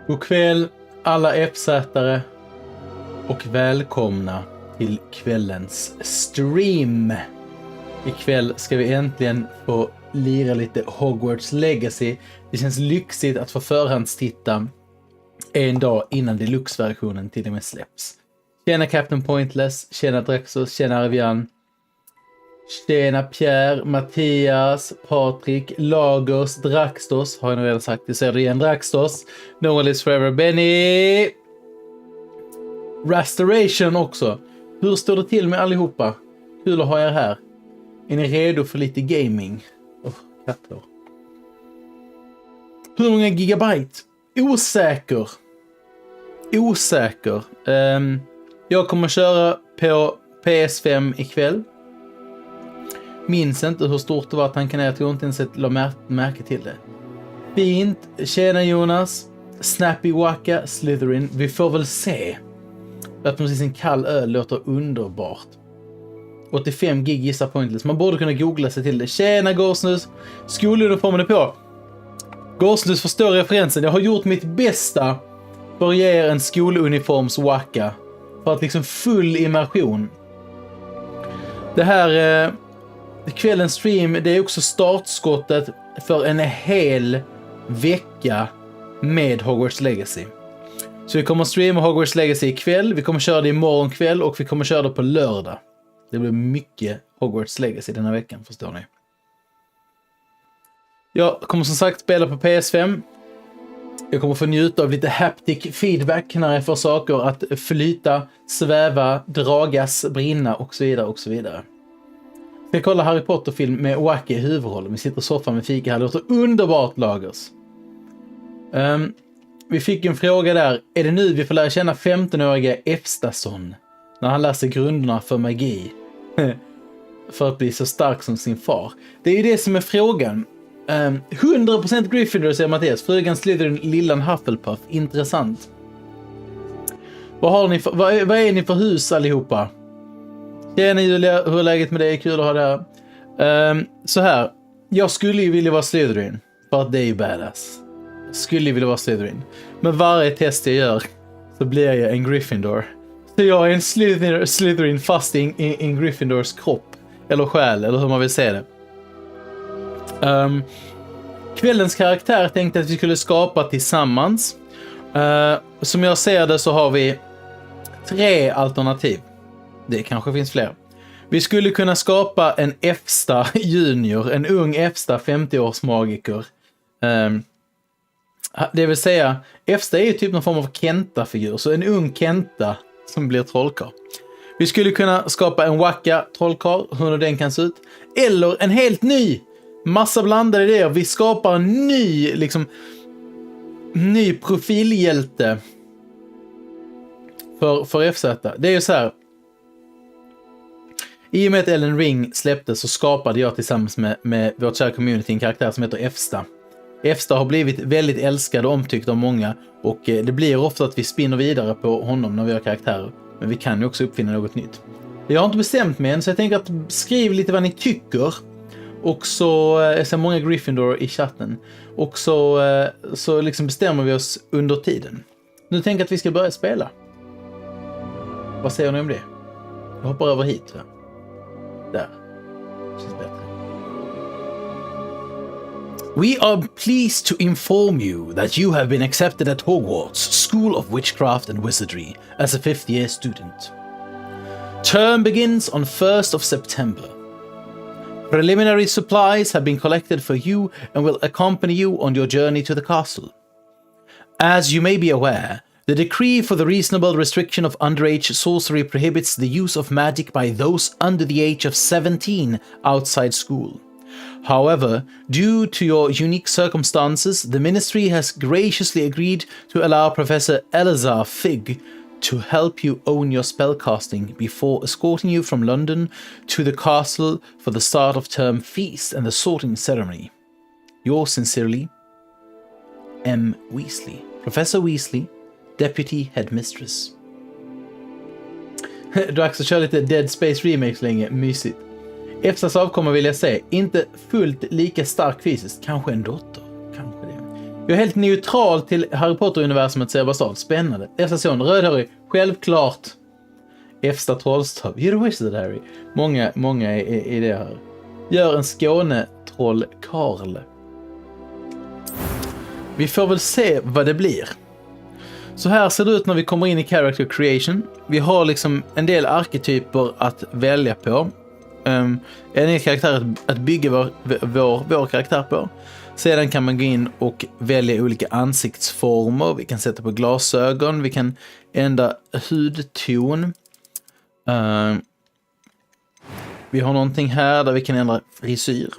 God kväll alla FZ:are och välkomna till kvällens stream. Ikväll ska vi äntligen få lira lite Hogwarts Legacy. Det känns lyxigt att få förhandstitta en dag innan deluxe-versionen till och med släpps. Tjena Captain Pointless, tjena Draxos, tjena Arvian. Tjena Pierre, Mattias, Patrik, Lagos, Draxtos. Har jag nog redan sagt, det säger det igen, Draxtos. No one lives forever, Benny. Restoration också. Hur står det till med allihopa? Kul att ha er här. Är ni redo för lite gaming? Katter. Hur många gigabyte? Osäker. Jag kommer köra på PS5 ikväll. Minns inte hur stort det var tanken är. Jag tror inte ens att jag la märke till det. Fint. Tjena Jonas. Snappy Waka Slytherin. Vi får väl se. Att precis en kall öl låter underbart. 85 gig gissar Pointless. Man borde kunna googla sig till det. Tjena Gåsnus. Skoluniformen är på. Gåsnus förstår referensen. Jag har gjort mitt bästa för att ge er en skoluniforms Waka. För att liksom full immersion. Det här... kvällens stream, det är också startskottet för en hel vecka med Hogwarts Legacy. Så vi kommer streama Hogwarts Legacy ikväll, vi kommer köra det imorgon kväll och vi kommer köra det på lördag. Det blir mycket Hogwarts Legacy den här veckan, förstår ni. Jag kommer som sagt spela på PS5. Jag kommer få njuta av lite haptic feedback när jag får saker att flyta, sväva, dragas, brinna och så vidare och så vidare. Jag ska kolla Harry Potter-film med Wacky i huvudrollen. Vi sitter i soffan med fika här. Det låter underbart, Lagers. Vi fick en fråga där. Är det nu vi får lära känna 15-åriga Efstason när han lär sig grunderna för magi? För att bli så stark som sin far. Det är ju det som är frågan. 100% Gryffindor, säger Mattias. Frugan Slytherin, lillan Hufflepuff. Intressant. Vad är ni för hus allihopa? Tjena Julia, hur är läget med dig? Kul att ha det här. Så här, jag skulle ju vilja vara Slytherin. För att det är ju badass. Skulle ju vilja vara Slytherin. Men varje test jag gör så blir jag en Gryffindor. Så jag är en Slytherin fast i en Gryffindors kropp. Eller själ, eller hur man vill säga det. Kvällens karaktär tänkte att vi skulle skapa tillsammans. Som jag ser det så har vi 3 alternativ. Det kanske finns fler. Vi skulle kunna skapa en Efsta junior, en ung Efsta 50-års magiker. Det vill säga, Efsta är ju typ någon form av Kenta-figur, så en ung Kenta som blir trollkarl. Vi skulle kunna skapa en Waka trollkarl, hur den kan se ut. Eller en helt ny, massa blandade idéer. Vi skapar en ny profilhjälte för FZ. Det är ju så här. I och med att Ellen Ring släpptes så skapade jag tillsammans med vårt kära community en karaktär som heter Efsta. Efsta har blivit väldigt älskad och omtyckt av många och det blir ofta att vi spinner vidare på honom när vi har karaktärer. Men vi kan ju också uppfinna något nytt. Jag har inte bestämt mig än så jag tänker att skriv lite vad ni tycker. Och så jag ser många Gryffindor i chatten. Och så liksom bestämmer vi oss under tiden. Nu tänker jag att vi ska börja spela. Vad säger ni om det? Jag hoppar över hit tror jag. Där. Känns bättre. We are pleased to inform you that you have been accepted at Hogwarts School of Witchcraft and Wizardry as a 5th year student. Term begins on 1st of September. Preliminary supplies have been collected for you and will accompany you on your journey to the castle. As you may be aware, the decree for the reasonable restriction of underage sorcery prohibits the use of magic by those under the age of 17 outside school. However, due to your unique circumstances, the Ministry has graciously agreed to allow Professor Elazar Fig to help you own your spellcasting before escorting you from London to the castle for the start of term feast and the sorting ceremony. Yours sincerely, M. Weasley. Professor Weasley, Deputy Headmistress. Dags att köra lite Dead Space Remakes länge, mysigt. Efsas avkomma vill jag säga, inte fullt lika stark fysiskt, kanske en dotter, kanske det. Jag är helt neutral till Harry Potter-universumet, säger basalt. Spännande. Dessa son, rödhårig, självklart. Efsta trollstav. You're the wizard, Harry. Många är det här. Gör en trollkarl. Vi får väl se vad det blir. Så här ser det ut när vi kommer in i character creation. Vi har liksom en del arketyper att välja på. En del karaktär att bygga vår karaktär på. Sedan kan man gå in och välja olika ansiktsformer. Vi kan sätta på glasögon. Vi kan ändra hudton. Vi har någonting här där vi kan ändra frisyr.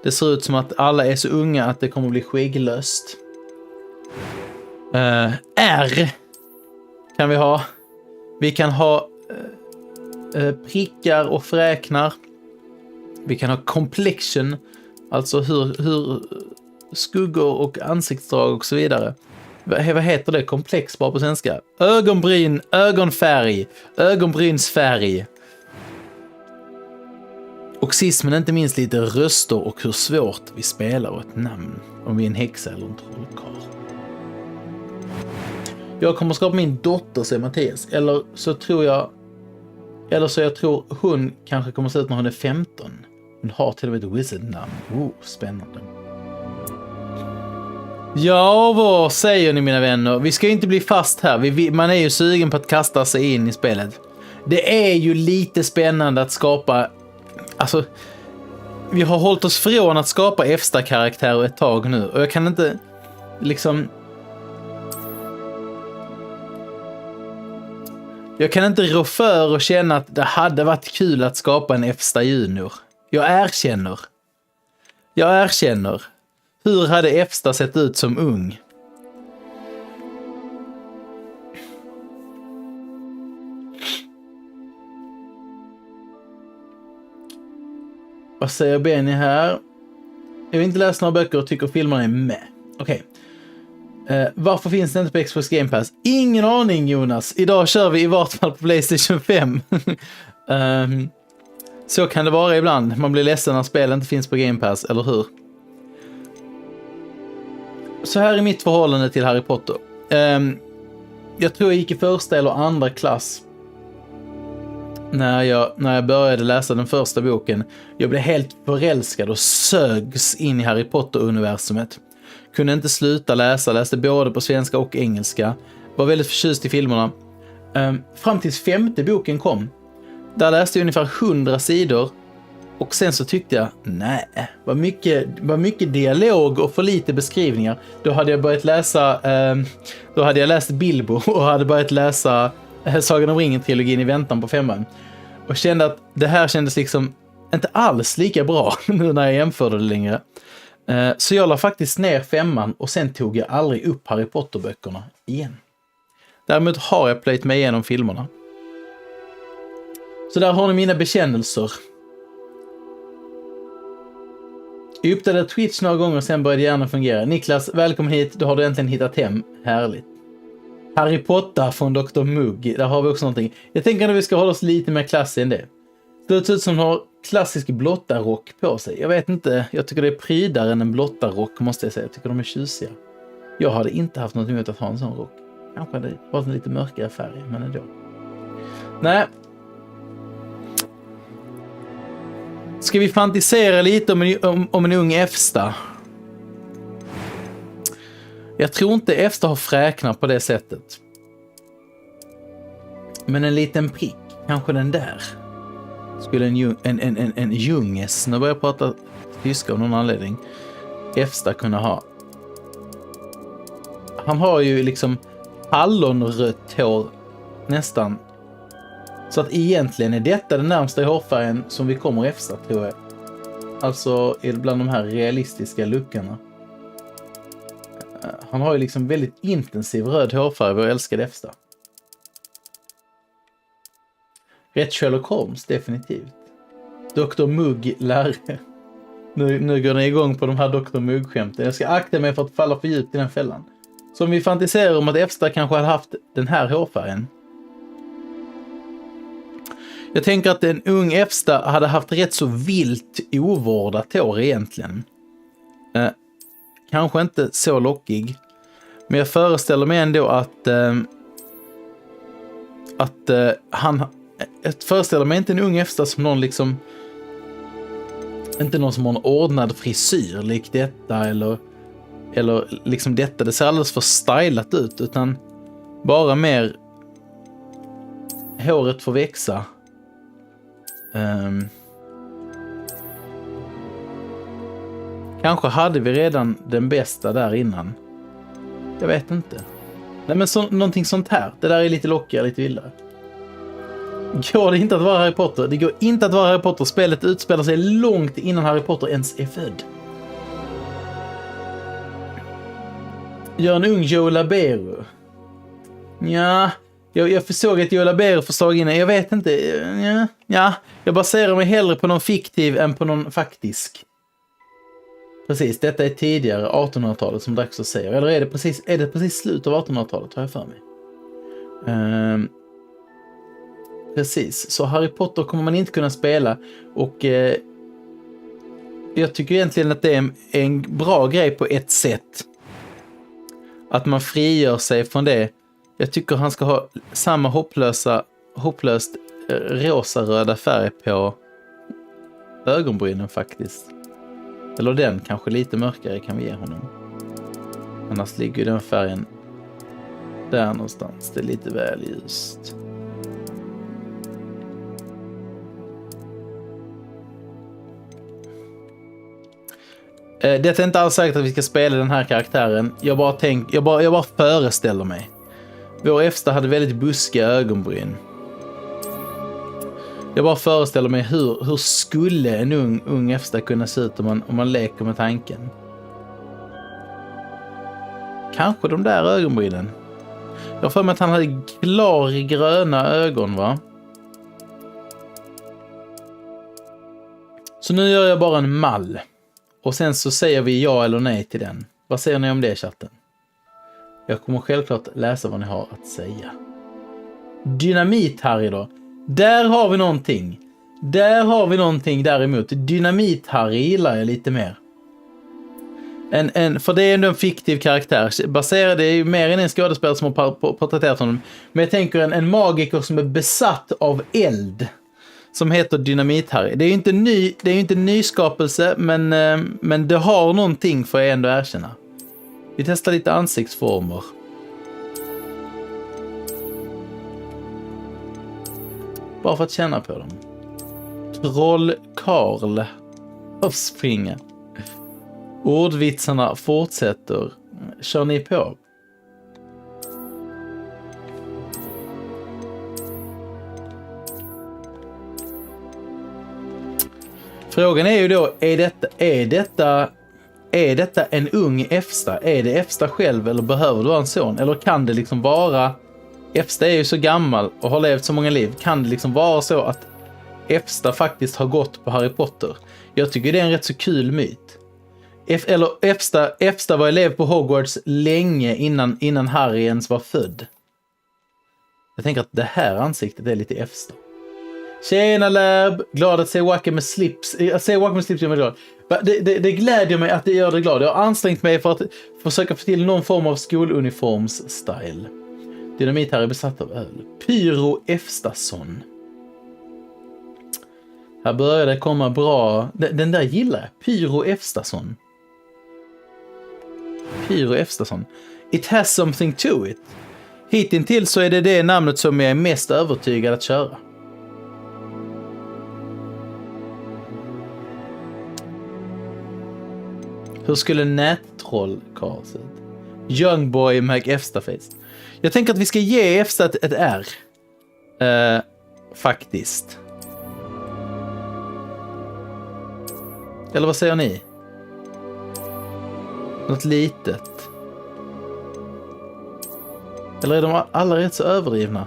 Det ser ut som att alla är så unga att det kommer att bli skägglöst. R kan vi ha. Vi kan ha prickar och fräknar. Vi kan ha complexion, alltså hur skuggor och ansiktsdrag och så vidare. Vad heter det? Komplex bara på svenska. Ögonbryn, ögonfärg, ögonbrynsfärg. Och sist men inte minst lite röster och hur svårt vi spelar och ett namn. Om vi är en häxa eller en trollkarl. Jag kommer skapa min dotter, säger Mattias. Eller så jag tror hon kanske kommer se ut när hon är 15. Hon har till och med ett wizard-namn. Spännande. Ja, vad säger ni mina vänner? Vi ska ju inte bli fast här. Man är ju sugen på att kasta sig in i spelet. Det är ju lite spännande att skapa... Alltså, vi har hållit oss från att skapa FZ-karaktärer ett tag nu. Och jag kan inte liksom... Jag kan inte rå för och känna att det hade varit kul att skapa en FZ junior. Jag erkänner. Hur hade FZ sett ut som ung? Vad säger Benny här? Jag vill inte läsa några böcker och tycker filmerna är med. Okej. Varför finns det inte på Xbox Game Pass? Ingen aning, Jonas. Idag kör vi i vart fall på PlayStation 5. Så kan det vara ibland. Man blir ledsen när spel inte finns på Game Pass, eller hur? Så här är mitt förhållande till Harry Potter. Jag tror jag gick i första eller andra klass när jag började läsa den första boken. Jag blev helt förälskad och sögs in i Harry Potter-universumet. Kunde inte sluta läste både på svenska och engelska. Var väldigt förtjust i filmerna. Fram tills 5:e boken kom. Där läste jag ungefär 100 sidor. Och sen så tyckte jag, nej, vad mycket dialog och för lite beskrivningar. Då hade jag börjat läsa, då hade jag läst Bilbo och hade börjat läsa Sagan om ringen-trilogin i väntan på 5:an. Och kände att det här kändes liksom inte alls lika bra nu när jag jämförde det längre. Så jag la faktiskt ner 5:an och sen tog jag aldrig upp Harry Potter-böckerna igen. Däremot har jag plöjt mig igenom filmerna. Så där har ni mina bekännelser. Jag uppdaterade Twitch några gånger och sen började det gärna fungera. Niklas, välkommen hit. Då har du äntligen hittat hem. Härligt. Harry Potter från Dr. Mugg. Där har vi också någonting. Jag tänker att vi ska hålla oss lite mer klassig än det. Det ser ut som har klassisk blottarrock på sig. Jag vet inte. Jag tycker det är prydare än en blottarrock, måste jag säga. Jag tycker de är tjusiga. Jag hade inte haft något emot att ha en sån rock. Kanske det var en lite mörkare färg, men ändå. Nej. Ska vi fantisera lite om en ung Efsta? Jag tror inte Efsta har fräknar på det sättet. Men en liten prick, kanske den där. Skulle en junges, nu börjar jag prata tyska av någon anledning, Efsta kunna ha. Han har ju liksom hallonrött hår nästan. Så att egentligen är detta den närmsta hårfärgen som vi kommer efter, tror jag. Alltså är det bland de här realistiska luckorna. Han har ju liksom väldigt intensiv röd hårfärg, vår älskade Efsta. Rätt Sherlock Holmes, definitivt. Dr. Mugg lärare. Nu går ni igång på de här Dr. Mugg-skämten. Jag ska akta mig för att falla för djupt i den fällan. Så om vi fantiserar om att Efsta kanske hade haft den här hårfärgen. Jag tänker att en ung Efsta hade haft rätt så vilt ovårdat hår egentligen. kanske inte så lockig. Men jag föreställer mig ändå att jag föreställer mig inte en ung FZ som någon liksom, inte någon som har en ordnad frisyr lik detta eller liksom detta. Det ser alldeles för stylat ut, utan bara mer håret får växa. Kanske hade vi redan den bästa där innan. Jag vet inte. Nej, men någonting sånt här. Det där är lite lockigare, lite vildare. Går det inte att vara Harry Potter? Det går inte att vara Harry Potter. Spelet utspelar sig långt innan Harry Potter ens är född. Gör en ung Joe Labero. Ja, jag försåg ett Joe Labero-förslag innan. Jag vet inte. Ja, jag baserar mig hellre på någon fiktiv än på någon faktisk. Precis, detta är tidigare 1800-talet som Draxler säger. Eller är det precis slut av 1800-talet, har jag för mig. Precis, så Harry Potter kommer man inte kunna spela. Och jag tycker egentligen att det är en bra grej på ett sätt. Att man frigör sig från det. Jag tycker han ska ha samma hopplöst rosa-röda färg på ögonbrynen faktiskt. Eller den, kanske lite mörkare kan vi ge honom. Annars ligger den färgen där någonstans. Det är lite väl ljust. Det är inte alls säkert att vi ska spela den här karaktären. Jag bara föreställer mig. Vår FZ hade väldigt buskiga ögonbryn. Jag bara föreställer mig hur skulle en ung FZ kunna se ut om man leker med tanken. Kanske de där ögonbrynen. Jag har för mig att han hade klargröna ögon, va? Så nu gör jag bara en mall. Och sen så säger vi ja eller nej till den. Vad säger ni om det, chatten? Jag kommer självklart läsa vad ni har att säga. Dynamit Harry då. Där har vi någonting. Däremot. Dynamit Harry gillar jag lite mer. För det är ändå en fiktiv karaktär. Baserad, det är ju mer än en skådespelare som har porträtterat honom. Men jag tänker en magiker som är besatt av eld. Som heter Dynamit Harry. Det är ju inte en nyskapelse, men det har någonting för jag ändå erkänna. Vi testar lite ansiktsformer. Bara för att känna på dem. Trollkarl av springa. Ordvitsarna fortsätter. Kör ni på? Frågan är ju då, är detta en ung FZ? Är det FZ själv eller behöver du ha en son? Eller kan det liksom vara, FZ är ju så gammal och har levt så många liv, kan det liksom vara så att FZ faktiskt har gått på Harry Potter? Jag tycker det är en rätt så kul myt. FZ var elev på Hogwarts länge innan Harry ens var född. Jag tänker att det här ansiktet är lite FZ. Tjena Lab, glad att se Wacke med slips. Jag ser Wacke med slips, jag är glad. Det glädjer mig att det gör det glad. Jag har ansträngt mig för att försöka få till någon form av skoluniforms-style. Dynamit här är besatt av öl. Pyro Efstason. Här börjar det komma bra. Den där gillar jag. Pyro Efstason. Pyro Efstason. It has something to it. Hittills så är det namnet som jag är mest övertygad att köra. Hur skulle nättrollkarl se ut? Youngboy McFstaface. Jag tänker att vi ska ge FZ ett R. Faktiskt. Eller vad säger ni? Något litet. Eller är de alla rätt så överdrivna?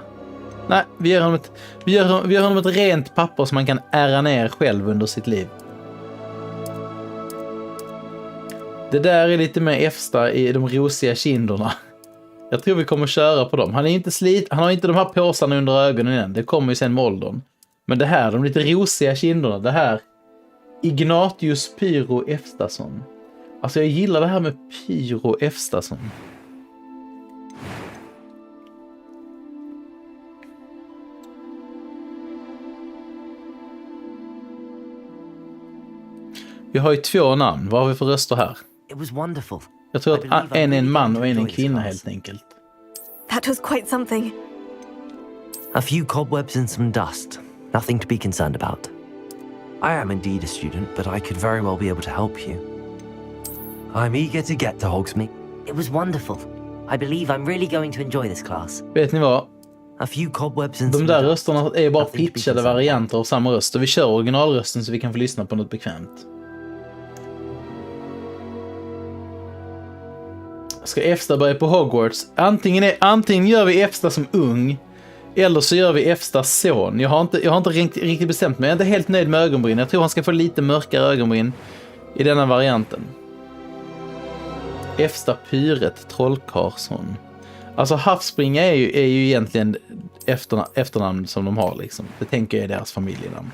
Nej, vi gör honom ett rent papper som man kan ärra ner själv under sitt liv. Det där är lite mer FZ i de rosiga kinderna. Jag tror vi kommer köra på dem. Han är inte han har inte de här påsarna under ögonen än. Det kommer ju sen med åldern. Men det här, de lite rosiga kinderna. Det här. Ignatius Pyro Efstason. Alltså jag gillar det här med pyro F-station. Vi har ju 2 namn. Vad har vi för röster här? Jag tror att en är en man och en är en kvinna helt enkelt. That was quite something. A few cobwebs and some dust. Nothing to be concerned about. I am indeed a student, but I could very well be able to help you. I'm eager to get to Hogsmeade. It was wonderful. I believe I'm really going to enjoy this class. Vet ni vad? A few cobwebs and De some där dust. rösterna är bara Nothing to be pitchade concerned varianter av samma röst. Och vi kör originalrösten så vi kan få lyssna på något bekvämt. Ska Efsta börja på Hogwarts? Antingen gör vi Efsta som ung, eller så gör vi Efstas son. Jag har inte riktigt bestämt mig. Jag är inte helt nöjd med ögonbryn. Jag tror han ska få lite mörkare ögonbryn i denna varianten. Efsta Pyret Trollkarlsson. Alltså havsspringa är ju egentligen efternamn som de har liksom. Det tänker jag är deras familjenamn.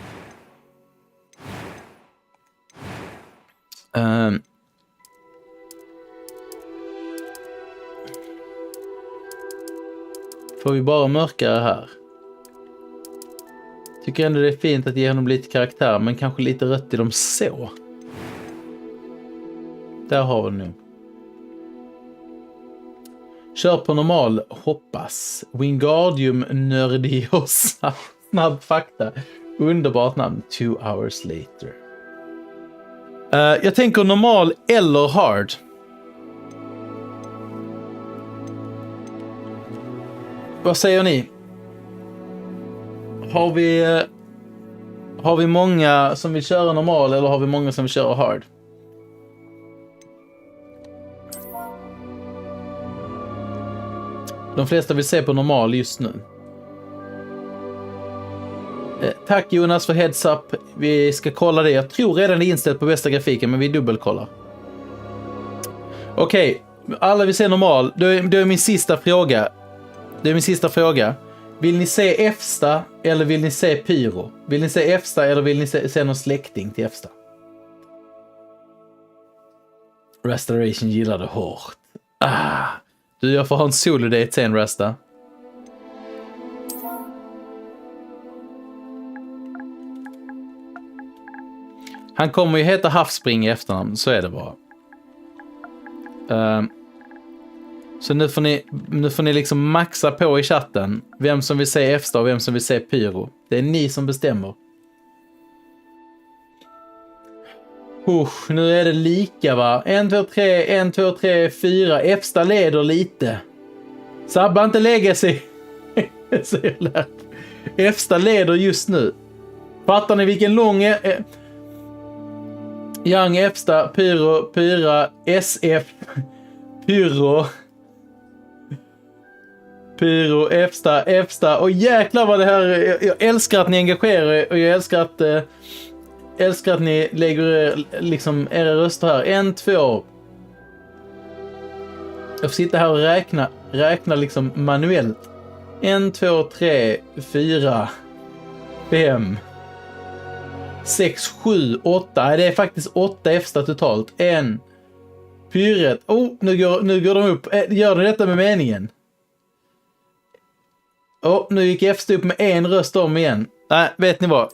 Får vi bara mörkare här. Tycker ändå det är fint att ge honom lite karaktär, men kanske lite rött i dem så. Där har vi nu. Kör på normal, hoppas. Wingardium Nördiosa. Snabb fakta. Underbart namn. 2 hours later. Jag tänker normal eller hard. Vad säger ni? Har vi många som vill köra normal eller har vi många som vill köra hard? De flesta vill se på normal just nu. Tack Jonas för heads up. Vi ska kolla det. Jag tror redan det är inställt på bästa grafiken, men vi dubbelkollar. Okej, alla vill se normal. Då är min sista fråga. Vill ni se Efsta eller vill ni se Pyro? Vill ni se Efsta eller vill ni se någon släkting till Efsta? Restoration gillar det hårt. Du, jag får ha en solo-date sen, Resta. Han kommer ju heta Havsspring i efternamn, så är det bara. Så nu får ni liksom maxa på i chatten vem som vill se Efsta och vem som vill se Pyro. Det är ni som bestämmer. Nu är det lika, va? 1, 2, 3, 4. Efsta leder lite. Sabba inte lägga sig. Så jag lärt. Efsta leder just nu. Fattar ni vilken lång Young Efsta, Pyro, Pyra, SF, Pyro, Efsta. Och jäklar vad det här... Jag älskar att ni engagerar er och jag älskar att ni lägger liksom era röster här. 1, 2. Jag får sitta här och räkna liksom manuellt. 1, 2, 3, 4, 5, 6, 7, 8. Det är faktiskt 8 Efsta totalt. 1. Pyret. Nu går de upp. Gör de detta med meningen? Nu gick Efsta upp med en röst om igen. Nej, vet ni vad?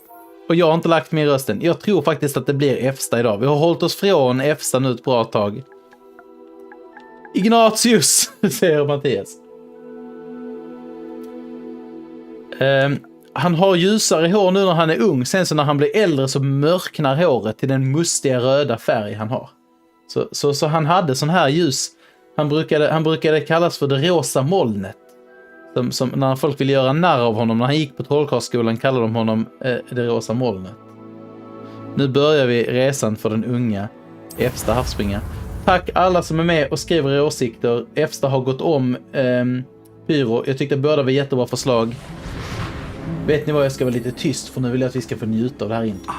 Och jag har inte lagt min rösten. Jag tror faktiskt att det blir Efsta idag. Vi har hållit oss från Efsta nu ett bra tag. Ignatius, säger Mattias. Han har ljusare hår nu när han är ung. Sen så när han blir äldre så mörknar håret till den mustiga röda färg han har. Så han hade sån här ljus. Han brukade kallas för det rosa molnet. Som när folk ville göra narr av honom. När han gick på trollkarlsskolan kallade de honom det rosa molnet. Nu börjar vi resan för den unga Efsta havsspringa. Tack alla som är med och skriver åsikter. Efsta har gått om Pyro. Jag tyckte båda var jättebra förslag. Vet ni vad, jag ska vara lite tyst för nu vill jag att vi ska få njuta av det här introt.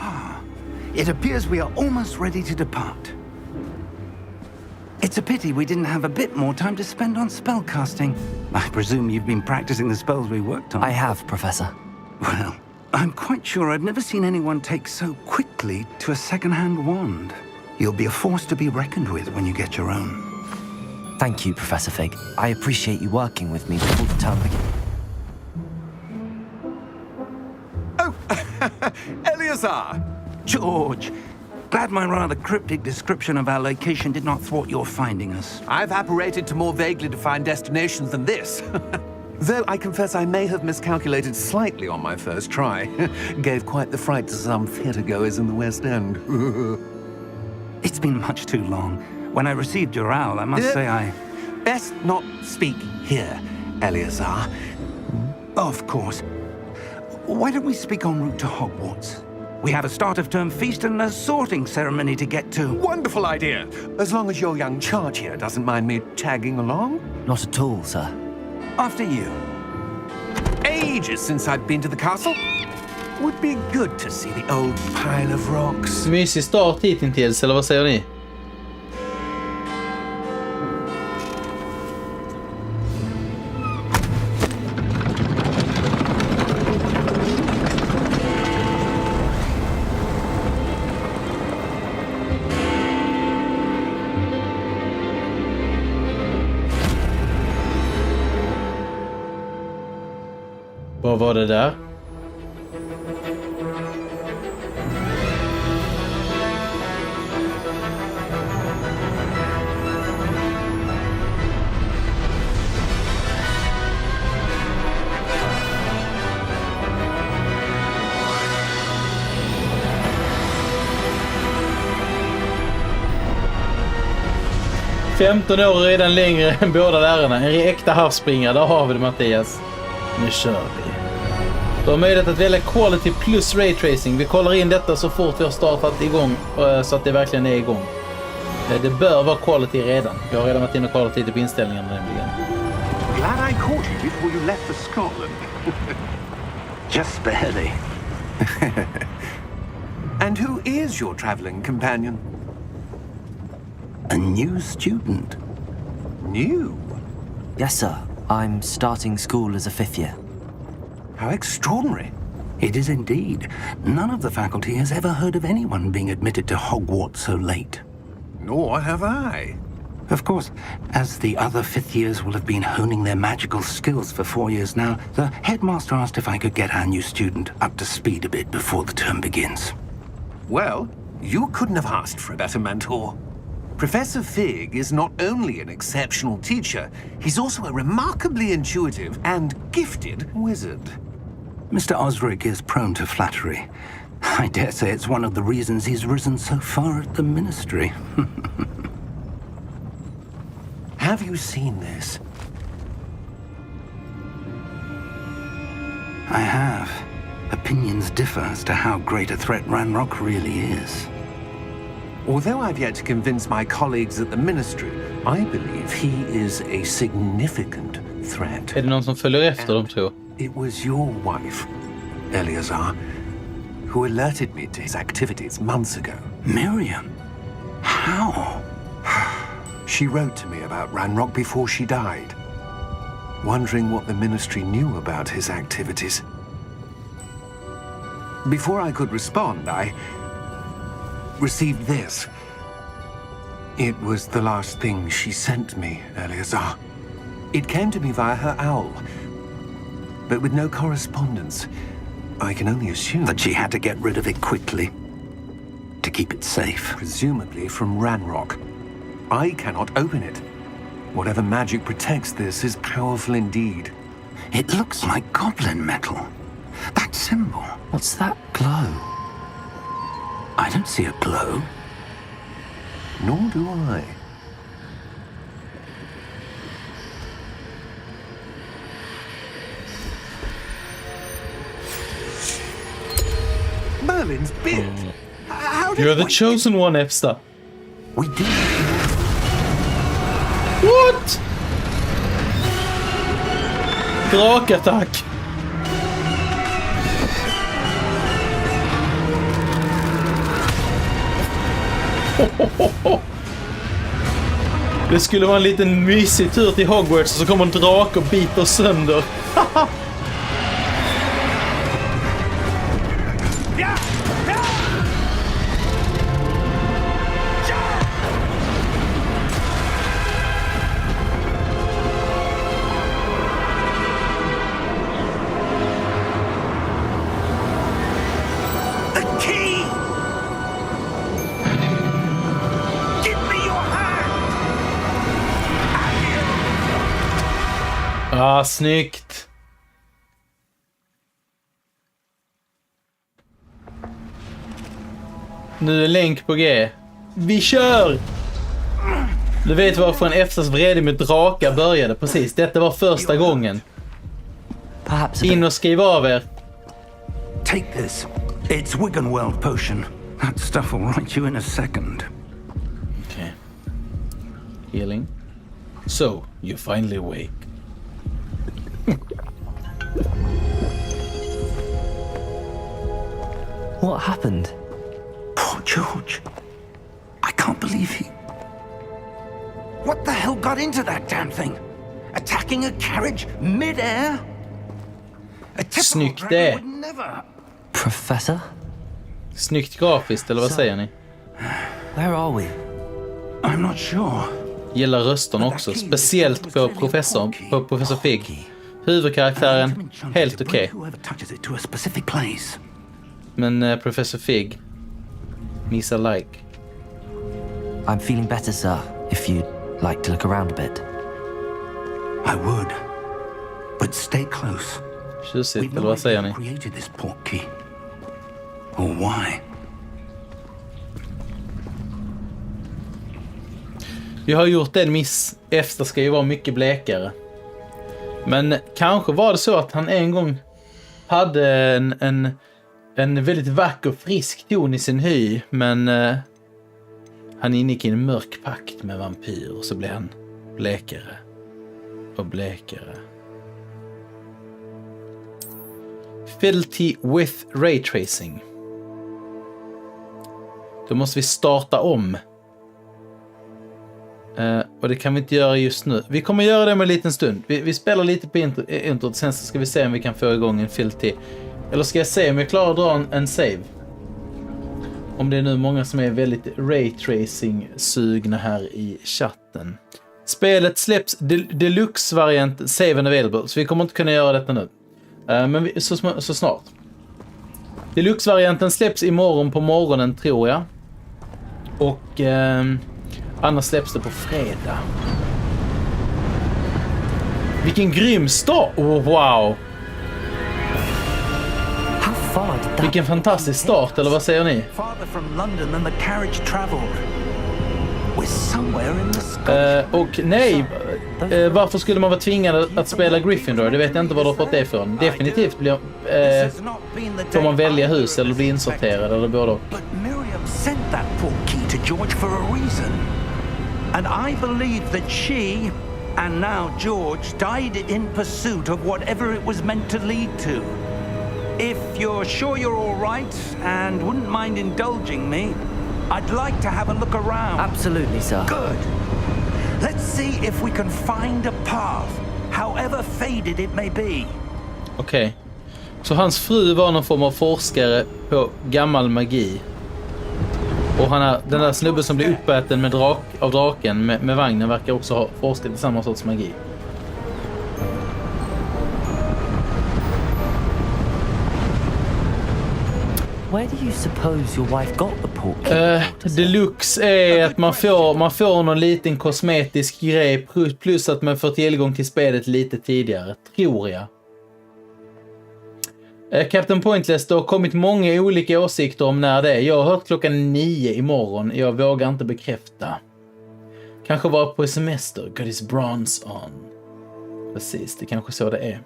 It appears we are almost ready to depart. It's a pity we didn't have a bit more time to spend on spellcasting. I presume you've been practicing the spells we worked on. I have, Professor. Well, I'm quite sure I've never seen anyone take so quickly to a second-hand wand. You'll be a force to be reckoned with when you get your own. Thank you, Professor Fig. I appreciate you working with me before the term begins. Eleazar! George, glad my rather cryptic description of our location did not thwart your finding us. I've apparated to more vaguely defined destinations than this. Though I confess I may have miscalculated slightly on my first try. Gave quite the fright to some theatre-goers in the West End. It's been much too long. When I received your owl, I must say I... Best not speak here, Eleazar. Of course. Why don't we speak en route to Hogwarts? We have a start-of-term feast and a sorting ceremony to get to. Wonderful idea. As long as your young charge here doesn't mind me tagging along. Not at all, sir. After you. Ages since I've been to the castle. Would be good to see the old pile of rocks. Mysig start hittills, eller vad säger ni? Vad var det där? $15 år redan längre än båda lärarna. En äkta havsspringare, där har vi det, Mattias. Nu kör vi. Du har möjlighet att välja quality plus ray tracing. Vi kollar in detta så fort vi har startat igång så att det verkligen är igång. Det bör vara quality redan. Jag har redan varit inne och kollat lite på inställningarna nämligen. Glad I caught you before you left for Scotland. Just barely. And who is your traveling companion? A new student. New? Yes, sir. I'm starting school as a 5th year. How extraordinary. It is indeed. None of the faculty has ever heard of anyone being admitted to Hogwarts so late. Nor have I. Of course, as the other 5th years will have been honing their magical skills for 4 years now, the headmaster asked if I could get our new student up to speed a bit before the term begins. Well, you couldn't have asked for a better mentor. Professor Fig is not only an exceptional teacher, he's also a remarkably intuitive and gifted wizard. Mr. Osric is prone to flattery. I dare say it's one of the reasons he's risen so far at the ministry. Have you seen this? I have. Opinions differ as to how great a threat Ranrock really is. Although I've yet to convince my colleagues at the ministry, I believe he is a significant threat. Är det någon som följer efter dem, tror jag? It was your wife, Eleazar, who alerted me to his activities months ago. Miriam? How? She wrote to me about Ranrock before she died, wondering what the ministry knew about his activities. Before I could respond, I received this. It was the last thing she sent me, Eleazar. It came to me via her owl, but with no correspondence. I can only assume That she had to get rid of it quickly to keep it safe. presumably from Ranrock. I cannot open it. Whatever magic protects this is powerful indeed. It looks like goblin metal. That symbol. What's that glow? I don't see a glow. Nor do I. Merlin's beard. How did You're the chosen one, Efsta. We did. What? Drakattack. Det skulle vara en liten mysig tur till Hogwarts och så kommer en drake och biter sönder. Ah, snyggt. Nu är länk på G. Vi kör! Du vet varför en FZs vrede med drakar började. Precis, detta var första gången. In och skriv av er. Take this. It's Wiggenweld potion. That stuff will right you in a second. Okay. Healing. So, you finally awake. What happened? Poor George. I can't believe he... What the hell got into that damn thing? Attacking a carriage mid-air? A typical Snyggt dragon det. would never... Professor? Snyggt grafiskt, eller vad säger ni? Where are we? I'm not sure. Gillar rösten också, speciellt på professor Fig. Huvudkaraktären, helt okej. Men professor Fig, missar like. I'm feeling better, sir, if you'd like to look around a bit. I would. But stay close. Tjusigt, eller vad säger ni? Created this portkey. Or why? Vi har gjort en miss. Efter ska ju vara mycket blekare. Men kanske var det så att han en gång hade en väldigt vacker och frisk ton i sin hy. Men han ingick i en mörk pakt med vampyr. Och så blev han blekare. Och blekare. Fidelity with ray tracing. Då måste vi starta om. Och det kan vi inte göra just nu. Vi kommer göra det med en liten stund. Vi spelar lite på introt. Sen så ska vi se om vi kan få igång en filter. Eller ska jag se om jag klarar att dra en save. Om det är nu många som är väldigt raytracing-sugna här i chatten. Spelet släpps deluxe-variant save and available. Så vi kommer inte kunna göra detta nu. Men så snart. Deluxe-varianten släpps imorgon på morgonen, tror jag. Och... annars släpps det på fredag. Vilken grym start! Oh, wow! Vilken fantastisk start, eller vad säger ni? Och nej, varför skulle man vara tvingad att spela Gryffindor? Det vet jag inte var du har fått det ifrån. Definitivt får man välja hus eller bli insorterad eller både och. And I believe that she, and now George, died in pursuit of whatever it was meant to lead to. If you're sure you're all right and wouldn't mind indulging me, I'd like to have a look around. Absolutely, sir. Good. Let's see if we can find a path, however faded it may be. Okej. Så hans fru var någon form av forskare på gammal magi. Och den där snubben som blir uppäten med av draken med vagnen verkar också ha forskat i samma sorts magi. Where do you suppose your wife got the portkey? Deluxe är att man får någon liten kosmetisk grej plus att man får tillgång till spelet lite tidigare, tror jag. Captain Pointless, det har kommit många olika åsikter om när det är. Jag har hört 9:00 imorgon. Jag vågar inte bekräfta. Kanske vara på semester. Got his bronze on. Precis, det är kanske så det är.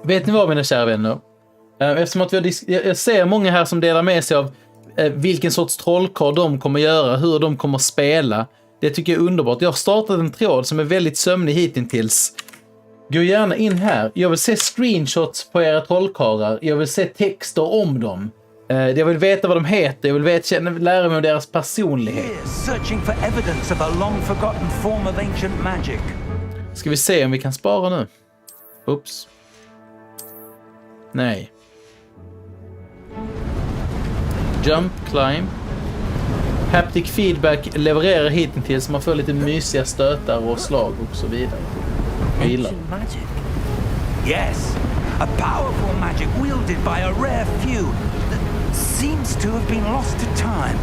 Vet ni vad, mina kära vänner? Eftersom att jag ser många här som delar med sig av vilken sorts trollkarl de kommer göra, hur de kommer spela. Det tycker jag är underbart. Jag har startat en tråd som är väldigt sömnig hittills. Gå gärna in här. Jag vill se screenshots på era trollkarlar. Jag vill se texter om dem. Jag vill veta vad de heter. Jag vill lära mig om deras personlighet. Ska vi se om vi kan spara nu? Oops. Nej. Jump, climb. Haptic feedback levererar hittills. Man får lite mysiga stötar och slag och så vidare. Ancient magic. Yes, a powerful magic wielded by a rare few that seems to have been lost to time.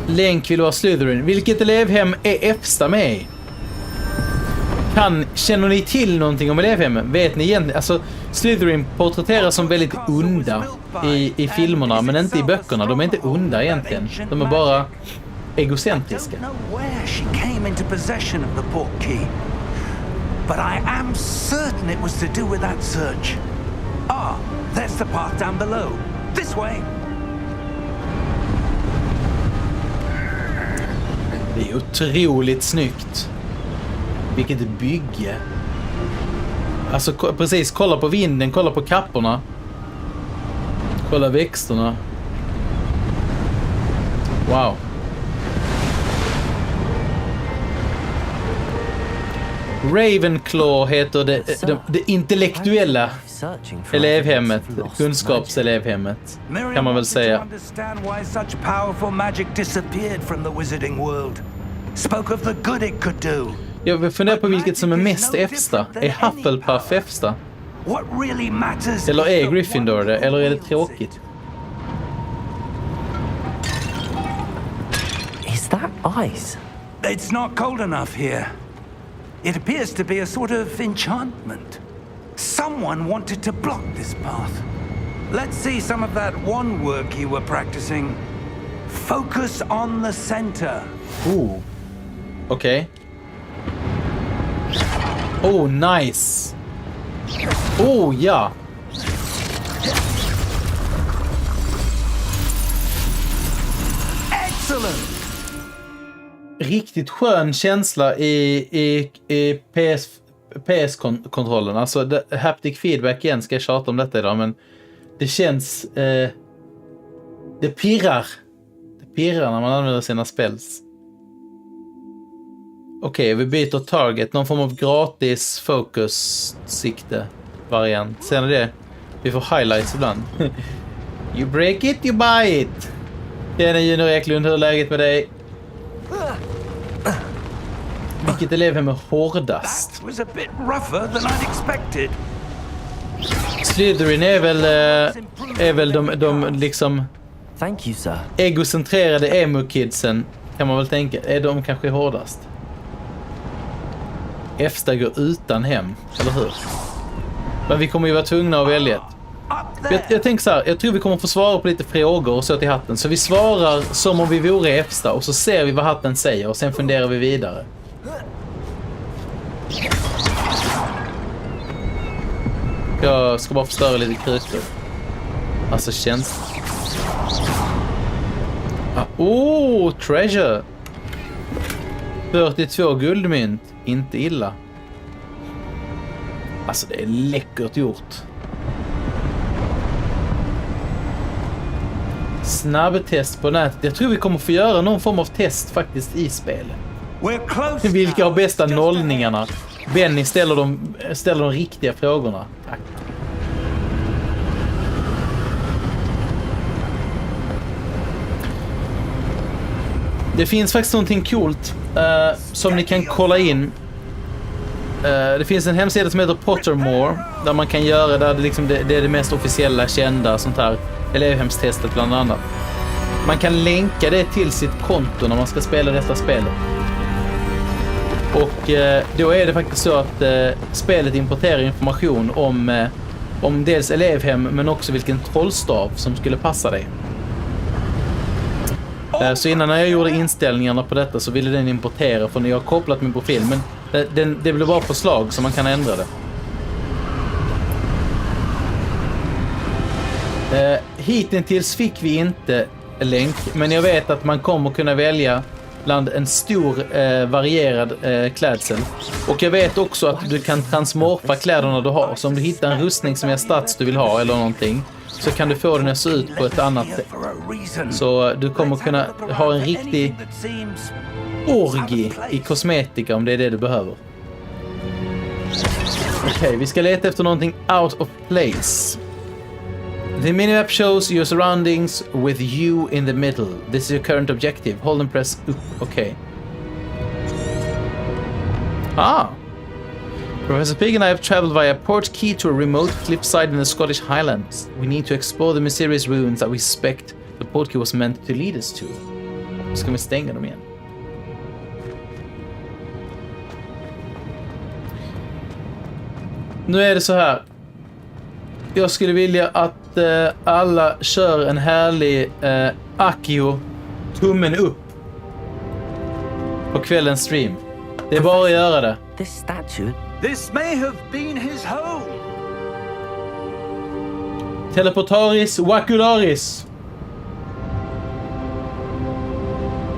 Länk vill vara Slytherin. Vilket elevhem är Efsta med i? Känner ni till någonting om elevhemmen? Vet ni egentligen? Alltså, Slytherin porträtteras som väldigt onda i filmerna, men inte i böckerna. De är inte onda egentligen. De är bara egocentriska. But I am certain it was to do with that search. Ah, there's the path down below. This way. Det är otroligt snyggt. Vilket bygge. Alltså precis, kolla på vinden, kolla på kapporna. Kolla växterna. Wow. Ravenclaw heter det intellektuella elevhemmet, kunskapselevhemmet, kan man väl säga. Jag funderar på vilket som är mest Fsta. Är Hufflepuff Fsta? Eller är Gryffindor det? Eller är det tråkigt? Is that ice? It's not cold enough here. It appears to be a sort of enchantment. Someone wanted to block this path. Let's see some of that one work you were practicing. Focus on the center. Ooh. Okay. Oh, nice. Oh, ja. Excellent. Riktigt skön känsla i PS-kontrollen. Alltså haptic feedback igen, ska jag tjata om detta idag, men det känns det pirrar när man använder sina spells. Okej, vi byter target, någon form av gratis focus sikte variant. Ser ni det? Vi får highlights ibland. You break it, you buy it. Tjena Junior Eklund, hur är läget med dig? Vilket elevhem är hårdast? Slytherin är väl de liksom Thank you, sir. egocentrerade emo-kidsen, kan man väl tänka. Är de kanske hårdast? Fsta går utan hem, eller hur? Men vi kommer ju vara tvungna att välja. Jag tänker så här, jag tror vi kommer få svara på lite frågor och så till hatten. Så vi svarar som om vi vore Fsta och så ser vi vad hatten säger och sen funderar vi vidare. Jag ska bara förstöra lite krukor. Alltså känns... treasure! 42 guldmynt. Inte illa. Alltså det är läckert gjort. Snabbtest på nätet. Jag tror vi kommer få göra någon form av test faktiskt i spelet. Vilka har bästa nollningarna? Benny ställer de riktiga frågorna. Tack. Det finns faktiskt någonting coolt som ni kan kolla in. Det finns en hemsida som heter Pottermore där man kan göra där det är det mest officiella kända sånt här elevhemstestet bland annat. Man kan länka det till sitt konto när man ska spela detta spelet. Och då är det faktiskt så att spelet importerar information om dels elevhem men också vilken trollstav som skulle passa dig. Så innan jag gjorde inställningarna på detta så ville den importera för när jag har kopplat min profil, men det blir bara förslag så man kan ändra det. Hittills fick vi inte länk, men jag vet att man kommer kunna välja bland en stor varierad klädsel. Och jag vet också att du kan transmorfa kläderna du har. Så om du hittar en rustning som är stats du vill ha eller någonting, så kan du få den att se ut på ett annat sätt. Så du kommer kunna ha en riktig orgi i kosmetika om det är det du behöver. Okej, vi ska leta efter någonting out of place. The minimap shows your surroundings with you in the middle. This is your current objective. Hold and press up. Okay. Professor Pig and I have traveled via Port Key to a remote cliffside in the Scottish Highlands. We need to explore the mysterious ruins that we suspect the Port Key was meant to lead us to. Ska vi stänga dem igen? Nu är det så här. Jag skulle vilja att alla kör en härlig Akio tummen upp på kvällens stream. Det är bara att göra det. This statue. This may have been his home. Teleportaris Wakularis.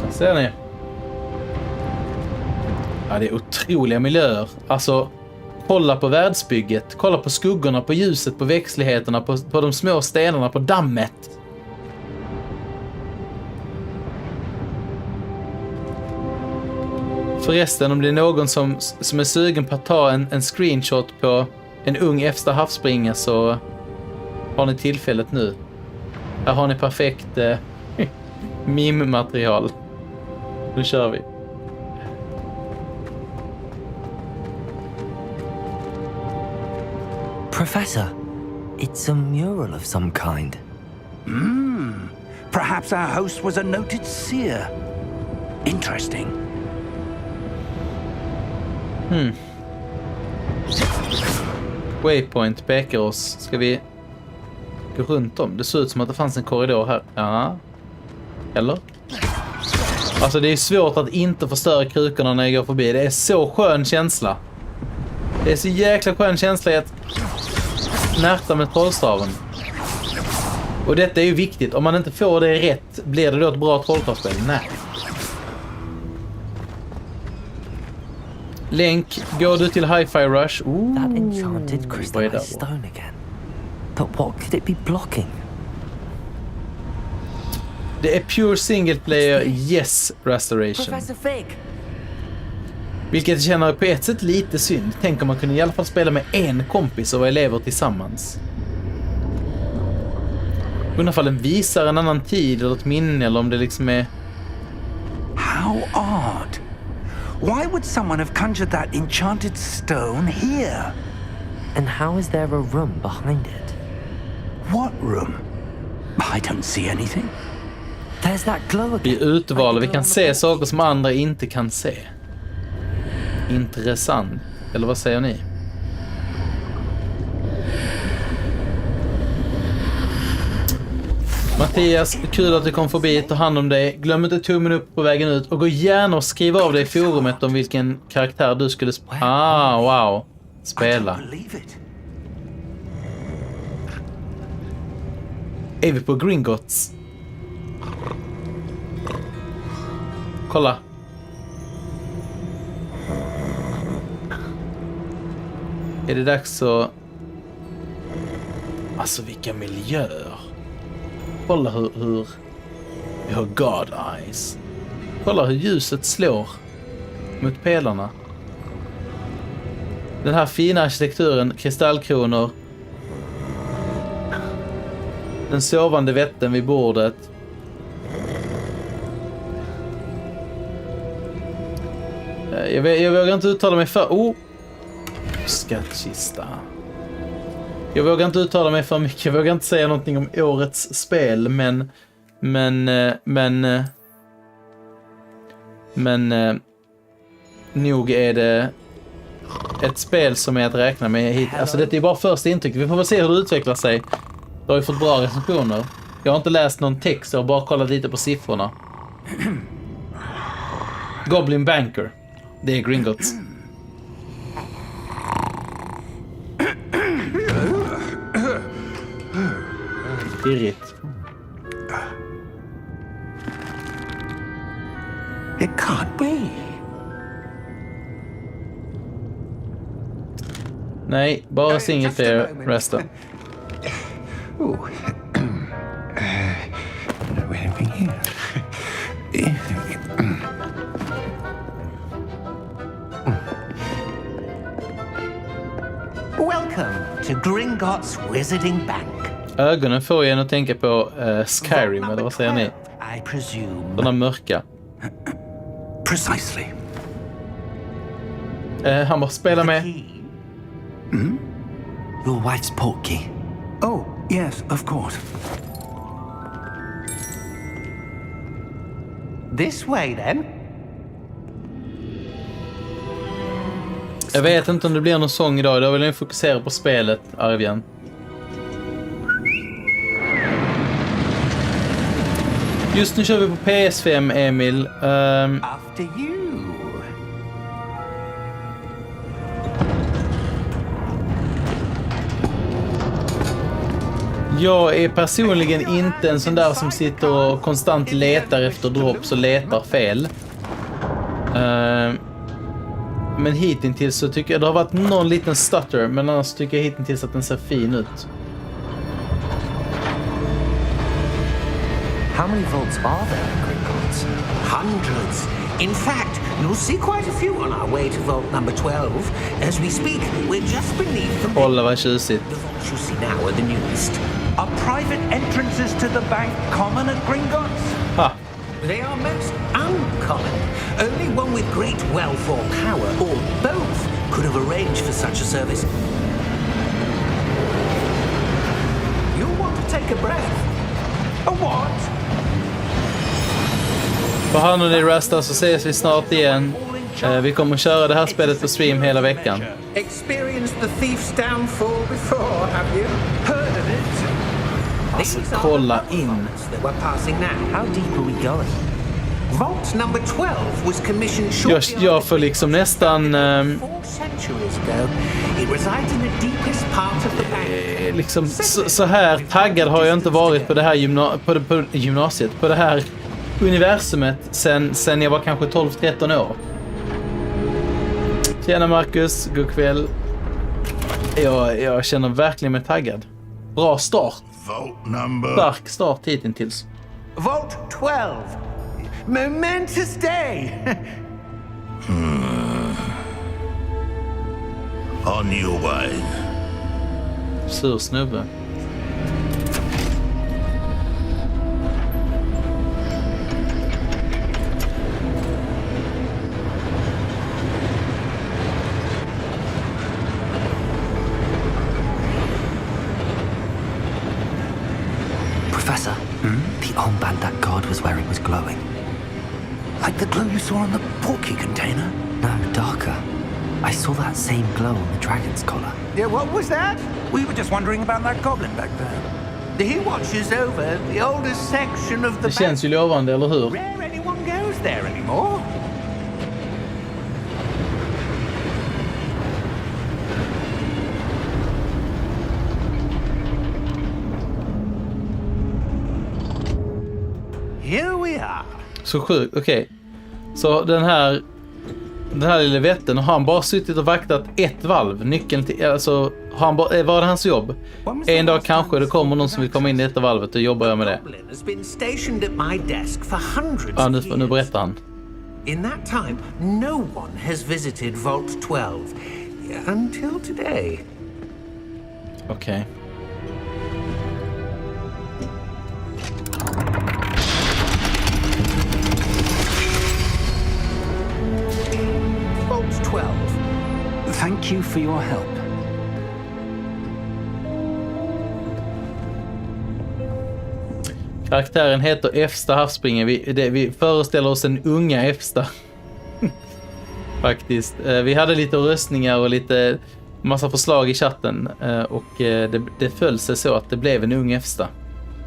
Där ser ni. Ja, det är otroliga miljöer. Alltså, kolla på världsbygget. Kolla på skuggorna, på ljuset, på växtligheterna, på de små stenarna, på dammet. Förresten, om det är någon som är sugen på att ta en screenshot på en ung efter havsspringa, så har ni tillfället nu. Här har ni perfekt meme-material. Nu kör vi. Professor, it's a mural of some kind. Perhaps our host was a noted seer. Interesting. Waypoint pekar oss. Ska vi gå runt om? Det ser ut som att det fanns en korridor här. Ja. Eller? Alltså det är svårt att inte förstöra krukorna när jag går förbi. Det är så skön känsla. Det är så jäkla skön känsla att närta med trollstaven. Och detta är ju viktigt. Om man inte får det rätt, blir det då ett bra trollkarlsspel? Nej. Länk, går du till Hi-Fi Rush? That enchanted crystallized stone again. But what could it be blocking? Det är pure single player yes restoration. Professor Fig. Vilket jag känner på ett sätt lite synd. Tänk om man kunde i alla fall spela med en kompis och vara elever tillsammans. Undrar om den visar en annan tid eller ett minne, eller om det liksom är... How odd. Why would someone have conjured that enchanted stone here? And how is there a room behind it? What room? I don't see anything. There's that glow again. Vi utvalda, vi kan se saker som andra inte kan se. Intressant. Eller vad säger ni? Mattias, kul att du kom förbi. Ta hand om dig. Glöm inte tummen upp på vägen ut. Och gå gärna och skriv av dig i forumet om vilken karaktär du skulle wow. Spela. Är vi på Gringotts? Kolla. Är det dags att... Alltså vilka miljöer. Kolla hur... Vi har God Eyes. Kolla hur ljuset slår mot pelarna. Den här fina arkitekturen, kristallkronor. Den sovande vätten vid bordet. Jag vågar inte uttala mig för... Skattkista. Jag vågar inte uttala mig för mycket. Jag vågar inte säga någonting om årets spel. Men nog är det ett spel som är att räkna med hit. Alltså det är bara första intryck. Vi får väl se hur det utvecklar sig. Du har ju fått bra recensioner. Jag har inte läst någon text. Jag har bara kollat lite på siffrorna. Goblin Banker. Det är Gringotts. Pirrigt. It can't be. Nej, bara single player resten. Oh. No anything here. Welcome to Gringotts Wizarding Bank. Ögonen får en att tänka på Skyrim, eller vad säger ni? I presume. Sådana mörka. Precisely. Han bara spelar med. Your wife's portkey. Oh, yes, of course. This way then. Jag vet inte om det blir någon sång idag. Då vill jag fokusera på spelet, Arvian. Just nu kör vi på PS5, Emil. After you. Jag är personligen inte en sån där som sitter och konstant letar efter drops och letar fel. Men hittills så tycker jag det har varit någon liten stutter, men annars tycker jag hittills att den ser fin ut. How many vaults are there in Gringotts? Hundreds. In fact, you'll see quite a few on our way to vault number 12. As we speak, we're just beneath the... Kolla vad tjusigt. The vaults you see now are the newest. Are private entrances to the bank common at Gringotts? Ha! They are most uncommon. Only one with great wealth or power, or both, could have arranged for such a service. You'll want to take a breath. A what? För han och dig Rasta så ses vi snart igen. Vi kommer att köra det här spelet på stream hela veckan. Experienced the thief's downfall before, have you? Heard of it? Alltså, kolla in. That we're passing now. How deep are we going? Vault number 12 was commissioned shortly Jag får liksom nästan 4 centuries ago. It resides in the deepest part of the bank. liksom så här taggad har jag inte varit på det här gymnasiet, på det här universumet sen jag var kanske 12-13 år. Tjena Marcus, god kväll. Jag känner verkligen mig taggad. Bra start. Stark start hittills. Vault 12. Momentous day. On your way. Sur snubbe. Professor, the armband that guard was wearing was glowing. Like the glow you saw on the porky container? No, darker. I saw that same glow on the dragon's collar. Yeah, what was that? We were just wondering about that goblin back there. He watches over the oldest section of the Det känns ju lovande, eller hur? Rare anyone goes there anymore. Here we are. Så sjukt, okej. Så den här lilla vätten har han bara suttit och vaktat ett valv. Nyckeln till, alltså var det hans jobb? En dag kanske det kommer någon som vill komma in i detta valvet och jobbar jag med det. Ja, nu berättar han. In that time, no one has visited Vault 12 until today. Okej. Vault 12. Thank you for your help. Karaktären heter FZ havsspringen. Vi föreställer oss en unga FZ. Faktiskt. Vi hade lite röstningar och lite massa förslag i chatten. Och det föll sig så att det blev en ung FZ.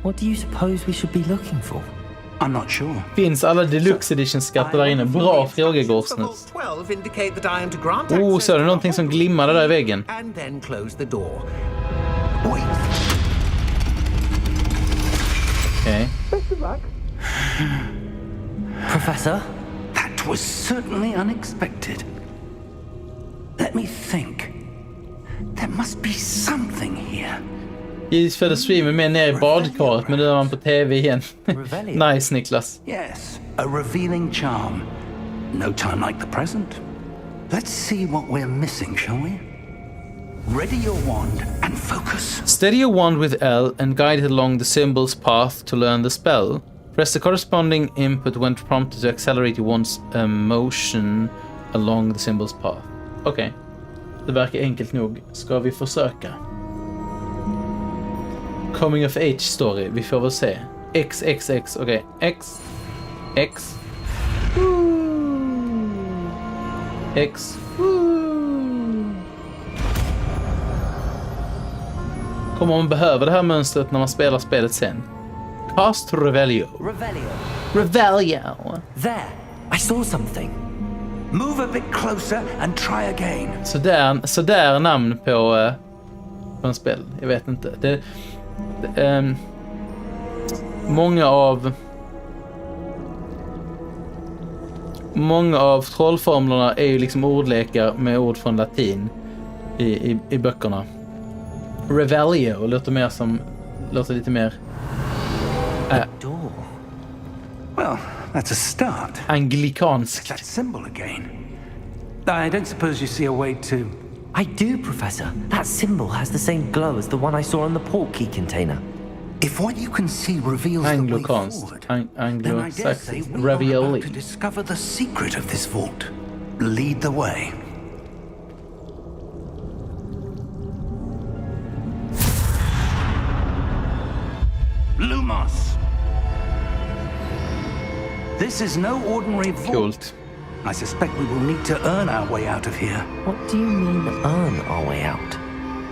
What do you suppose we should be looking for? I'm not sure. Finns alla Deluxe Edition-skatter där inne? Bra fråga, Gårdsnus. Så är det någonting som glimmade där i väggen. Okej. Professor? That was certainly unexpected. Let me think. There must be something here. Givetvis för streamen med ner i badkaret, men nu är man på tv igen. Nice, Niklas. Yes, a revealing charm. No time like the present. Let's see what we're missing, shall we? Ready your wand and focus. Steady your wand with L and guide it along the symbol's path to learn the spell. Press the corresponding input when prompted to accelerate your wand's motion along the symbol's path. Okej. Det verkar enkelt nog. Ska vi försöka? Coming of age story. Vi får väl se. XXX. Okej. X. X. X. kommer man behöva det här mönstret när man spelar spelet sen. Cast Revelio. Revelio. There, I saw something. Move a bit closer and try again. Så där namn på en spel. Jag vet inte. Många av trollformlerna är ju liksom ordlekar med ord från latin i böckerna. Revelio låter lite mer Well, that's a start. anglikanskt. That symbol again. I don't suppose you see a way to... I do, Professor. That symbol has the same glow as the one I saw on the port key container. If what you can see reveals the way Anglo-kanskt. forward, then I dare say Anglo-saxiskt. we are Ravioli. about to discover the secret of this vault. Lead the way. Lumos. This is no ordinary vault. Coolt. I suspect we will need to earn our way out of here. What do you mean, earn our way out?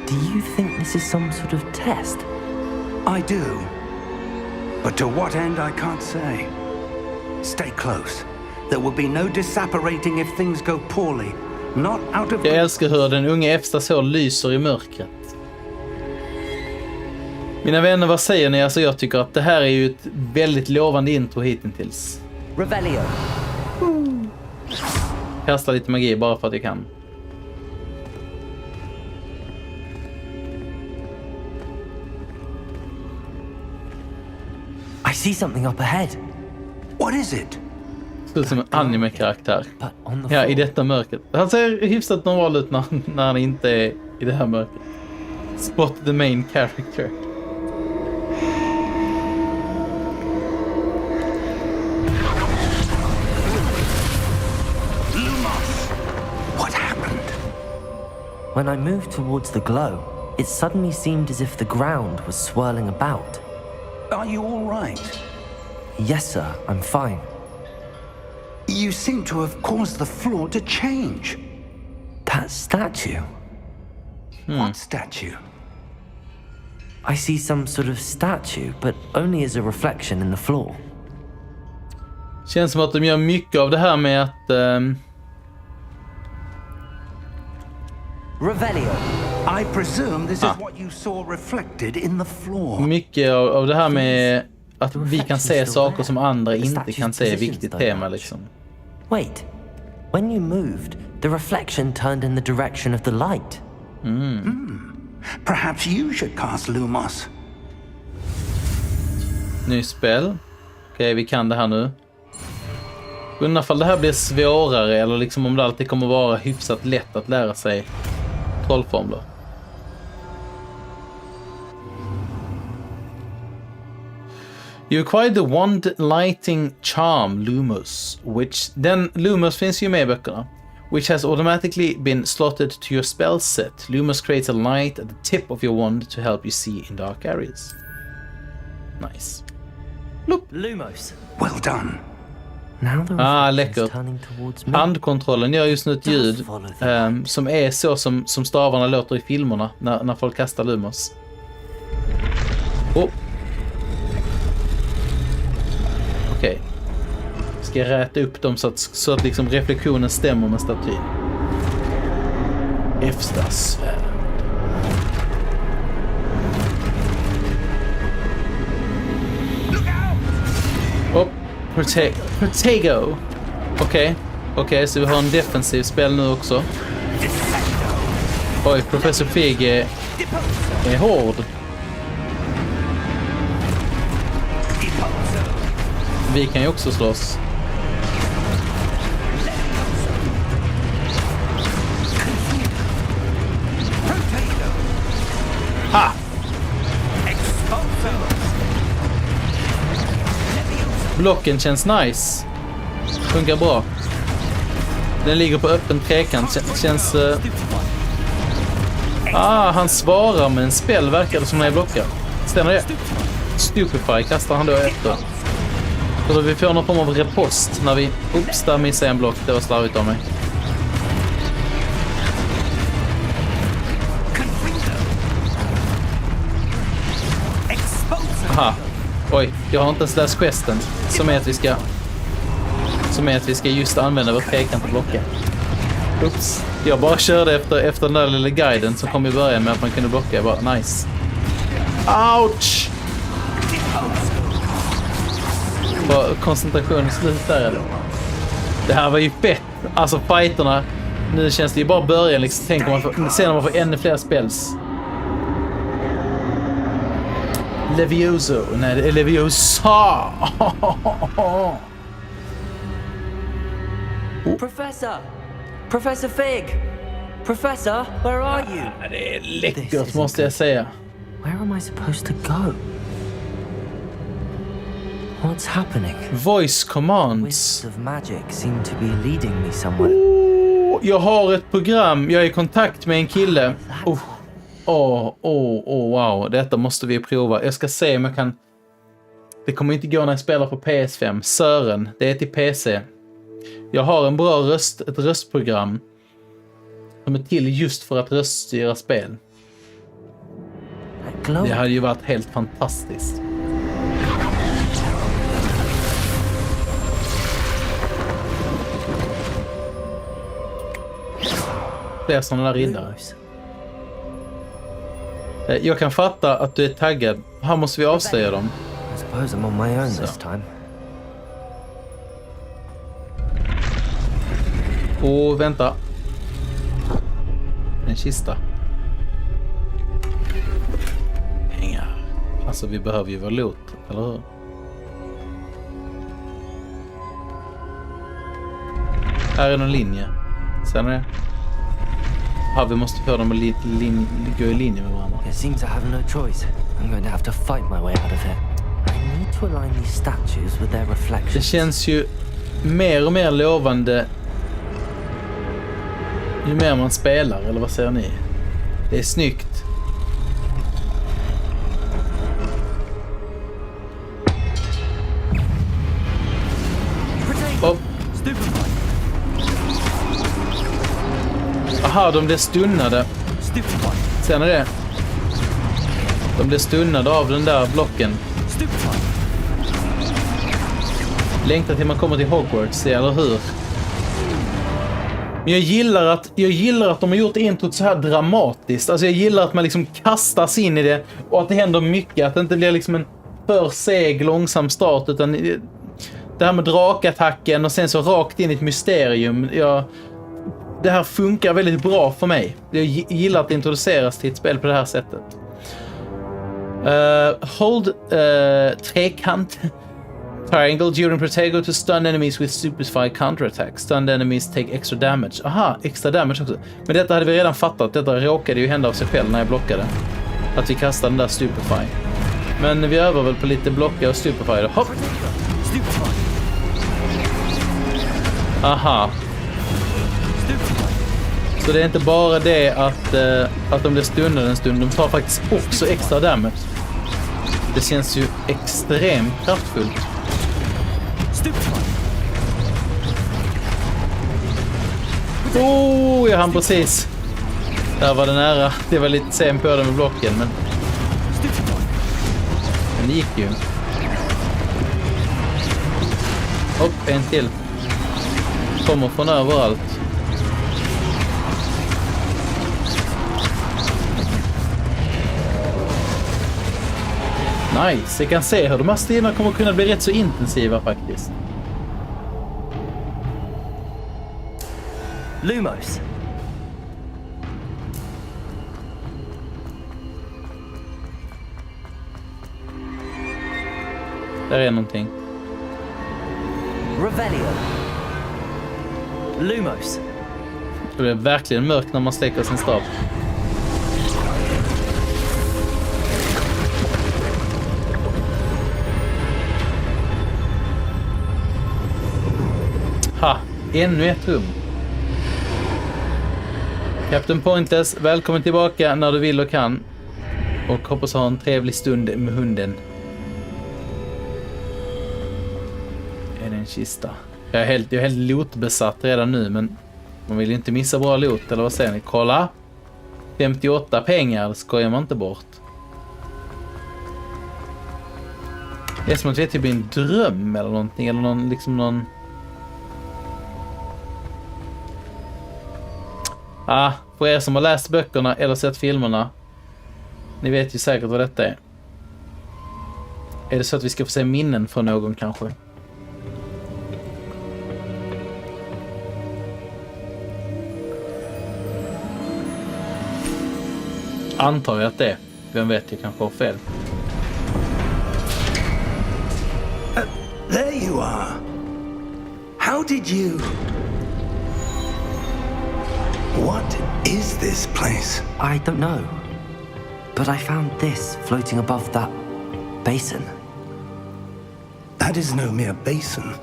Do you think this is some sort of test? I do. But to what end, I can't say. Stay close. There will be no disapparating if things go poorly. Not out of... Jag älskar hur den unge FZ lyser i mörkret. Mina vänner, vad säger ni? Alltså jag tycker att det här är ju ett väldigt lovande intro hittills. Revelio. Kasta lite magi bara för att jag kan. I see something up ahead. What is it? Ser ut som en anime-karaktär. But on the Ja, floor. i detta mörkret. Han ser hyfsat normal ut när han inte är i det här mörkret. Spot the main character. Lumos! What happened? When I moved towards the glow, it suddenly seemed as if the ground was swirling about. Are you all right? Yes, sir, I'm fine. You seem to have caused the floor to change. That statue. What statue? I see some sort of statue, but only as a reflection in the floor. Känns som att de gör mycket av det här med att... Revelio. I presume this is what you saw reflected in the floor. mycket av det här med att vi kan se saker som andra inte kan se är viktigt tema liksom. Wait, when you moved, the reflection turned in the direction of the light. Perhaps you should cast Lumos. Ny spel. Okej, vi kan det här nu. Undrar ifall det här blir svårare eller liksom om det alltid kommer vara hyfsat lätt att lära sig trollformler. You acquired the wand lighting charm Lumos, Lumos finns ju med i böckerna, which has automatically been slotted to your spell set. Lumos creates a light at the tip of your wand to help you see in dark areas. Nice. Lumos. Well done. Now the reflection läckert. is turning towards me. Handkontrollen gör just nu ett ljud som är så som stavarna låter i filmerna när folk kastar Lumos. Okej. Ska jag räta upp dem så att liksom reflektionen stämmer med statyn. FZ.se. Protego. Okej, så vi har en defensiv spel nu också. Oj, Professor Fig är hård. Vi kan ju också slåss. Ha! Blocken känns nice. Funkar bra. Den ligger på öppen trekant. Känns... han svarar med en spel verkar det som när jag blockar. Stämmer det? Stupefy kastar han då efter. Så då vi får någon form av repost när vi... Oops, där missade jag en block. Det var slarvigt av mig. Aha. Oj, jag har inte ens läst questen. Som är att vi ska just använda vår trekant och blocka. Oops. Jag bara körde efter den där lilla guiden som kom i början med att man kunde blocka. Jag bara, nice. Ouch! Bara koncentration slut där eller? Det här var ju fett. Alltså fighterna. Nu känns det ju bara början liksom. Tänk om man får ännu fler spells. Levioso. Nej, det är Leviosa. Professor Fig! Professor, where are you? Det är läckert måste jag säga. Where am I supposed to go? What's happening? Voice commands. Wisps of magic seem to be leading me somewhere. Jag har ett program. Jag är i kontakt med en kille. Wow. Detta måste vi prova. Jag ska se om jag kan... Det kommer inte gå när jag spelar på PS5. Sören, det är till PC. Jag har en bra ett röstprogram som är till just för att röststyra spel. Det hade ju varit helt fantastiskt. Fler sådana där riddare. Jag kan fatta att du är taggad. Här måste vi avslöja dem. I suppose I'm on my own this time. Och vänta. En kista. Pengar. Alltså vi behöver ju vara loot, eller hur? Här är någon linje. Ser ni det? Ja, vi måste få dem att gå i linje med varandra. I seem to have no choice. I'm going to have to fight my way out of here. I need to align these statues with their reflections. Det känns ju mer och mer lovande ju mer man spelar, eller vad säger ni? Det är snyggt. Oh. Aha, de blir stunnade. Ser ni det? De blir stunnade av den där blocken. Längtar till man kommer till Hogwarts, eller hur? Men jag gillar att de har gjort introt så här dramatiskt. Alltså jag gillar att man liksom kastas in i det och att det händer mycket. Att det inte blir liksom en för seg, långsam start, utan det här med drakattacken och sen så rakt in i ett mysterium. Det här funkar väldigt bra för mig. Jag gillar att det introduceras till ett spel på det här sättet. Hold trekant triangle during protego to stun enemies with stupefy counterattack. Stunned enemies take extra damage. Aha, extra damage också. Men detta hade vi redan fattat. Detta råkade ju hända av sig själv när jag blockade. Att vi kastade den där stupefy. Men vi övar väl på lite blocka och stupefy. Hopp! Aha. Så det är inte bara det att de blir stunnade en stund. De tar faktiskt också extra damage. Det känns ju extremt kraftfullt. Jag hann precis. Där var det nära. Det var lite sen på den med blocken, men det gick ju. Hopp, en till. Kommer från överallt. Nice, jag kan se hur de här stenarna kommer kunna bli rätt så intensiva faktiskt. Lumos. Där är någonting. Revelio. Lumos. Det blir verkligen mörkt när man släcker sin stav. Ha, ännu ett rum. Captain Pointless, välkommen tillbaka när du vill och kan. Och hoppas ha en trevlig stund med hunden. Är det en kista? Jag är helt lootbesatt redan nu, men man vill inte missa bra loot, eller vad säger ni? Kolla! 58 pengar, skojar man inte bort. Det är som att det är typ en dröm eller någonting. Eller någon, liksom någon... För er som har läst böckerna eller sett filmerna, ni vet ju säkert vad detta är. Är det så att vi ska få se minnen från någon kanske? Antar jag att det är. Vem vet, jag kanske har fel. There you are. How did you... What is this place? I don't know. But I found this floating above that basin. That is no mere basin.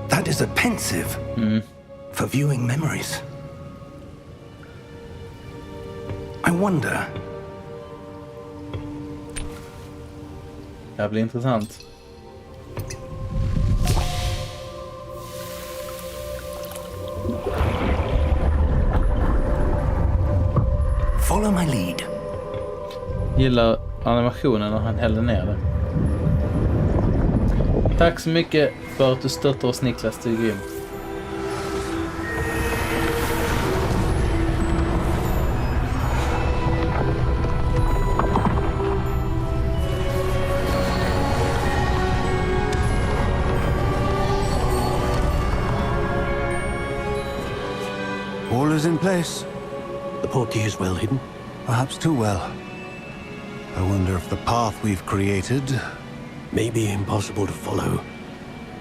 That is a pensive for viewing memories. I wonder... Det blir intressant. Follow my lead. Gillar animationen när han häller ner det. Tack så mycket för att du stöttar oss, Niklas. Du är grym. All is in place. The portkey is well hidden. Perhaps too well. I wonder if the path we've created... May be impossible to follow.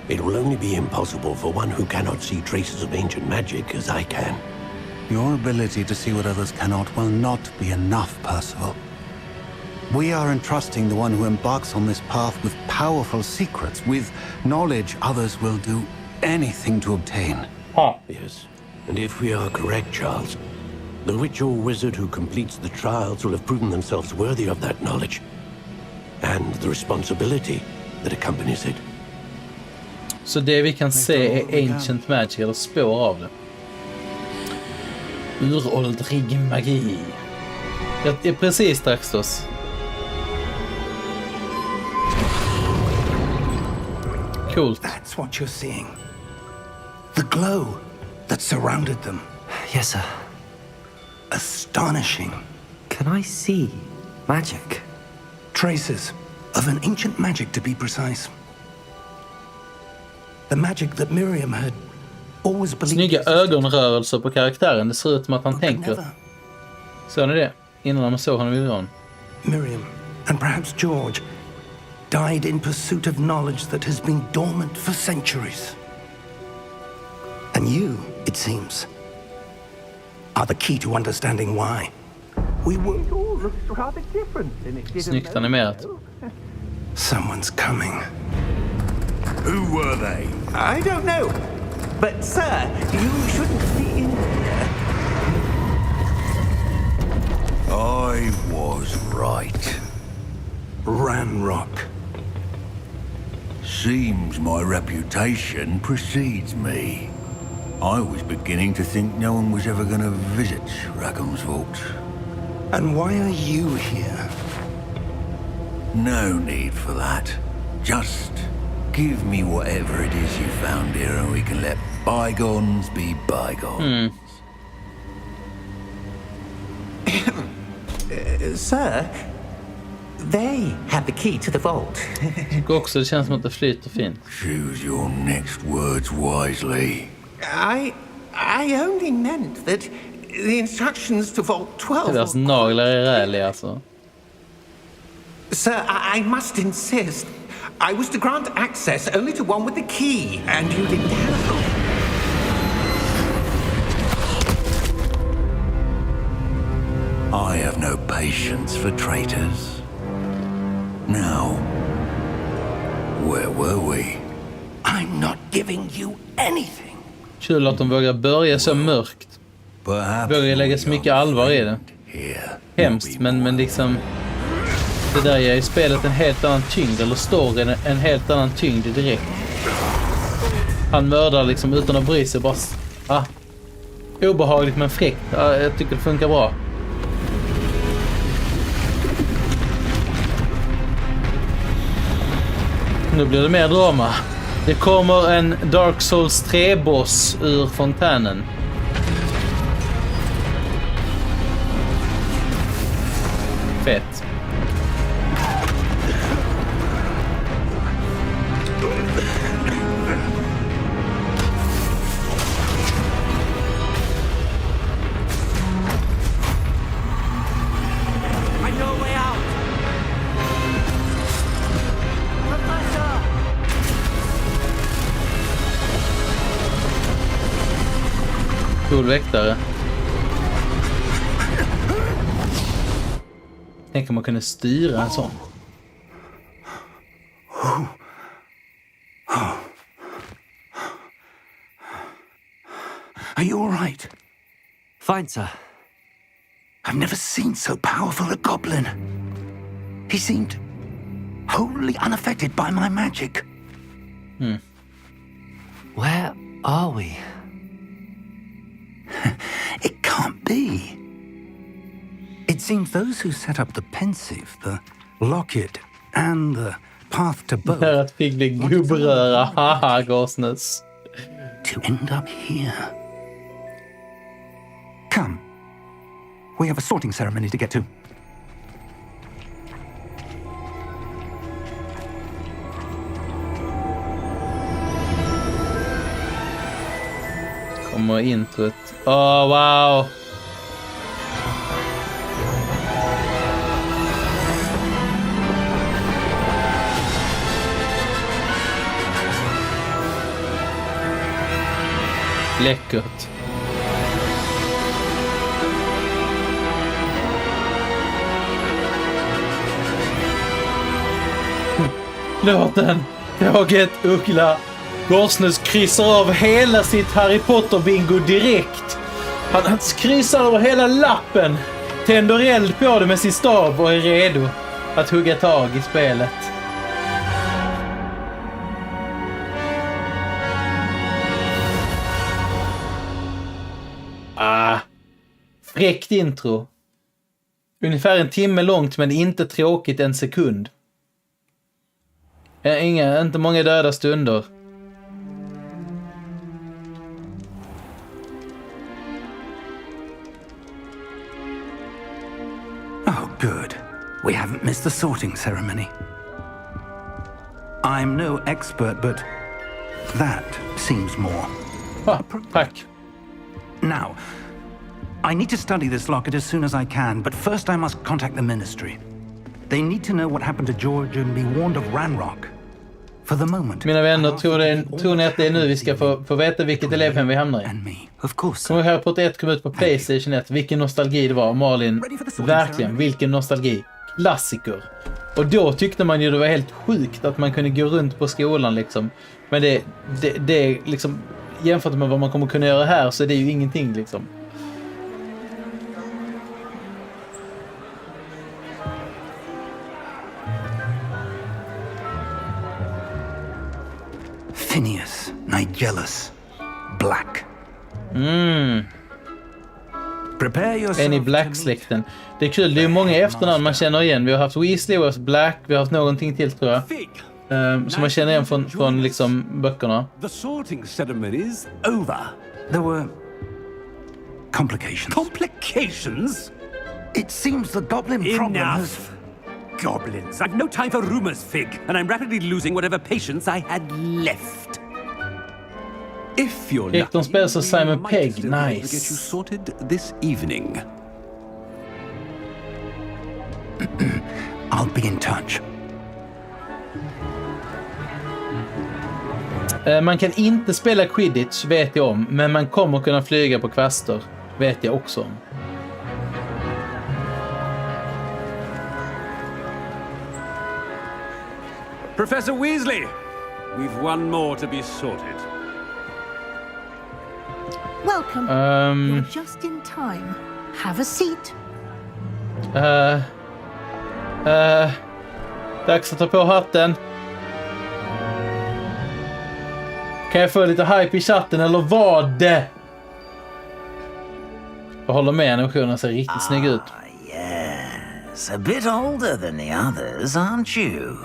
It will only be impossible for one who cannot see traces of ancient magic as I can. Your ability to see what others cannot will not be enough, Percival. We are entrusting the one who embarks on this path with powerful secrets, with knowledge others will do anything to obtain. Yes. And if we are correct, Charles, the witch or wizard who completes the trials will have proven themselves worthy of that knowledge and the responsibility that accompanies it. Så det vi kan se är ancient magic, eller spår av det. Uråldrig magi. Jag är precis strax oss. Coolt. That's what you're seeing. The glow that surrounded them. Yes, sir. Astonishing. Can I see magic? Traces of an ancient magic, to be precise. The magic that Miriam had always believed. Snygga ögonrörelser på karaktären. Det ser ut som att han tänker. Såg ni det? Innan man såg honom i ögon. Miriam, and perhaps George, died in pursuit of knowledge that has been dormant for centuries. And you, it seems, are the key to understanding why. We will... It all looks rather different than it did. Snyggt animerat. Someone's coming. Who were they? I don't know. But, sir, you shouldn't be in here. I was right. Ranrock. Seems my reputation precedes me. I was beginning to think no one was ever going to visit Rackham's Vault. And why are you here? No need for that. Just give me whatever it is you found here and we can let bygones be bygones. Sir, they have the key to the vault. Också, det känns som att det flyter fint. Choose your next words wisely. I only meant that the instructions to Vault 12... Deras naglar är räliga alltså. Sir, I must insist. I was to grant access only to one with the key, and you didn't have... I have no patience for traitors. Now, where were we? I'm not giving you anything. Kul att de vågar börja så mörkt. Vågar lägga så mycket allvar i det. Hemskt, men liksom... Det där ger i spelet en helt annan tyngd, eller storyn en helt annan tyngd direkt. Han mördar liksom utan att bry sig, bara... obehagligt men fräckt. Jag tycker det funkar bra. Nu blir det mer drama. Det kommer en Dark Souls 3-boss ur fontänen. Fett. Cool väktare. Tänk om man kunde styra en sån. Are you all right? Fine, sir. I've never seen so powerful a goblin. He seemed wholly unaffected by my magic. Where are we? It can't be. It seems those who set up the pensive, the locket, and the path to both För att fick bli gubbröra. Haha, gasnus. to end up here. Come. We have a sorting ceremony to get to. Kommer introt. Åh, wow. Läckert. Låten. Tåget, Uggla. Gorsnus kryssar av hela sitt Harry Potter-bingo direkt. Han kryssar över hela lappen. Tänder eld på det med sin stav och är redo att hugga tag i spelet. Fräckt intro. Ungefär en timme långt men inte tråkigt en sekund. Inte många döda stunder. Oh, good. We haven't missed the sorting ceremony. I'm no expert, but that seems more. Tack. Now, I need to study this locket as soon as I can, but first I must contact the Ministry. They need to know what happened to George and be warned of Ranrock. For the moment. Mina vänner, tror ni att det är nu vi ska få veta vilket elevhem vi hamnar i? And me, of course. Kommer Harry Potter 1 kom ut på PlayStation 1. Vilken nostalgi det var. Malin, verkligen, vilken nostalgi. Klassiker. Och då tyckte man ju det var helt sjukt att man kunde gå runt på skolan liksom. Men det liksom, jämfört med vad man kommer kunna göra här så är det ju ingenting liksom. Phineas, Nigellus, Black. Prepare yourself. En i Black-släkten. Det är kul, det är många efternamn man känner igen. Vi har haft Weasley, vi har haft Black, vi har haft någonting till tror jag. Som man känner igen från liksom böckerna. The sorting ceremony is over. There were complications. Complications? It seems the goblin problem has... Goblins. I've no time for rumors, Fig, and I'm rapidly losing whatever patience I had left. If you're Rektorn spelar så Simon Pegg, get you nice. sorted this evening. I'll be in touch. Man kan inte spela Quidditch, vet jag om, men man kommer kunna flyga på kvastor, vet jag också om. Professor Weasley, we've one more to be sorted. Welcome. You're just in time. Have a seat. Dags att ta på hatten. Kan jag få lite hype i chatten eller vad det? Jag håller med, animationen ser riktigt snygg ut. Yes, a bit older than the others, aren't you?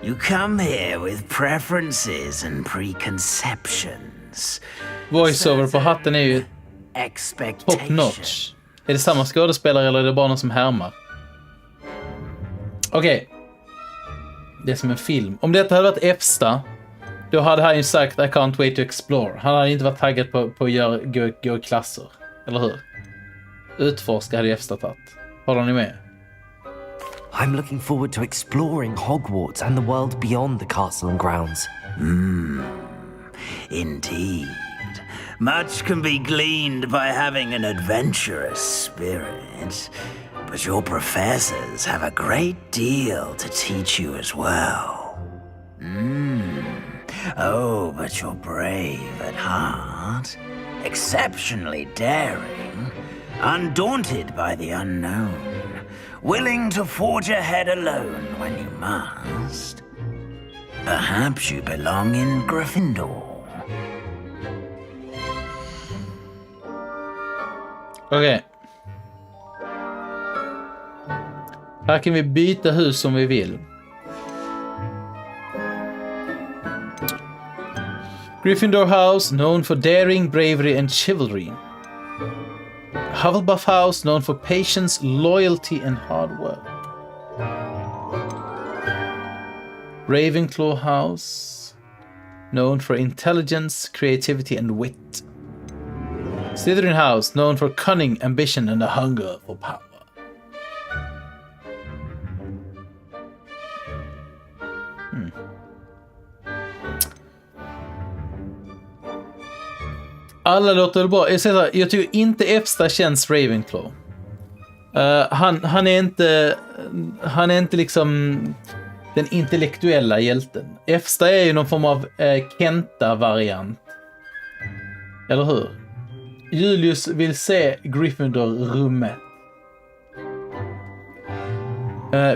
You come here with preferences and preconceptions. Voiceover på hatten är ju top notch. Är det samma skådespelare eller är det bara någon som härmar? Okej. Det är som en film. Om detta hade varit Efsta, då hade han ju sagt I can't wait to explore. Han hade inte varit taggad på att gå i klasser. Eller hur? Utforska hade Efsta tagit. Håller ni med? I'm looking forward to exploring Hogwarts and the world beyond the castle and grounds. Indeed. Much can be gleaned by having an adventurous spirit, but your professors have a great deal to teach you as well. Oh, but you're brave at heart, exceptionally daring, undaunted by the unknown, willing to forge ahead alone when you must. Perhaps you belong in Gryffindor. Okej. Här kan vi byta hus om vi vill. Gryffindor House, known for daring, bravery and chivalry. Hufflepuff House, known for patience, loyalty and hard work. Ravenclaw House, known for intelligence, creativity and wit. Slytherin House, known for cunning, ambition and a hunger for power. Alla låter bra. Jag tycker inte Efsta känns Ravenclaw. Han är inte liksom den intellektuella hjälten. Efsta är ju någon form av Kenta-variant. Eller hur? Julius vill se Gryffindor-rummet.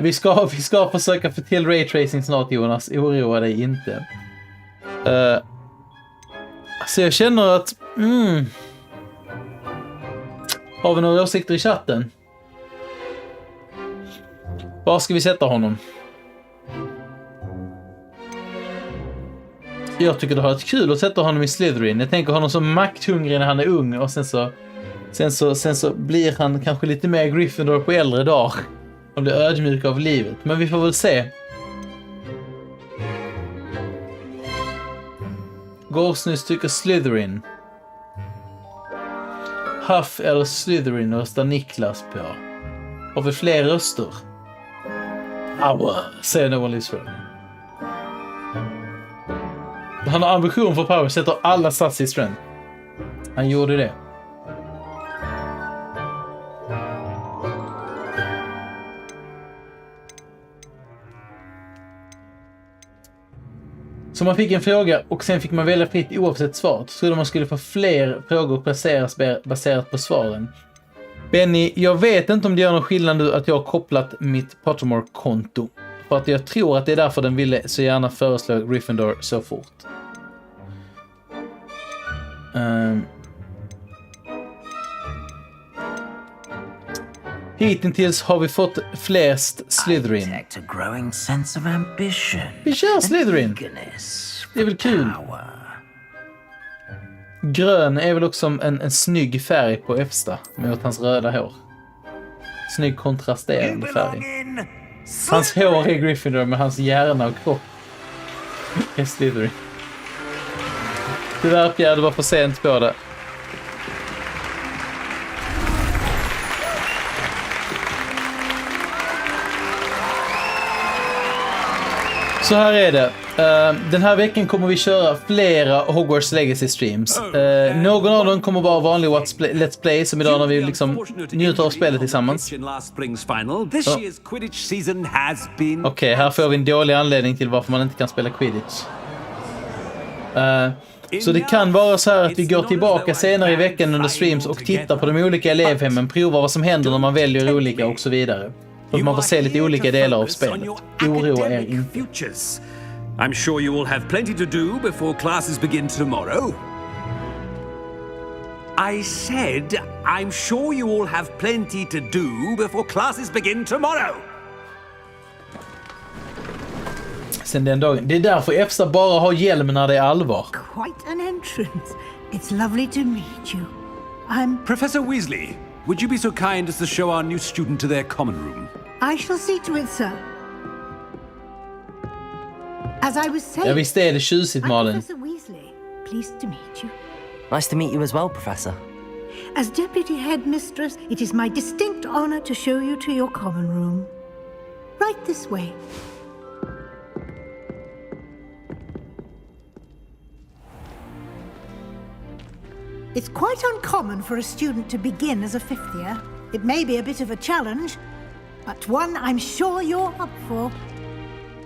Vi ska försöka få till raytracing snart, Jonas. Oroa dig inte. Så jag känner att har vi några åsikter i chatten? Var ska vi sätta honom? Jag tycker det har varit kul att sätta honom i Slytherin. Jag tänker honom som makthungrig när han är ung och sen så blir han kanske lite mer Gryffindor på äldre dagar. Om det är ödmjuk av livet. Men vi får väl se. Gåsnus tycker Slytherin. Huff eller Slytherin röstar Niklas på. Har vi fler röster? Aua, säger någon livsfrån. Han har ambition för power, sätter alla sats i strength. Han gjorde det. Så man fick en fråga och sen fick man välja fritt oavsett svar. Så man skulle få fler frågor placeras baserat på svaren. Benny, jag vet inte om det gör någon skillnad nu att jag har kopplat mitt Pottermore-konto. För att jag tror att det är därför den ville så gärna föreslå Gryffindor så fort. Hittills har vi fått flest Slytherin. Vi kör Slytherin. Det är väl kul. Grön är väl också en snygg färg på Efsta mot hans röda hår. Snygg kontrasterande färg. Hans hår är Gryffindor med hans hjärna och kropp är Slytherin. Tyvärr, Pierre, det var för sent på det. Så här är det. Den här veckan kommer vi köra flera Hogwarts Legacy streams. Någon av dem kommer vara vanlig Let's Play, som idag när vi liksom njuter av spelet tillsammans. Okej, här får vi en dålig anledning till varför man inte kan spela Quidditch. Så det kan vara så här att vi går tillbaka senare i veckan under streams och tittar på de olika elevhemmen, provar vad som händer när man väljer olika och så vidare. Så att man får se lite olika delar av spelet. Oroa er inte. I'm sure you all have plenty to do before classes begin tomorrow. I said, I'm sure you all have plenty to do before classes begin tomorrow. isen den dagen. Det är därför FZ bara har hjälm när det är allvar. Quite an entrance. It's lovely to meet you. I'm... Professor Weasley, would you be so kind as to show our new student to their common room? I shall see to it, sir. As I was saying... Ja, visst är det tjusigt, Malin. Professor Weasley. Pleased to meet you. Nice to meet you as well, Professor. As Deputy Headmistress, it is my distinct honor to show you to your common room. Right this way. It's quite uncommon for a student to begin as a fifth year. It may be a bit of a challenge, but one I'm sure you're up for.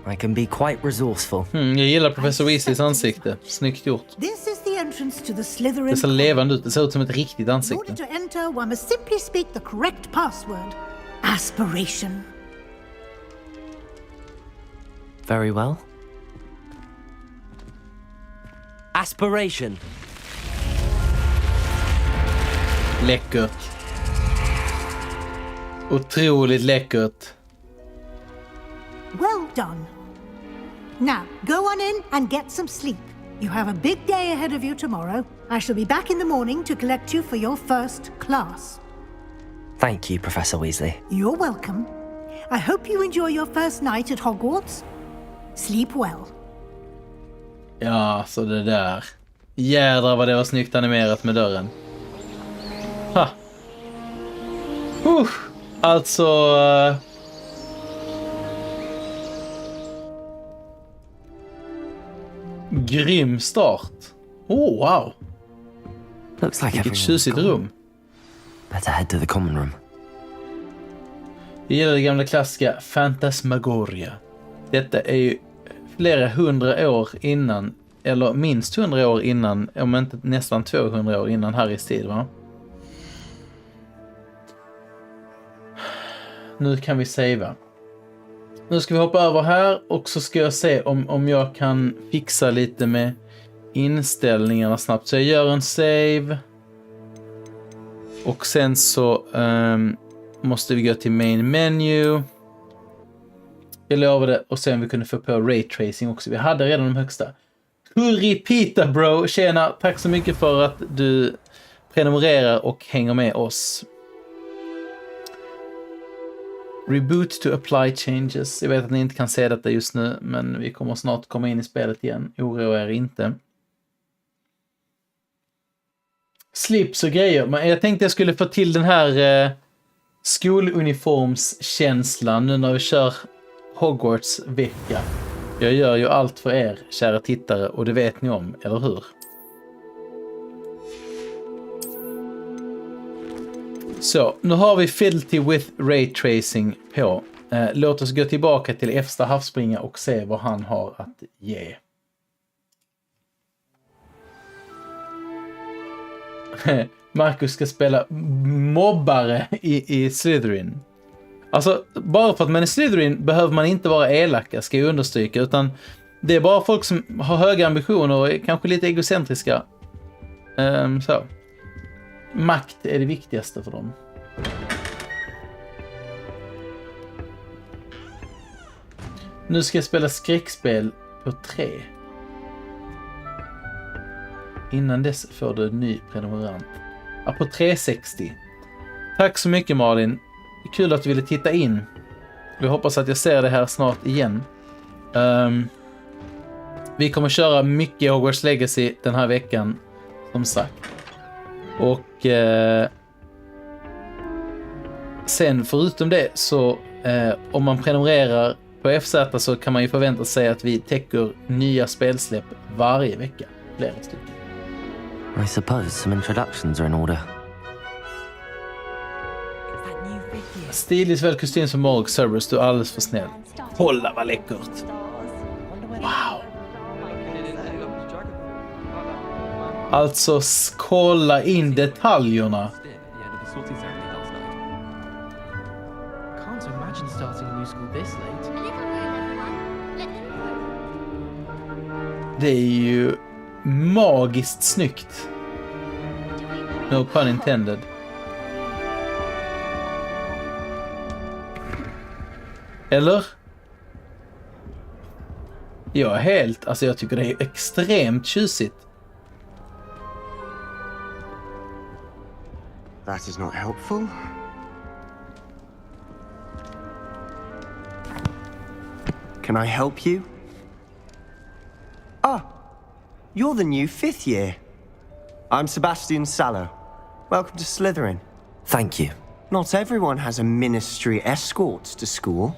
I can be quite resourceful. Jag gillar Professor Weasleys ansikte. Snyggt gjort. This is the entrance to the Slytherin. Det ser levande ut. Det ser ut som ett riktigt In ansikte. order to enter, one must simply speak the correct password. Aspiration. Very well. Aspiration. Läckert. Otroligt läckert. Well done. Now, go on in and get some sleep. You have a big day ahead of you tomorrow. I shall be back in the morning to collect you for your first class. Thank you, Professor Weasley. You're welcome. I hope you enjoy your first night at Hogwarts. Sleep well. Ja, så det där. Jädrar vad det var snyggt animerat med dörren. Ha. Alltså... grym start. Oh, wow. Looks like Vilket tjusigt rum. Better head to the common room. Det gäller det gamla klassiska Fantasmagoria. Detta är ju flera 100 år innan, eller minst 100 år innan, om inte nästan 200 år innan Harrys tid, va? Nu kan vi savea. Nu ska vi hoppa över här och så ska jag se om jag kan fixa lite med inställningarna snabbt. Så jag gör en save. Och sen så måste vi gå till main menu. Jag lovar det. Och sen vi kunde få på ray tracing också. Vi hade redan de högsta. Pita bro. Tjena. Tack så mycket för att du prenumererar och hänger med oss. Reboot to apply changes. Jag vet att ni inte kan se detta just nu, men vi kommer snart komma in i spelet igen. Oroa er inte. Slips och grejer. Men jag tänkte jag skulle få till den här skoluniformskänslan nu när vi kör Hogwarts vecka. Jag gör ju allt för er, kära tittare, och det vet ni om, eller hur? Så, nu har vi Fidelity with Ray Tracing på. Låt oss gå tillbaka till FZ havsspringa och se vad han har att ge. Marcus ska spela mobbare i Slytherin. Alltså, bara för att man är Slytherin behöver man inte vara elaka, ska jag understryka, utan det är bara folk som har höga ambitioner och är kanske lite egocentriska. Så. Makt är det viktigaste för dem. Nu ska jag spela skräckspel på 3. Innan dess får du en ny prenumerant. Ja, på 360. Tack så mycket, Malin. Kul att du ville titta in. Vi hoppas att jag ser det här snart igen. Vi kommer köra mycket Hogwarts Legacy den här veckan, som sagt. Och sen förutom det så om man prenumererar på FZ så kan man ju förvänta sig att vi täcker nya spelsläpp varje vecka. Flera stycken. I suppose some introductions are in order. Stilig såväl kostym som Morg Cerberus, du är alldeles för snäll. Hålla vad läckert. Wow. Alltså kolla in detaljerna. Det är ju magiskt snyggt. No pun intended. Jag är helt... Alltså jag tycker det är extremt tjusigt. That is not helpful. Can I help you? Ah, you're the new 5th year. I'm Sebastian Sallow. Welcome to Slytherin. Thank you. Not everyone has a ministry escort to school.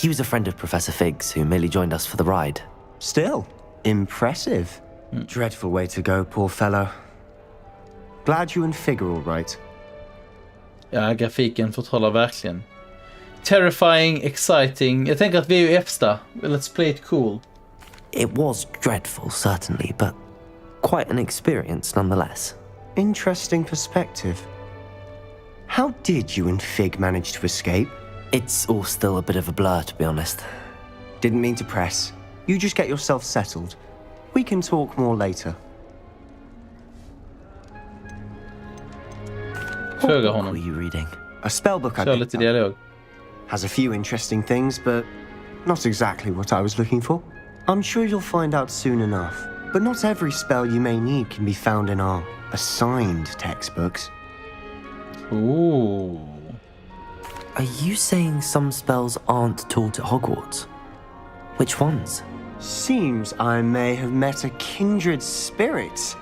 He was a friend of Professor Fig's who merely joined us for the ride. Still, impressive. Dreadful way to go, poor fellow. Glad you and Fig are all right. Ja, grafiken förtrollar verkligen. Terrifying, exciting. Jag tänker att vi är ju FZ. Let's play it cool. It was dreadful, certainly, but quite an experience nonetheless. Interesting perspective. How did you and Fig manage to escape? It's all still a bit of a blur, to be honest. Didn't mean to press. You just get yourself settled. We can talk more later. Fråga What honom. were you reading? A spellbook I Kör picked lite up. dialog. Has a few interesting things, but not exactly what I was looking for. I'm sure you'll find out soon enough. But not every spell you may need can be found in our assigned textbooks. Ooh. Are you saying some spells aren't taught at Hogwarts? Which ones? Seems I may have met a kindred spirit.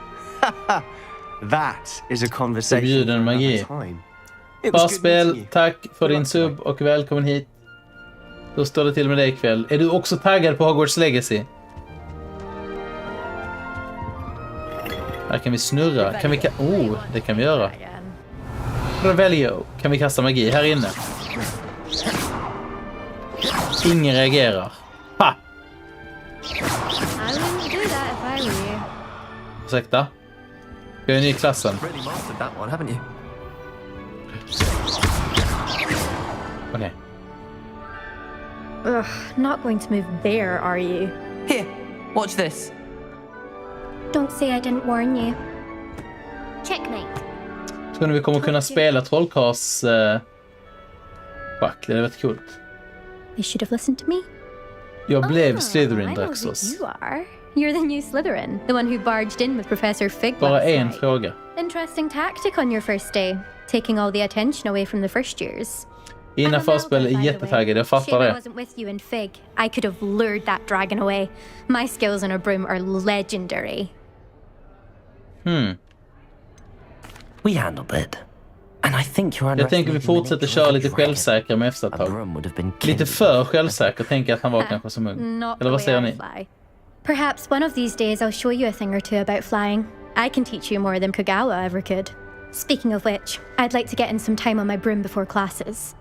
That is a conversation Förbjuden for magi. another time. Bra spel, tack för din sub och välkommen hit. Då står det till med dig ikväll. Är du också taggad på Hogwarts Legacy? Här kan vi snurra. Kan vi det kan vi göra. Revelio. Kan vi kasta magi här inne? Ingen reagerar. Ha! Ursäkta? Jag är ny i klassen. Really mastered that one, haven't you? Okej. Ugh, not going to move there, are you? Here, watch this. Don't say I didn't warn you. Checkmate. Så nu vi kommer kunna spela trollkarls schack. Det är väldigt coolt. They should have listened to me. Jag blev I Slytherin, know who Draxos. you are. You're the new Slytherin, the one who barged in with Professor Fig Bara last en night. fråga. Interesting tactic on your first day, taking all the attention away from the first years. Innan förspel är jättetaggad, jag fattar Shame I det. wasn't with you and Fig. I could have lured that dragon away. My skills on a broom are legendary. We handled it. And I think you're Jag tänker vi fortsätter köra lite självsäkra med FZ-tag. Lite för självsäker tänker jag att han var kanske som ung. Not Eller vad the säger way I ni? fly. Perhaps one of these days I'll show you a thing or two about flying. I can teach you more than Kogawa ever could. Speaking of which, I'd like to get in some time on my broom before classes.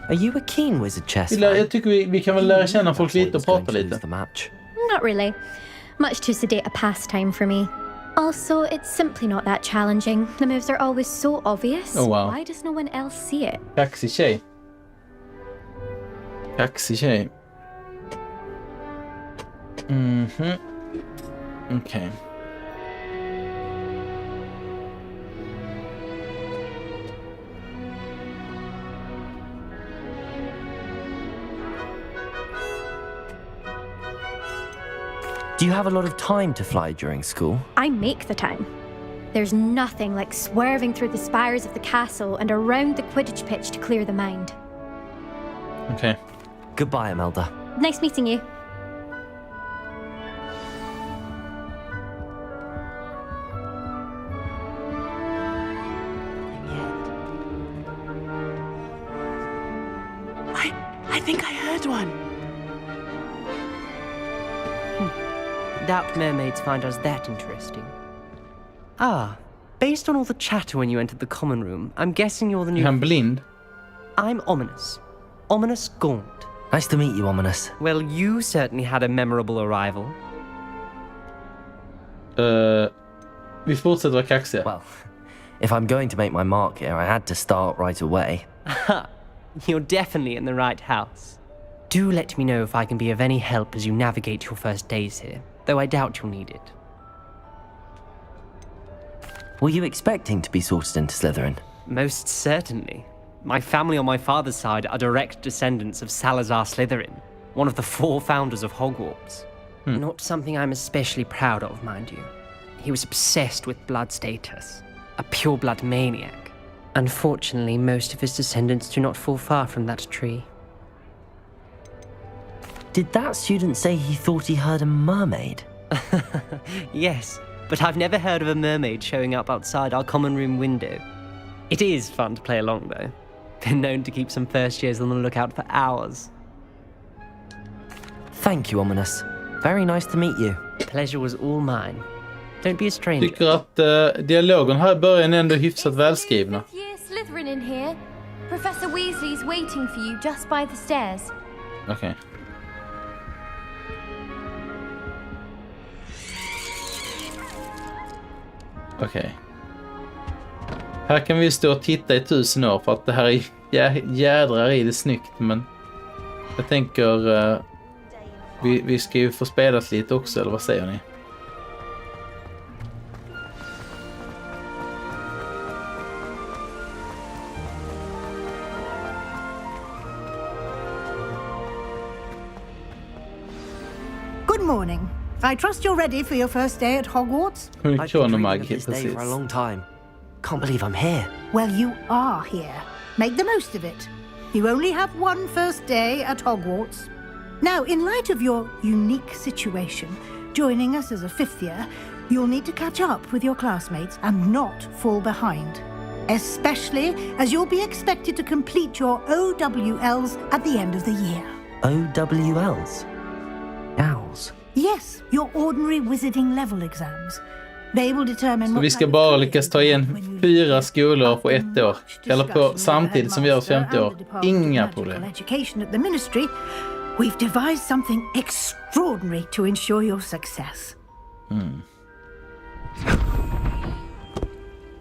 Are you a keen wizard chess fan? Jag tycker vi kan väl lära känna folk lite och prata lite. Not really. Much too sedate a pastime for me. Also, it's simply not that challenging. The moves are always so obvious. Oh, wow. Why does no one else see it? Kaxig tjej. Kaxig tjej. Okej. Do you have a lot of time to fly during school? I make the time. There's nothing like swerving through the spires of the castle and around the Quidditch pitch to clear the mind. Okej. Goodbye, Imelda. Nice meeting you. I think I heard one. Doubt mermaids find us that interesting. Ah, based on all the chatter when you entered the common room, I'm guessing you're the new... I'm blind. I'm Ominous. Ominous Gaunt. Nice to meet you, Ominous. Well, you certainly had a memorable arrival. Vi fortsätter vara kaxiga. Well, if I'm going to make my mark here, I had to start right away. You're definitely in the right house. Do let me know if I can be of any help as you navigate your first days here. though I doubt you'll need it. Were you expecting to be sorted into Slytherin? Most certainly. My family on my father's side are direct descendants of Salazar Slytherin, one of the 4 founders of Hogwarts. Not something I'm especially proud of, mind you. He was obsessed with blood status, a pure-blood maniac. Unfortunately, most of his descendants do not fall far from that tree. Did that student say he thought he heard a mermaid? Yes, but I've never heard of a mermaid showing up outside our common room window. It is fun to play along, though. Been known to keep some first years on the lookout for hours. Thank you, Ominous. Very nice to meet you. Pleasure was all mine. Don't be a stranger. Tycker att dialogen här börjar ändå hyfsat välskrivna. Slytherin in here. Professor Weasley's waiting for you just by the stairs. Okej. Okej. Här kan vi stå och titta i 1000 år för att det här är jädrar i det snyggt, men jag tänker vi ska ju få spelat lite också, eller vad säger ni? Good morning. I trust you're ready for your first day at Hogwarts. I've been dreaming of this day for a long time. Can't believe I'm here. Well, you are here. Make the most of it. You only have one first day at Hogwarts. Now, in light of your unique situation, joining us as a 5th year, you'll need to catch up with your classmates and not fall behind. Especially as you'll be expected to complete your OWLs at the end of the year. OWLs? Owls? Yes, your ordinary wizarding level exams. They will determine. Så vi ska bara lyckas ta igen 4 skolor på 1 år. Eller på samtidigt som vi har 50 år. Inga problem. Education at the ministry. We've devised something extraordinary to ensure your success.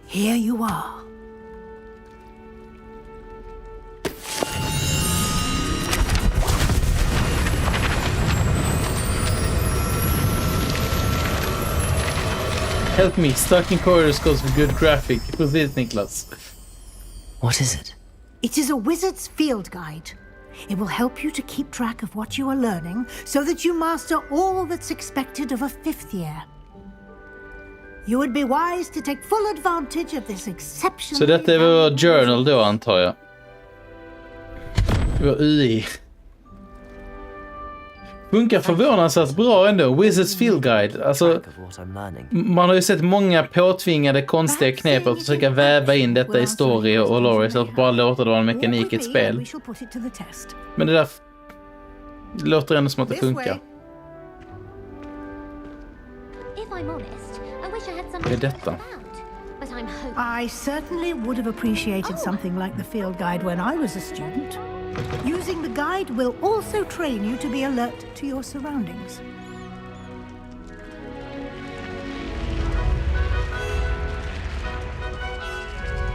Here you are. Help me, stuck in corridors calls for good graphic. Who's this, Niklas? What is it? It is a wizard's field guide. It will help you to keep track of what you are learning so that you master all that's expected of a 5th year. You would be wise to take full advantage of this exceptional. Så detta är vår journal då, antar jag. Vår UI. Funkar förvånansvärt bra ändå. Wizards Field Guide. Alltså, man har ju sett många påtvingade konstiga knep att försöka väva in detta i story och lore så att bara låta det vara en mekanik i ett spel. Men det där låter ändå som att det funkar. Vad är detta? I certainly would have appreciated something like the field guide when I was a student. Using the guide will also train you to be alert to your surroundings.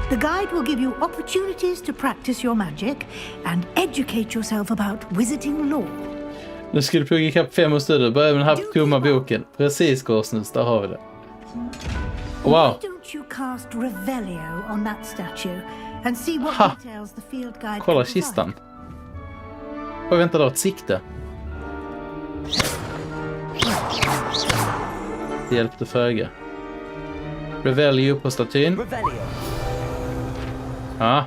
The guide will give you opportunities to practice your magic and educate yourself about wizarding lore. Nu skulle plugga ikapp 5 studier, börja med den här tomma boken. Precis, Korsnus, där har vi det. Wow. Why don't you cast Revelio on that statue and see what details the field guide. Kolla kistan. Och vänta då, ett sikte. Det hjälpte föga. Revelio på statyn. Ja.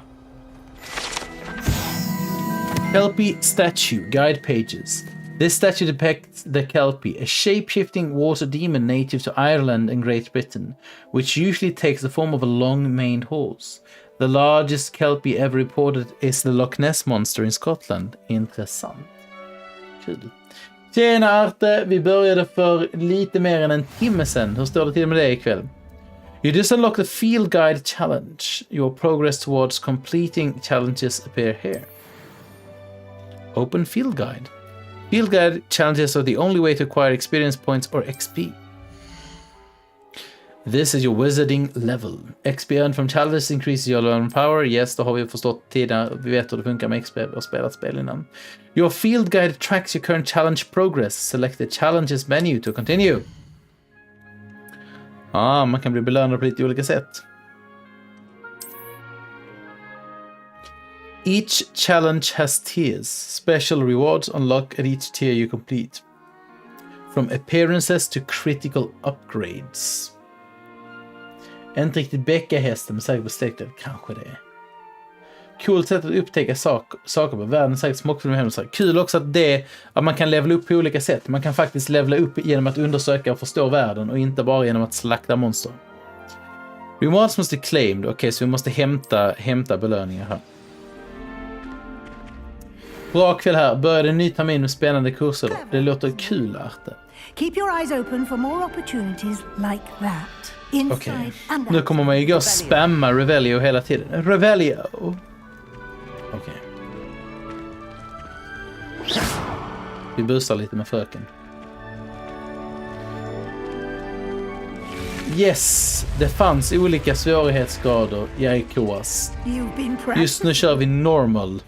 Kelpie statue guide pages. This statue depicts the Kelpie, a shape-shifting water demon native to Ireland and Great Britain, which usually takes the form of a long-maned horse. The largest Kelpie ever reported is the Loch Ness Monster in Scotland. Intressant. Kul. Tjena Arte, vi började för lite mer än en timme sedan. Hur står det till med det ikväll? You just unlock the Field Guide Challenge. Your progress towards completing challenges appear here. Open Field Guide. Field Guide challenges are the only way to acquire experience points or XP. This is your wizarding level. XP earned from challenges increases your learning power. Yes, det har vi förstått tidigare. Vi vet hur det funkar med XP och spelat spel innan. Your field guide tracks your current challenge progress. Select the challenges menu to continue. Man kan bli belönad på lite olika sätt. Each challenge has tiers. Special rewards unlock at each tier you complete. From appearances to critical upgrades. Inte riktigt bäckahästen, men säkert besläktad. Kanske det. Coolt sätt att upptäcka saker på världen. Säkert smockfilm och hemskt. Kul också att man kan levela upp på olika sätt. Man kan faktiskt levela upp genom att undersöka och förstå världen och inte bara genom att slakta monster. Rewards måste claimed. Okej, så vi måste hämta belöningar här. Bra kväll här. Började en ny termin med spännande kurser. Det låter kul, Arte. Keep your eyes open for more opportunities like that. Okej. Nu kommer man ju gå och spamma Revelio hela tiden. Revelio. Okej. Vi busar lite med fröken. Yes, det fanns olika svårighetsgrader i Aikoas. Just nu kör vi normal.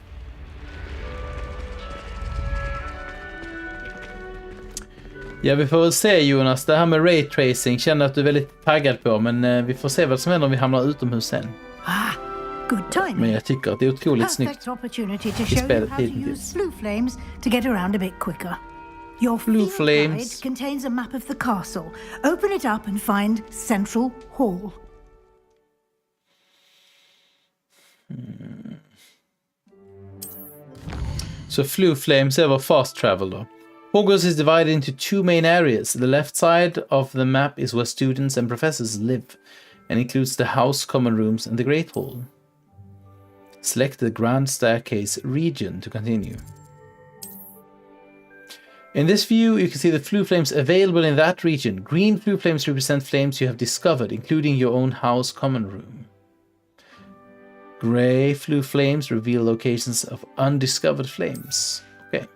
Ja, vi får väl se, Jonas. Det här med raytracing känner att du är väldigt taggad på, men vi får se vad som händer om vi hamnar utomhus sen. Good timing. Men jag tycker att det är otroligt snyggt i spelet hittills. Your field guide contains a map of the castle. Open it up and find Central Hall. Så Flue Flames är vår fast travel då. Hogwarts is divided into two main areas. The left side of the map is where students and professors live, and includes the house common rooms and the Great Hall. Select the Grand Staircase region to continue. In this view, you can see the Flue Flames available in that region. Green Flue Flames represent flames you have discovered, including your own house common room. Grey Flue Flames reveal locations of undiscovered flames. Okay.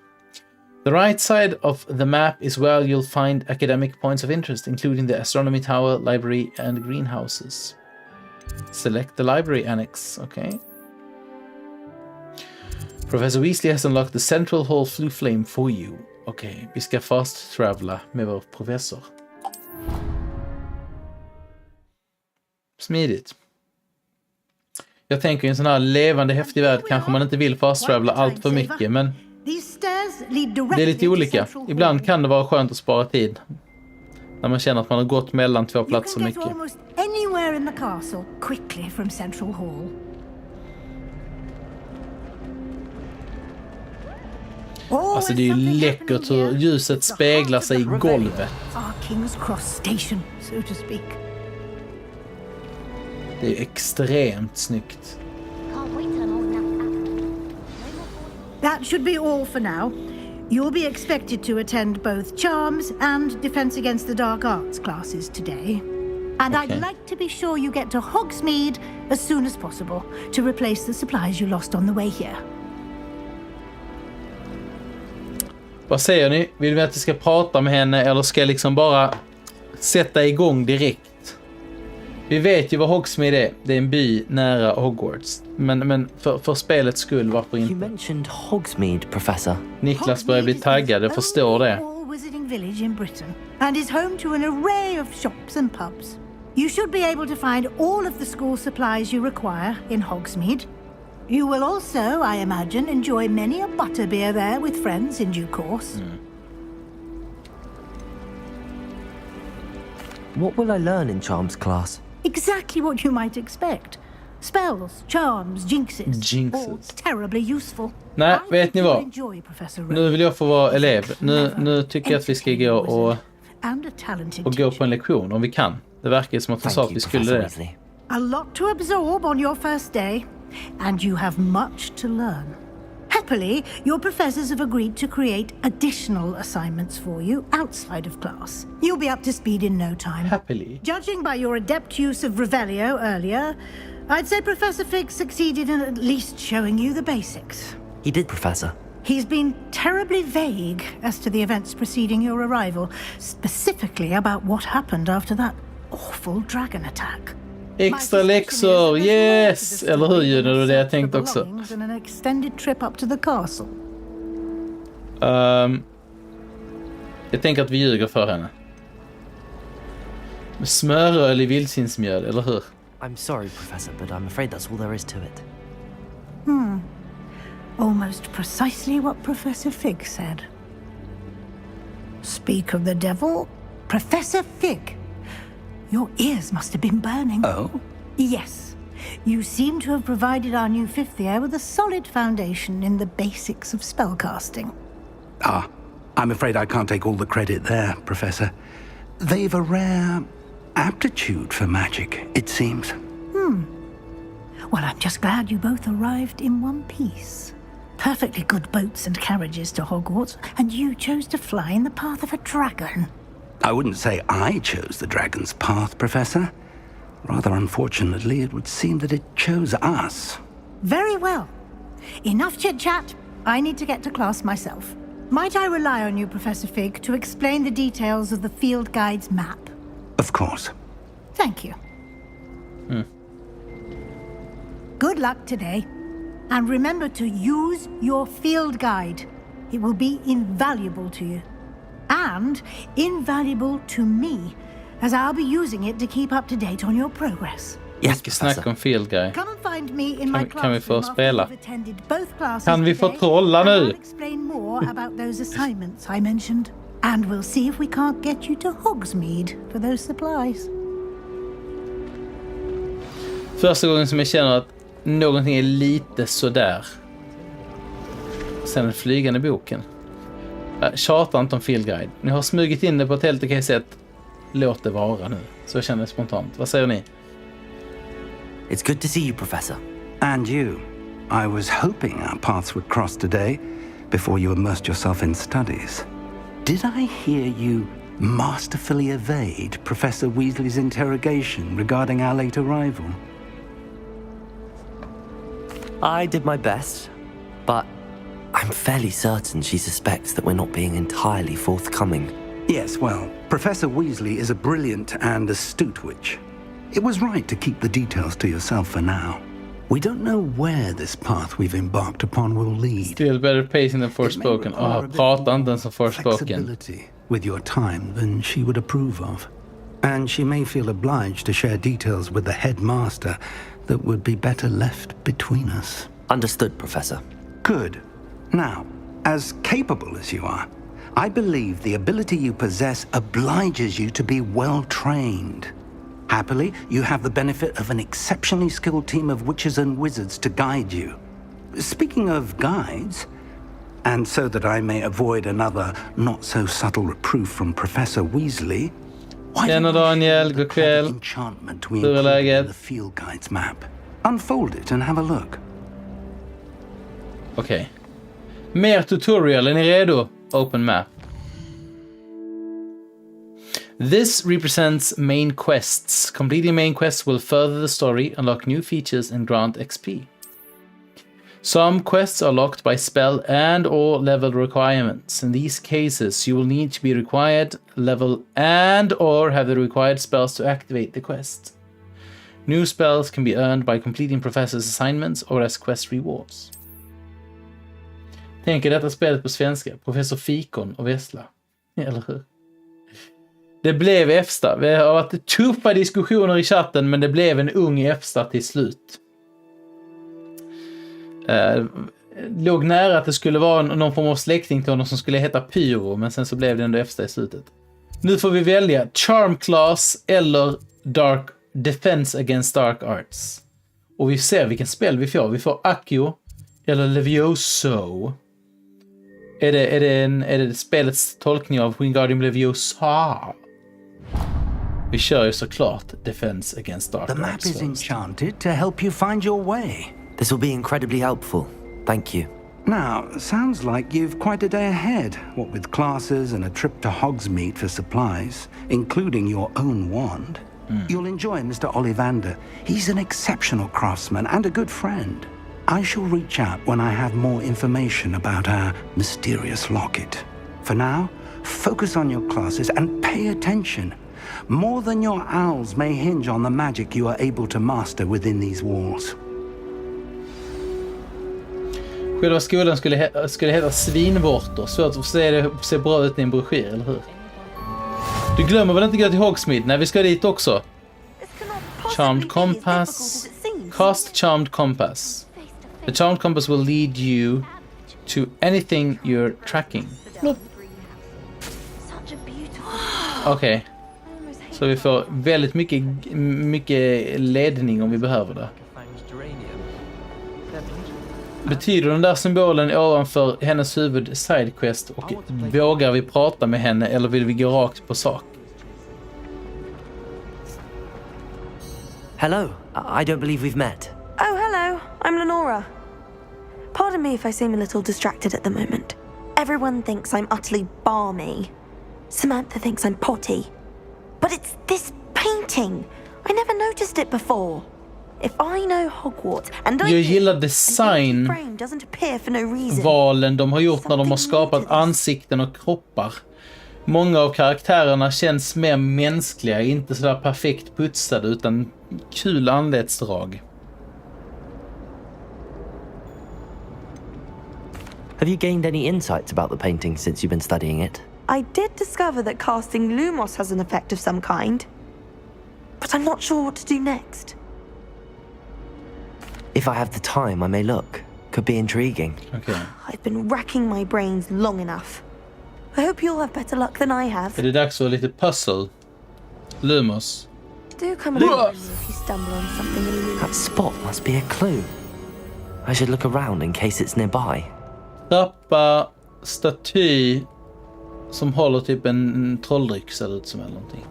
The right side of the map is where you'll find academic points of interest, including the Astronomy Tower, Library, and Greenhouses. Select the Library Annex. Okay. Professor Weasley has unlocked the Central Hall Flue Flame for you. Okej, vi ska fast travela med vår professor. Smidigt. Jag tänker i en sån här levande häftig värld kanske man inte vill fast travela allt för mycket, men det är lite olika. Ibland kan det vara skönt att spara tid när man känner att man har gått mellan två platser mycket. Alltså det är ju läckert hur ljuset speglar sig i golvet. Det är extremt snyggt. That should be all for now. You'll be expected to attend both Charms and Defense Against the Dark Arts classes today. And I'd like to be sure you get to Hogsmeade as soon as possible to replace the supplies you lost on the way here. Vad säger ni? Vill vi att vi ska prata med henne eller ska jag liksom bara sätta igång direkt? Vi vet ju vad Hogsmeade är. Det är en by nära Hogwarts. Men för spelets skull, varför inte? You mentioned Hogsmeade, professor. Niklas börjar bli taggad, jag förstår det. Wizarding village in Britain and is home to an array of shops and pubs. You should be able to find all of the school supplies you require in Hogsmeade. You will also, I imagine, enjoy many a butterbeer there with friends in due course. What will I learn in Charms class? Exactly what you might expect. Spells, charms, jinxes. All terribly useful. Nej, vet ni vad? Nu vill jag få vara elev. Nu tycker jag att vi ska gå och gå på en lektion om vi kan. Det verkar som att hon sa att vi skulle det. A lot to absorb on your first day. And you have much to learn. Happily, your professors have agreed to create additional assignments for you outside of class. You'll be up to speed in no time. Happily. Judging by your adept use of Revelio earlier, I'd say Professor Fig succeeded in at least showing you the basics. He did, Professor. He's been terribly vague as to the events preceding your arrival, specifically about what happened after that awful dragon attack. Extra läxor, yes! Eller hur, Juno? Det var det jag tänkte också. And an extended trip up to the castle. Jag tänker att vi ljuger för henne. Med smöröl i vildsvinsmjöl, eller hur? I'm sorry, Professor, but I'm afraid that's all there is to it. Almost precisely what Professor Fig said. Speak of the devil, Professor Fig. Your ears must have been burning. Oh? Yes. You seem to have provided our new fifth year with a solid foundation in the basics of spellcasting. I'm afraid I can't take all the credit there, Professor. They've a rare aptitude for magic, it seems. Well, I'm just glad you both arrived in one piece. Perfectly good boats and carriages to Hogwarts, and you chose to fly in the path of a dragon. I wouldn't say I chose the dragon's path, Professor. Rather unfortunately, it would seem that it chose us. Very well. Enough chit-chat. I need to get to class myself. Might I rely on you, Professor Fig, to explain the details of the field guide's map? Of course. Thank you. Good luck today. And remember to use your field guide. It will be invaluable to you. And invaluable to me, as I'll be using it to keep up to date on your progress. Yes, snack om field guide. Come and find me in my Kan vi få spela? Classes Kan vi få today, trolla and I'll nu? explain more about those assignments I mentioned. And we'll see if we can't get you to Hogsmeade for those supplies. Första gången som jag känner att någonting är lite sådär. Sen den flygande boken. Tjatar inte om field guide. Ni har smugit in det på ett helt okej sätt. Låt det vara nu. Så jag känner spontant. Vad säger ni? It's good to see you, Professor. And you. I was hoping our paths would cross today before you immersed yourself in studies. Did I hear you masterfully evade Professor Weasley's interrogation regarding our late arrival? I did my best, but I'm fairly certain she suspects that we're not being entirely forthcoming. Yes, well, Professor Weasley is a brilliant and astute witch. It was right to keep the details to yourself for now. We don't know where this path we've embarked upon will lead. Still better pacing than Forspoken. Prata inte ens som Forspoken. With your time than she would approve of. And she may feel obliged to share details with the headmaster that would be better left between us. Understood, Professor. Good. Now, as capable as you are, I believe the ability you possess obliges you to be well trained. Happily, you have the benefit of an exceptionally skilled team of witches and wizards to guide you. Speaking of guides, and so that I may avoid another not-so-subtle reproof from Professor Weasley, Tjena Daniel, god kväll. Enchantment we Hur är include in läget? the field guide's map. Unfold it and have a look. Okej. Mer tutorial, är ni redo? Open map. This represents main quests. Completing main quests will further the story, unlock new features, and grant XP. Some quests are locked by spell and or level requirements. In these cases, you will need to be required level and or have the required spells to activate the quest. New spells can be earned by completing professor's assignments or as quest rewards. Tänk er detta spelet på svenska. Professor Fikon och Vessla. Eller hur? Det blev Efsta. Vi har varit tuffa diskussioner i chatten, men det blev en ung Efsta till slut. Låg nära att det skulle vara någon form av släkting till honom som skulle heta Pyro, men sen så blev det ändå Efsta i slutet. Nu får vi välja Charm Class eller Dark Defense Against Dark Arts. Och vi ser vilken spel vi får. Vi får Accio eller Levioso. Är det spelets tolkning av Wingardium Leviosa? Vi kör ju såklart Defense Against Dark Arts. The map is enchanted to help you find your way. This will be incredibly helpful. Thank you. Now, sounds like you've quite a day ahead, what with classes and a trip to Hogsmeade for supplies, including your own wand. You'll enjoy Mr. Ollivander. He's an exceptional craftsman and a good friend. I shall reach out when I have more information about our mysterious locket. For now, focus on your classes and pay attention. More than your owls may hinge on the magic you are able to master within these walls. Själva skolan skulle heta Svinvortor. Svårt att se bra ut i en broschyr, eller hur? Du glömmer väl inte gå till Hogsmeade? Nej, vi ska dit också. Charmed compass. Cast charmed compass. The charmed compass will lead you to anything you're tracking. Okej. Så vi får väldigt mycket ledning om vi behöver det. Betyder den där symbolen ovanför hennes huvud sidequest och vågar vi prata med henne eller vill vi gå rakt på sak? Hello, I don't believe we've met. Oh, hello. I'm Lenora. Pardon me if I seem a little distracted at the moment. Everyone thinks I'm utterly balmy. Samantha thinks I'm potty. But it's this painting. I never noticed it before. If I know Hogwarts and Jag gillar designvalen de har gjort när de har skapat ansikten och kroppar. Många av karaktärerna känns mer mänskliga, inte sådär perfekt putsade utan kul anletsdrag. Have you gained any insights about the painting since you've been studying it? I did discover that casting Lumos has an effect of some kind. But I'm not sure what to do next. If I have the time, I may look. Could be intriguing. Okay. I've been racking my brains long enough. I hope you'll have better luck than I have. Är det dags för lite puzzle? Lumos. Do come and find me if you stumble on something illuminating. That spot must be a clue. I should look around in case it's nearby. Trappa, staty som håller typ en trolldryck ser det ut som eller någonting.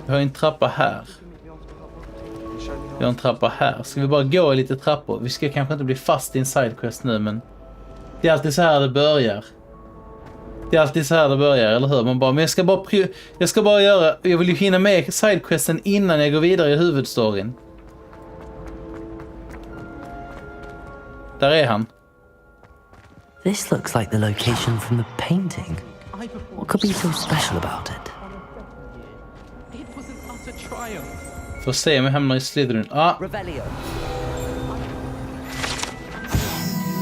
Vi har en trappa här. Vi har en trappa här. Ska vi bara gå i lite trappor? Vi ska kanske inte bli fast i en sidequest nu, men det är alltid så här det börjar. Det är alltid så här det börjar, eller hur? Man bara, men jag ska bara göra, jag vill ju hinna med sidequesten innan jag går vidare i huvudstoryn. Där är han. This looks like the location from the painting. What could be so special about it? Får se om jag hamnar i Slytherin.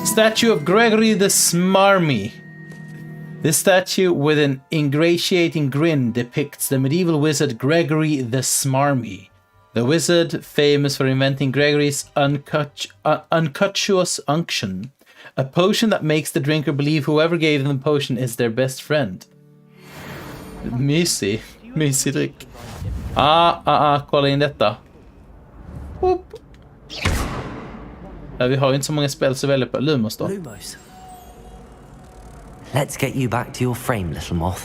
Statue of Gregory the Smarmy. This statue with an ingratiating grin depicts the medieval wizard Gregory the Smarmy. The wizard, famous for inventing Gregory's unctuous unction, a potion that makes the drinker believe whoever gave them the potion is their best friend. Mysig dryck. Kolla in detta. Ja, vi har ju inte så många spel så välja på. Lumos då. Let's get you back to your frame, little moth.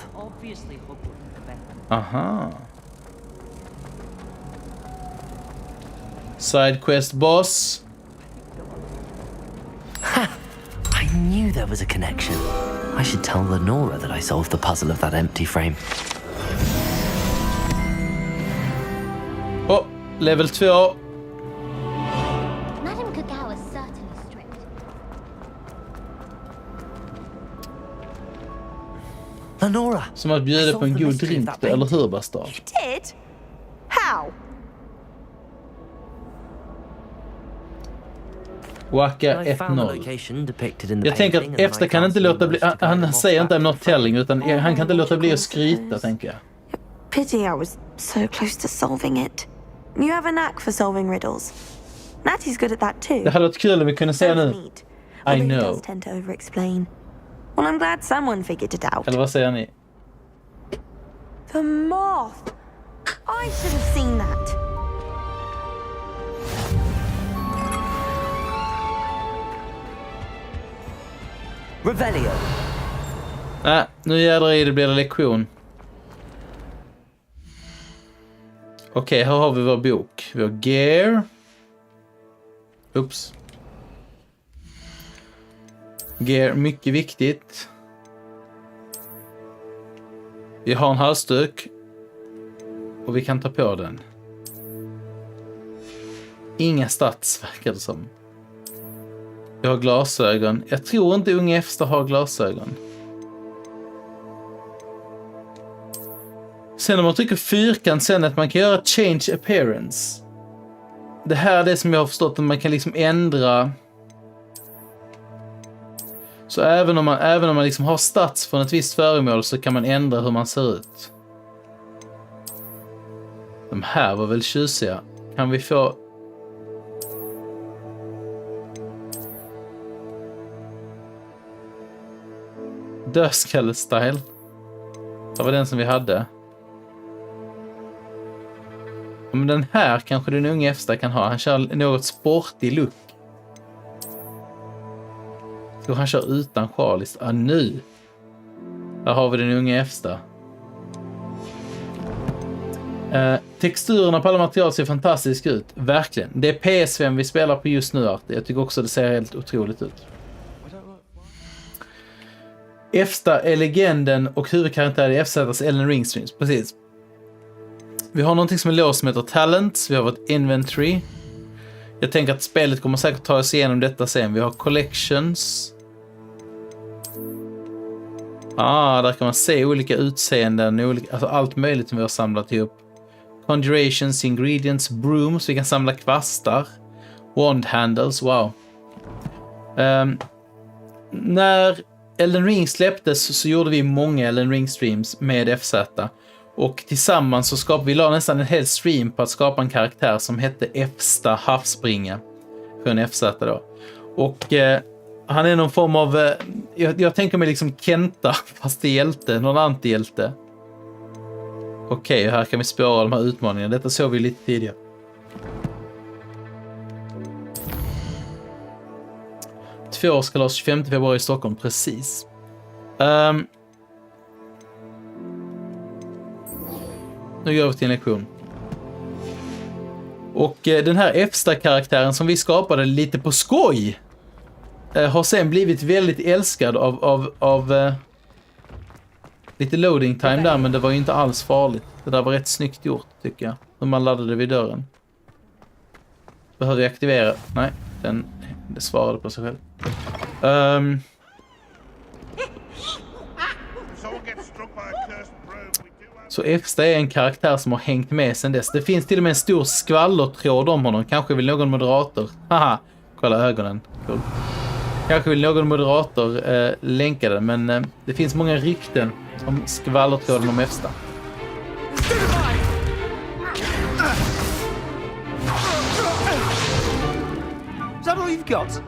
Aha. Side quest boss. Ha! I knew there was a connection. I should tell Lenora that I solved the puzzle of that empty frame. Oh, level 2. Madam Kagao is certainly strict. Lenora! Som att bjuda på en god drink, eller hur, bastard? You did? How? Waka 1-0. Jag tänker att efter kan inte låta bli... Han säger inte I'm not telling, utan han kan inte låta bli att skryta, tänker jag. Pity I was so close to solving it. You have a knack for solving riddles. Natty's good at that too. Det hade varit kul om vi kunde säga nu. I know. Does tend to over-explain. Well, I'm glad someone figured it out. Eller vad säger ni? The moth! I should have seen that. Revelio. Nu jädrar i det blir det lektion. Okej, här har vi vår bok. Vi har gear. Oops. Gear, mycket viktigt. Vi har en halsduk. Och vi kan ta på den. Inga stats, verkar det som. Vi har glasögon. Jag tror inte unga Efster har glasögon. Sen om man trycker fyrkant sen att man kan göra change appearance. Det här är det som jag har förstått att man kan liksom ändra. Så även om man liksom har stats från ett visst föremål så kan man ändra hur man ser ut. De här var väl tjusiga. Kan vi få... Dödskalle-style. Det var den som vi hade. Men den här kanske den unge Efsta kan ha. Han kör något sportig look. Så han kör utan sjal. Nu. Här har vi den unge Efsta. Texturerna på alla material ser fantastiskt ut. Verkligen. Det är PS5 vi spelar på just nu. Jag tycker också det ser helt otroligt ut. Efsta är legenden och huvudkaraktär i FZs Elden Ring streams. Precis. Vi har någonting som är låst som heter Talents. Vi har vårt Inventory. Jag tänker att spelet kommer säkert ta oss igenom detta sen. Vi har Collections. Där kan man se olika utseenden. Alltså allt möjligt som vi har samlat ihop. Conjurations, Ingredients, Brooms. Vi kan samla kvastar. Wand Handles, wow. När Elden Ring släpptes så gjorde vi många Elden Ring streams med FZ. Och tillsammans så skapade vi nästan en hel stream på att skapa en karaktär som hette Efsta Havsspringa. Från FZ då. Och han är någon form av... jag tänker mig liksom Kenta fast det är hjälte. Någon antihjälte. Okej, här kan vi spåra de här utmaningarna. Detta såg vi lite tidigare. Tvåårskalas 25 februari i Stockholm, precis. Nu går vi till en lektion. Och den här Efsta-karaktären som vi skapade lite på skoj har sen blivit väldigt älskad av lite loading time där, men det var ju inte alls farligt. Det där var rätt snyggt gjort tycker jag. Hur man laddade vid dörren. Behöver vi aktivera? Nej, det svarade på sig själv. Så Efsta är en karaktär som har hängt med sedan dess. Det finns till och med en stor skvallertråd om honom. Kanske vill någon moderator. Haha, kolla ögonen. Cool. Kanske vill någon moderator länka den. Men det finns många rykten om skvallertråden om Efsta. Is that all you've got?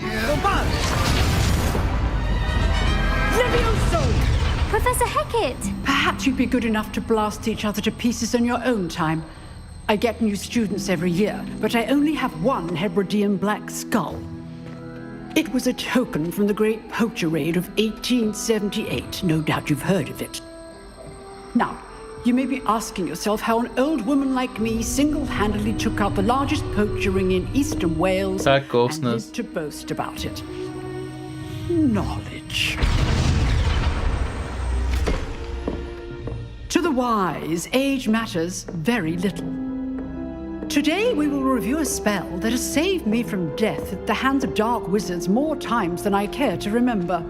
Yeah. Levioso! Professor Hecat! Perhaps you'd be good enough to blast each other to pieces in your own time. I get new students every year, but I only have one Hebridean black skull. It was a token from the Great Poacher Raid of 1878. No doubt you've heard of it. Now, you may be asking yourself how an old woman like me single-handedly took out the largest poacher ring in eastern Wales and lived to boast about it. Knowledge. To the wise, age matters very little. Today we will review a spell that has saved me from death at the hands of dark wizards more times than I care to remember.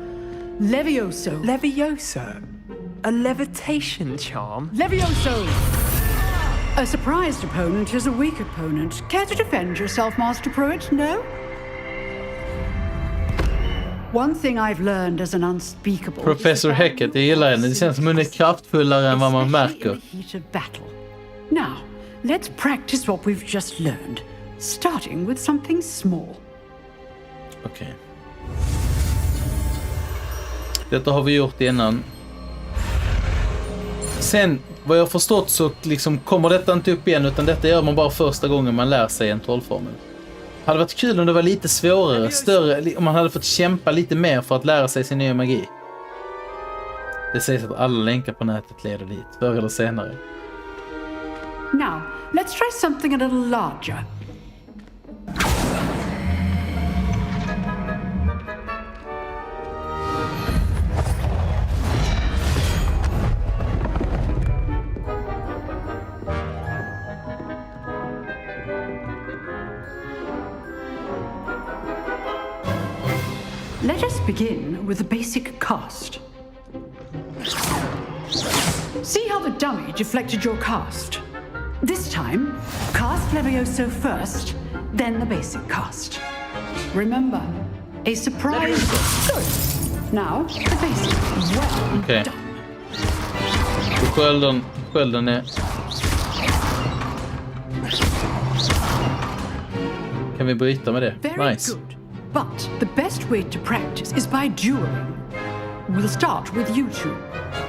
Levioso. Levioso? A levitation charm? Levioso! A surprised opponent is a weak opponent. Care to defend yourself, Master Pruitt? No? One thing I've learned as an unspeakable... Professor Hecat, jag gillar henne. Det känns som hon är kraftfullare än vad man märker. Now, let's practice what we've just learned. Starting with something small. Okej. Detta har vi gjort innan. Sen, vad jag har förstått så liksom kommer detta inte upp igen, utan detta gör man bara första gången man lär sig en trollformel. Det hade varit kul om det var lite svårare, större, om man hade fått kämpa lite mer för att lära sig sin nya magi. Det sägs att alla länkar på nätet leder dit, förr eller senare. Now, let's try something a little larger. Let us begin with the basic cast. See how the dummy deflected your cast? This time, cast Levioso first, then the basic cast. Remember, a surprise. Good. Now, the basic. Well Okej. Skölden är... Kan vi bryta med det? Very Nice. good. But the best way to practice is by dueling. We'll start with you two.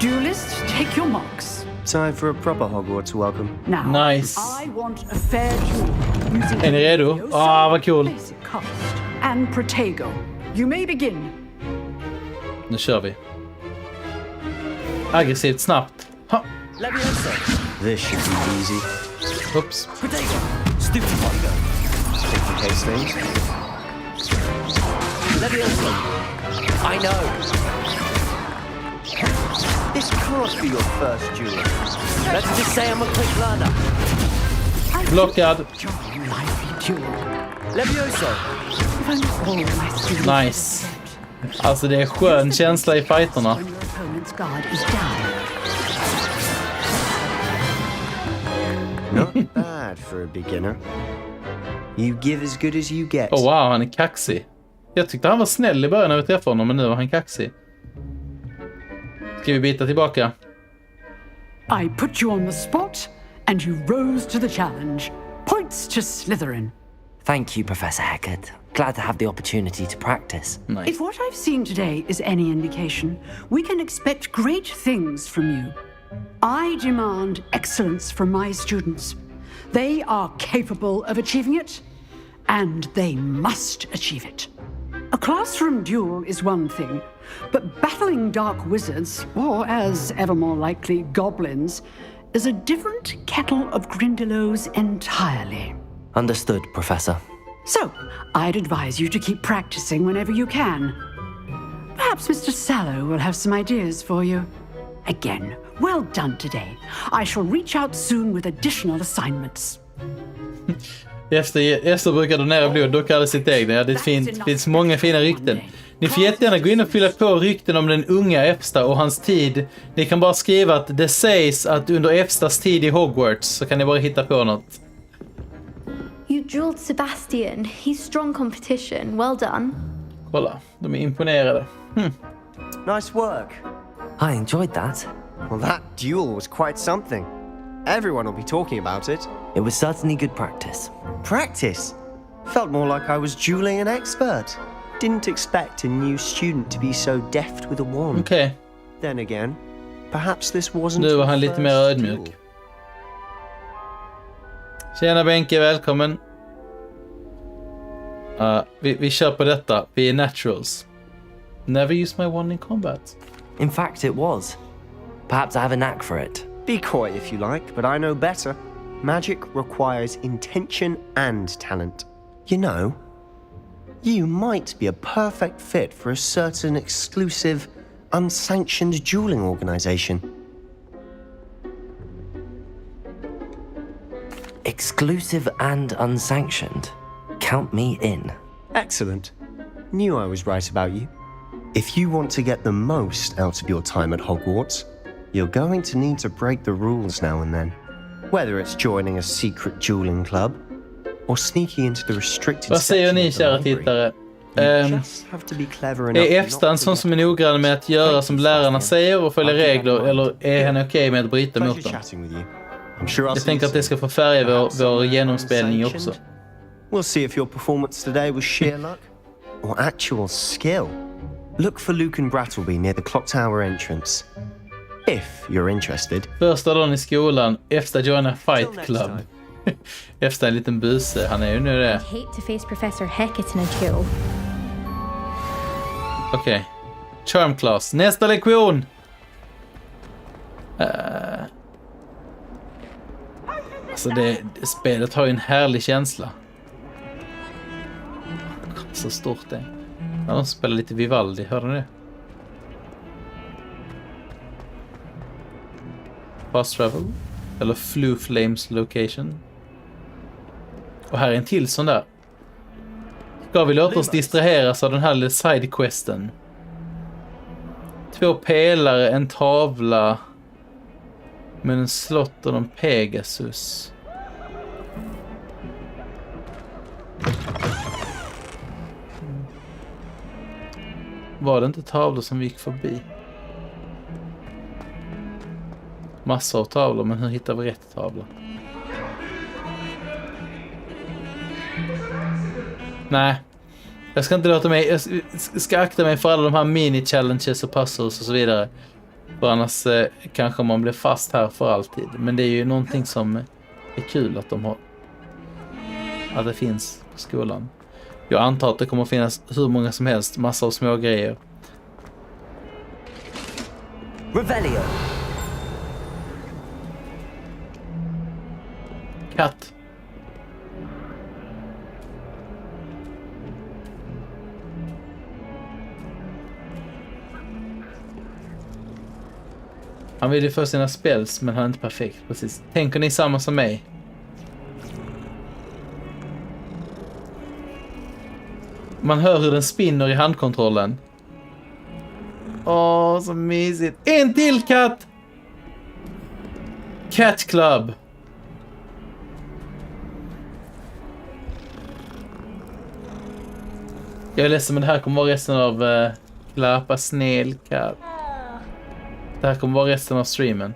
Duelists, take your marks. Time for a proper Hogwarts welcome. Now, Nice. I want a fair duel using Är ni redo? Vad kul. basic cast and Protego. You may begin. Nu kör vi. Aggressivt, snabbt. Ha. Levioso. This should be easy. Oops. Protego. Stupid Protego. Case things. Levioso. I know. This can't be your first duel. Let's just say I'm a quick learner. Blockad. Levioso. Nice. Alltså det är skön känsla i fighterna. Not bad for a beginner. You give as good as you get. Oh wow, han är kaxig. Jag tyckte han var snäll i början när vi träffade honom, men nu var han kaxig. Ska vi byta tillbaka? I put you on the spot, and you rose to the challenge. Points to Slytherin. Thank you, Professor Hecat. Glad to have the opportunity to practice. Nice. If what I've seen today is any indication, we can expect great things from you. I demand excellence from my students. They are capable of achieving it, and they must achieve it. A classroom duel is one thing, but battling dark wizards, or as ever more likely, goblins, is a different kettle of Grindylows entirely. Understood, Professor. So, I'd advise you to keep practicing whenever you can. Perhaps Mr. Sallow will have some ideas for you. Again, well done today. I shall reach out soon with additional assignments. Efter brukar donera blod, då kallar det sitt egna. Ja, det finns många fina rykten. Ni får jättegärna gå in och fylla på rykten om den unga Efsta och hans tid. Ni kan bara skriva att det sägs att under Efstas tid i Hogwarts, så kan ni bara hitta på något. You drilled Sebastian. He's strong competition. Well done. Kolla, de är imponerade. Nice work. I enjoyed that. Well, that duel was quite something. Everyone will be talking about it. It was certainly good practice. Practice? Felt more like I was dueling an expert. Didn't expect a new student to be so deft with a wand. Okej. Then again, perhaps this wasn't. Nu var han lite mer ödmjuk. Tjena Benke, välkommen. Vi kör på detta. Vi är naturals. Never use my wand in combat. In fact, it was. Perhaps I have a knack for it. Be coy if you like, but I know better. Magic requires intention and talent. You know, you might be a perfect fit for a certain exclusive, unsanctioned dueling organization. Exclusive and unsanctioned. Count me in. Excellent. Knew I was right about you. If you want to get the most out of your time at Hogwarts, you're going to need to break the rules now and then. Whether it's joining a secret dueling club or sneaking into the restricted. Vad säger ni, kära tittare? Är Efsta en sån som är noggrann med att göra som lärarna säger och följa regler, eller är han okej med att bryta mot dem? Jag tänker att det ska få färga vår genomspelning också. We'll see if your performance today was sheer luck or actual skill. Look for Luke and Brattleby near the clock tower entrance. If you're interested. Första dagen i skolan, Efsta joinar Fight Club. Efsta är en liten buse, han är ju nu det. I'd hate to face Professor Hecat in a duel. Okej. Charm class. Nästa lektion! Alltså spelet har ju en härlig känsla. Så stort det. Ja, de spelar lite Vivaldi, hörde ni det? Fast travel. Eller Flu Flames location. Och här är en till sån där. Ska vi låta oss distraheras av den här lilla sidequesten? 2 pelare, en tavla. Men en slott och en Pegasus. Var det inte tavlor som vi gick förbi? Massor av tavlor, men hur hittar vi rätt tavla? Nej. Jag ska inte låta mig... Jag ska akta mig för alla de här mini-challenges och puzzles och så vidare. För annars kanske man blir fast här för alltid. Men det är ju någonting som är kul att de har... Att det finns på skolan. Jag antar att det kommer att finnas hur många som helst. Massor av små grejer. Revelio. Katt. Han vill ju få sina spells, men han är inte perfekt. Precis. Tänker ni samma som mig? Man hör hur den spinner i handkontrollen. Åh, så mysigt. En till katt! Cat Club. Jag är ledsen, men det här kommer vara resten av Klappa snäll katt. Det här kommer vara resten av streamen.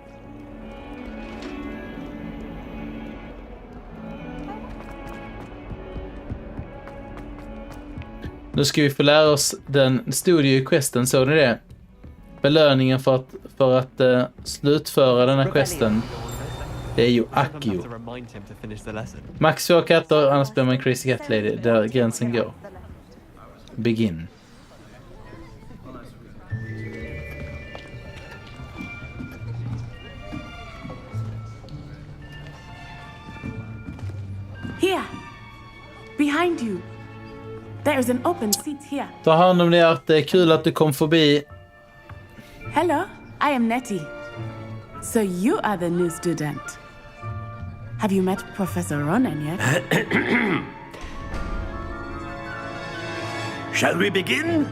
Nu ska vi få lära oss den studiequesten, såg ni det? Belöningen för att slutföra den här questen, det är ju Akio. Max 2 katter, annars blir man crazy cat lady, där gränsen går. Begin. Here, behind you. There is an open seat here. Ta hand om det, att det är kul att du kom förbi. Hello, I am Nettie. So you are the new student. Have you met Professor Ronan yet? Shall we begin?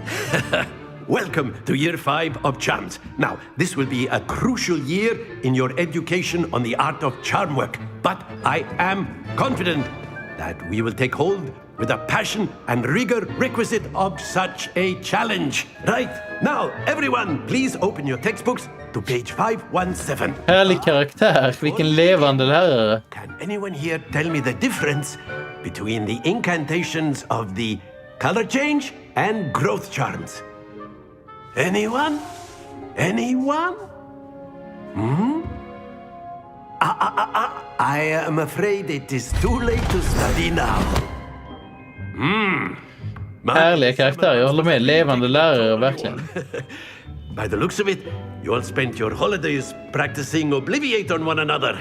Welcome to year 5 of charms. Now, this will be a crucial year in your education on the art of charm work. But I am confident that we will take hold with a passion and rigor requisite of such a challenge. Right, now everyone, please open your textbooks to page 517. Härlig karaktär, vilken levande lärare. Can anyone here tell me the difference between the incantations of the color change and growth charms? Anyone? Anyone? Hmm? I am afraid it is too late to study now. Härliga karaktärer, jag håller med. Levande lärare, verkligen. By the looks of it, you all spent your holidays practicing Obliviate on one another.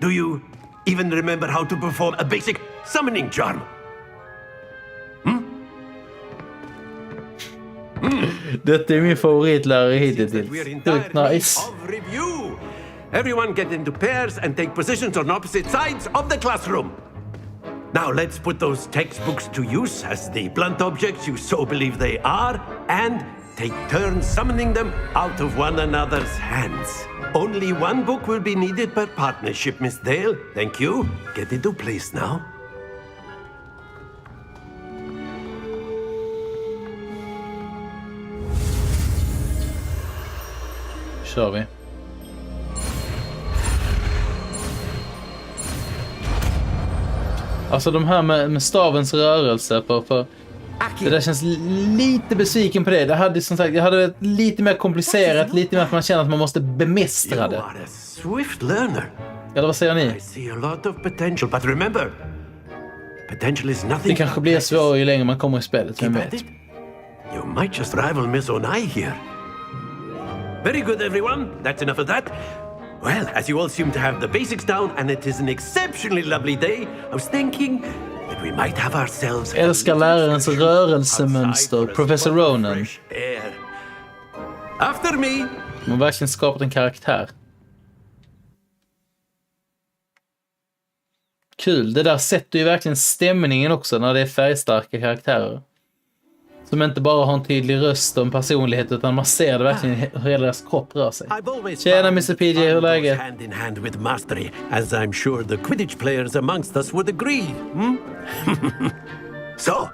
Do you even remember how to perform a basic summoning charm? Detta är min favoritlärare hittills. Sjukt nice. Everyone get into pairs and take positions on opposite sides of the classroom. Now let's put those textbooks to use as the blunt objects you so believe they are, and take turns summoning them out of one another's hands. Only one book will be needed per partnership, Miss Dale. Thank you. Get into place now. Kör vi. Alltså de här med stavens rörelse för det där känns lite besviken på det. Det hade som sagt, jag hade ett lite mer komplicerat, lite mer att man känner att man måste bemästra det. Swift learner. Eller vad säger ni? I see a lot of potential, but remember, potential is nothing. Det kanske blir svårare ju längre man kommer i spelet, vem vet. You might just rival Miss Onai here. Very good, everyone. That's enough of that. Well, as you all seem to have the basics down, and it is an exceptionally lovely day, I was thinking that we might have ourselves... Älskar lärarens rörelsemönster, Professor Ronan. After me! Man har verkligen skapat en karaktär. Kul, det där sätter ju verkligen stämningen också när det är färgstarka karaktärer. Som inte bara har en tydlig röst och en personlighet, utan man ser det verkligen hur hela deras kropp rör sig. Tjena Mr. PJ, hur är läget? Hand in hand with mastery, as I'm sure the Quidditch players amongst us would agree. So,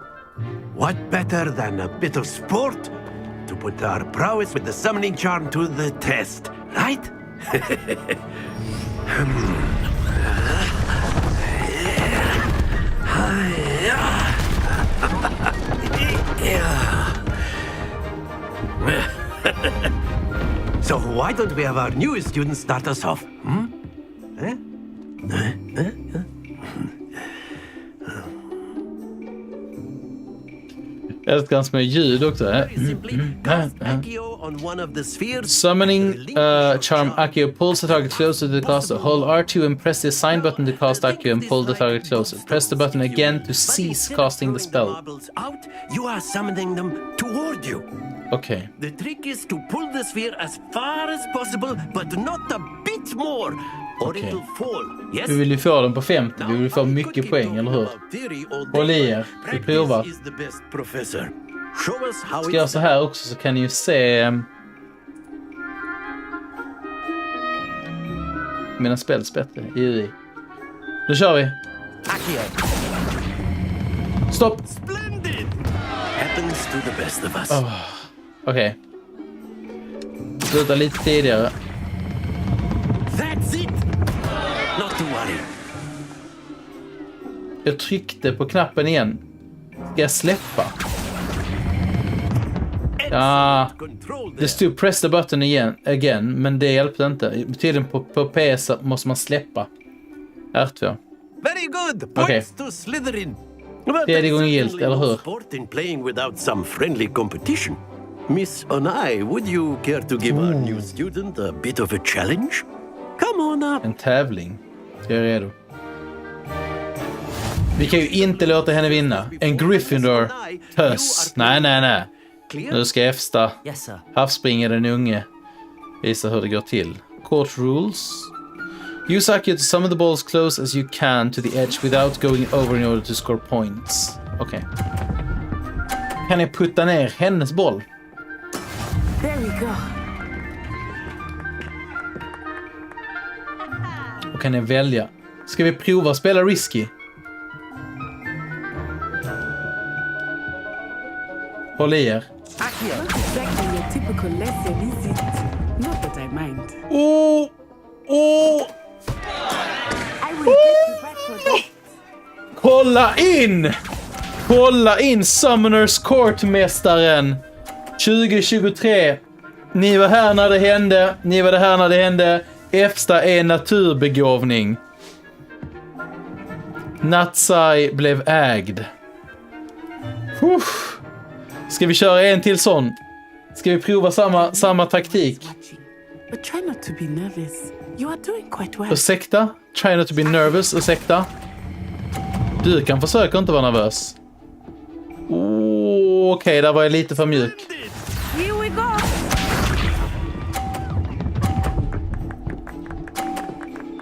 what better than a bit of sport to put our prowess with the summoning charm to the test, right? So why don't we have our newest student start us off? Jag älskar hans med ljud också. Summoning charm Accio pulls the target closer to the caster. Hold R2 and press the assign button to cast Accio and pull the target closer. Press the button again to cease casting the spell. You are summoning them toward you. Okay. The trick is to pull the sphere as far as possible, but not a bit more, or it'll fall. Yes? Vi vill ju få den på 50. Vi vill få mycket poäng, eller hur? Håll i er. Vi provar. Ska jag så här också, så kan ni ju se mina spels bättre i UI. Nu kör vi. Stopp. Happens to the best of us. Okej. Sluta lite tidigare. That's it. Not to worry. Jag tryckte på knappen igen. Ska jag släppa? Ja, det stod press the button again, men det hjälpte inte. Tydligen på PS måste man släppa R2. Very good. Points to Slytherin. Tredje gången gillt, eller hur? Sport in playing without some friendly competition. Miss Onai, would you care to give our new student a bit of a challenge? Come on up. En tävling. Jag är redo. Vi kan ju inte låta henne vinna. En Gryffindor. Töss. Nej. Nu ska Efsta havsspringa den unge. Visa hur det går till. Court rules. Use Accio to summon the ball as close as you can to the edge without going over in order to score points. Okej. Kan jag putta ner hennes boll? There we go. Och kan jag välja? Ska vi prova att spela risky? Håll i er. Kolla in Summoners Court-mästaren 2023. Ni var här när det hände. Efsta är naturbegåvning. Natsai blev ägd. Ska vi köra en till sån? Ska vi prova samma taktik? But try not to be nervous. You are doing quite well. Ursäkta? Try not to be nervous. Ursäkta? Du kan försöka inte vara nervös. Okej, där var jag lite för mjuk. Here we go.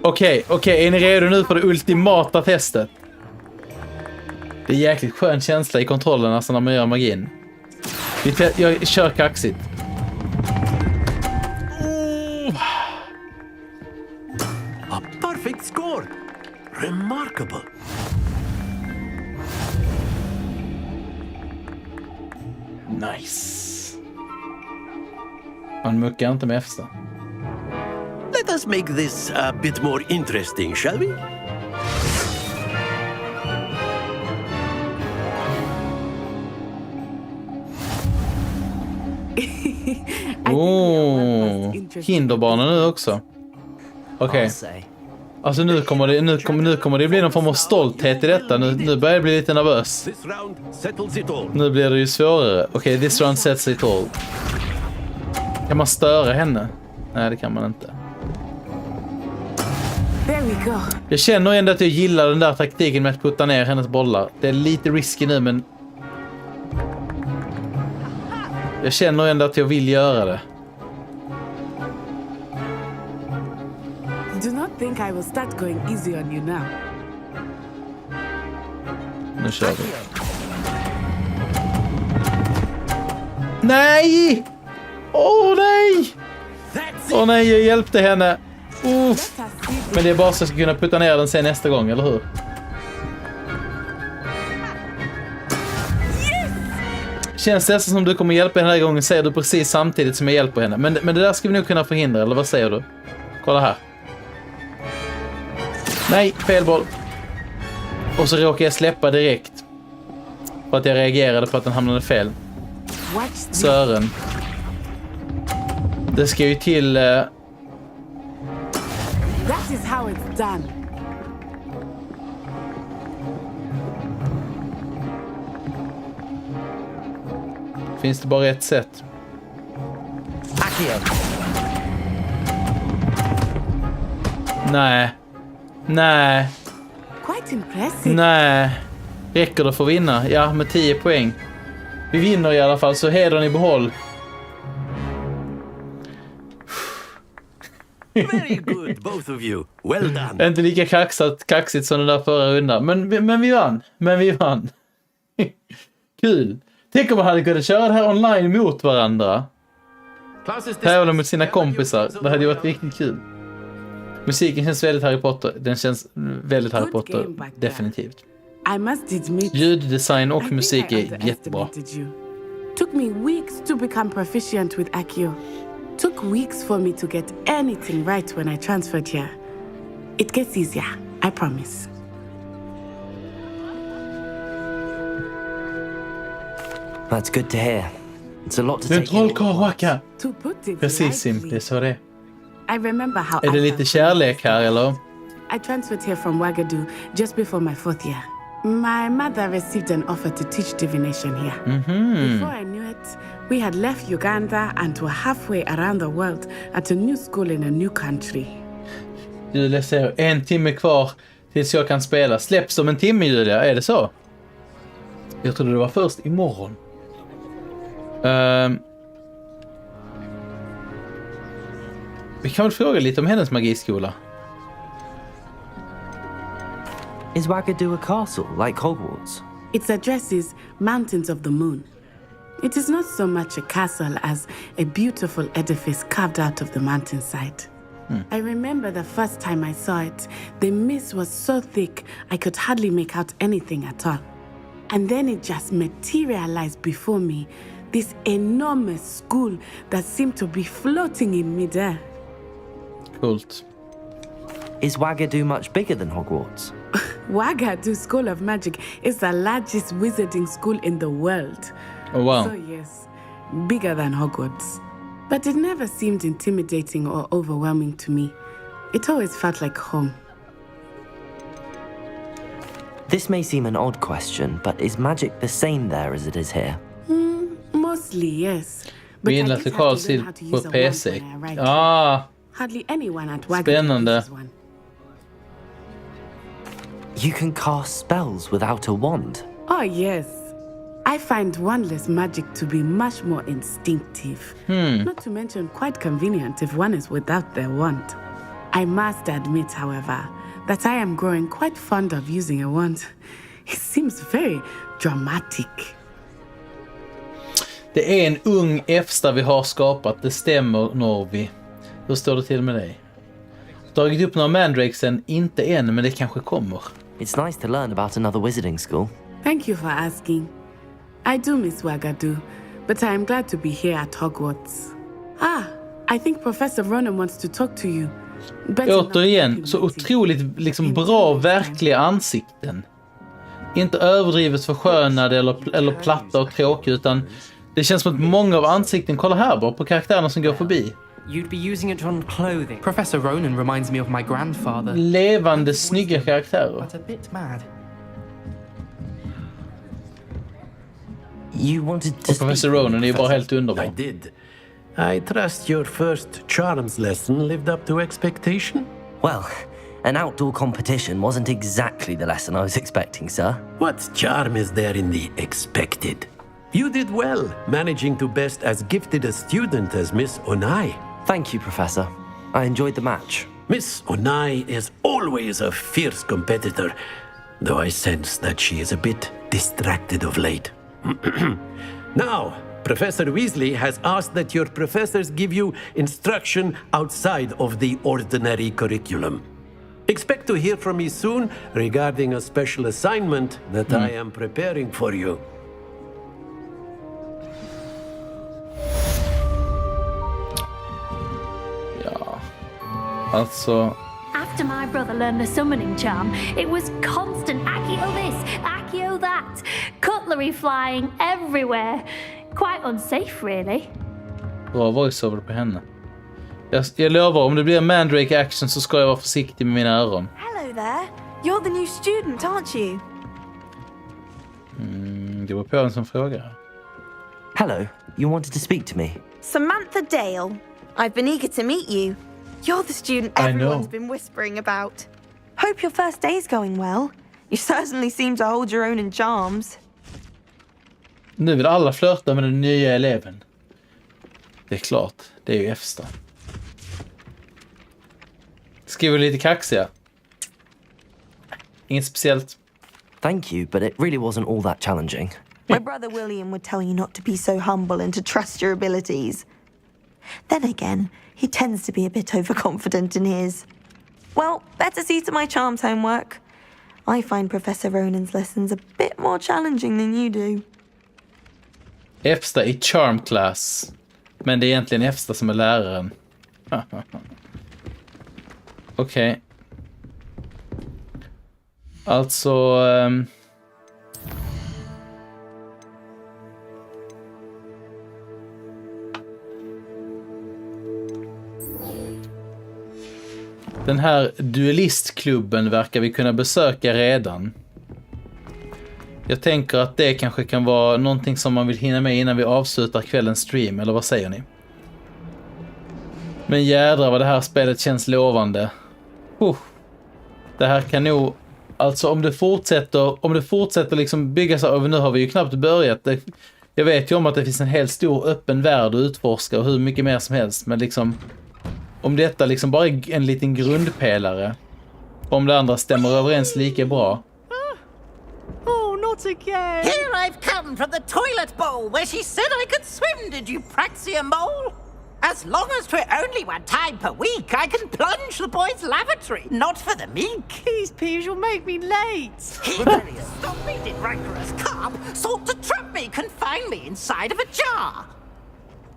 Okej, är ni redo nu för det ultimata testet? Det är jäkligt skön känsla i kontrollen alltså när man gör magin. Jag kör kaxigt. A perfect score. Remarkable. Nice. Man muckar inte med Efsta. Let us make this a bit more interesting, shall we? Hinderbanan nu också. Okej. Alltså nu kommer det bli någon form av stolthet i detta. Nu börjar jag bli lite nervös. Nu blir det ju svårare. Okej, this round sets it all. Kan man störa henne? Nej, det kan man inte. Jag känner ändå att jag gillar den där taktiken med att putta ner hennes bollar. Det är lite risky nu, men jag känner ändå att jag vill göra det. Do not think I will start going easy on you now. Nu kör vi. Nej! Åh nej! Åh nej, jag hjälpte henne. Men det är bara så att jag ska kunna putta ner den sen nästa gång, eller hur? Känns det som du kommer hjälpa henne den här gången, säger du precis samtidigt som jag hjälper henne. Men det där ska vi nog kunna förhindra, eller vad säger du? Kolla här. Nej, fel boll. Och så råkar jag släppa direkt. För att jag reagerade på att den hamnade fel. Sören. Det ska ju till... That is how it's done. Finns det bara ett sätt? Nej. Nej. Quite impressive. Nej. Räcker det för att vinna? Ja, med 10 poäng. Vi vinner i alla fall, så hedern i behåll. Very good, both of you. Well done. Inte lika kaxigt som den där förra rundan. Men vi vann. Kul. Tänk om man hade kunnat köra det här online mot varandra. Tävla mot sina kompisar. Det hade ju varit riktigt kul. Musiken känns väldigt Harry Potter. Den känns väldigt Harry Potter. Definitivt. Ljuddesign och musik är jättebra. Took me weeks to become proficient with Accio. Took weeks for me to get anything right when I transferred here. It gets easier, I promise. That's good to hear. It's a lot to take in. Trollkarlsvärlden. To put it Precis, lightly, det är så det är. I remember how Är det lite kärlek här, eller? I transferred here from Ouagadougou just before my 4th year. My mother received an offer to teach divination here. Before I knew it, we had left Uganda and were halfway around the world at a new school in a new country. Julia säger 1 timme kvar tills jag kan spela. Släpps om 1 timme, Julia, är det så? Jag trodde det var först imorgon. Vi kan väl fråga lite om hennes magiskola. Is Ouagadougou a castle like Hogwarts? Its address is Mountains of the Moon. It is not so much a castle as a beautiful edifice carved out of the mountainside. I remember the first time I saw it, the mist was so thick I could hardly make out anything at all. And then it just materialized before me, this enormous school that seemed to be floating in midair. Coolt. Is Ouagadougou much bigger than Hogwarts? Ouagadougou School of Magic is the largest wizarding school in the world. Oh, wow. So yes, bigger than Hogwarts. But it never seemed intimidating or overwhelming to me. It always felt like home. This may seem an odd question, but is magic the same there as it is here? Mostly, yes. But Vi I inlät did have to lokalsid learn how to på use a PC. wand when I arrived here. Hardly anyone at Ouagadougou Spännande. uses one. You can cast spells without a wand? Oh, yes. I find wandless magic to be much more instinctive. Not to mention quite convenient if one is without their wand. I must admit, however, that I am growing quite fond of using a wand. It seems very dramatic. Det är en ung Efsta vi har skapat, det stämmer, Norvi. Hur står det till med dig? Dragit upp några mandrakesen, inte än, men det kanske kommer. It's nice to learn about another wizarding school. Thank you for asking. I do miss Ouagadougou, but I am glad to be here at Hogwarts. I think Professor Ronan wants to talk to you. Återigen, så otroligt liksom bra, verkliga ansikten. Inte överdrivet förskönade eller platta och tråkiga, utan det känns som att många av ansikten, kolla här bara på karaktärerna som går förbi. You'd be using it on clothing. Professor Ronan reminds me of my grandfather. Levande, snygga karaktärer. But a bit mad. You wanted to och Professor Ronan är ju bara helt underbar. I did. I trust your first charms lesson lived up to expectation? Well, an outdoor competition wasn't exactly the lesson I was expecting, sir. What charm is there in the expected? You did well, managing to best as gifted a student as Miss Onai. Thank you, Professor. I enjoyed the match. Miss Onai is always a fierce competitor, though I sense that she is a bit distracted of late. Now, Professor Weasley has asked that your professors give you instruction outside of the ordinary curriculum. Expect to hear from me soon regarding a special assignment that I am preparing for you. Ja, alltså... After my brother learned the summoning charm, it was constant Accio this, Accio that, cutlery flying everywhere. Quite unsafe, really. Bra voiceover på henne. Jag lovar, om det blir Mandrake action så ska jag vara försiktig med mina öron. Hello there. You're the new student, aren't you? Det var på en som frågar. Hello, you wanted to speak to me? Samantha Dale. I've been eager to meet you. You're the student everyone's been whispering about. Hope your first day's going well. You certainly seem to hold your own in charms. Nu vill alla flirta med den nya eleven. Det är klart, det är ju FZ. Skriver lite kaxiga. Inget speciellt. Thank you, but it really wasn't all that challenging. My brother William would tell you not to be so humble and to trust your abilities. Then again, he tends to be a bit overconfident in his. Well, better see to my charms homework. I find Professor Ronan's lessons a bit more challenging than you do. FZ i charm class. Men det är egentligen FZ som är läraren. Okej. Alltså... Den här duellistklubben verkar vi kunna besöka redan. Jag tänker att det kanske kan vara någonting som man vill hinna med innan vi avslutar kvällens stream, eller vad säger ni? Men jädrar vad det här spelet känns lovande. Det här kan nog... Alltså om det fortsätter liksom bygga sig över, nu har vi ju knappt börjat. Jag vet ju om att det finns en helt stor öppen värld att utforska och hur mycket mer som helst, men liksom... Om detta liksom bara är en liten grundpelare, om det andra stämmer överens lika bra. Oh, not again! Here I've come from the toilet bowl where she said I could swim, did you praxia mole? As long as 'twere only one time per week, I can plunge the boy's lavatory, not for the meek. These peas will make me late. He very stop-me, rancorous carp, sought to trap me, confine me inside of a jar.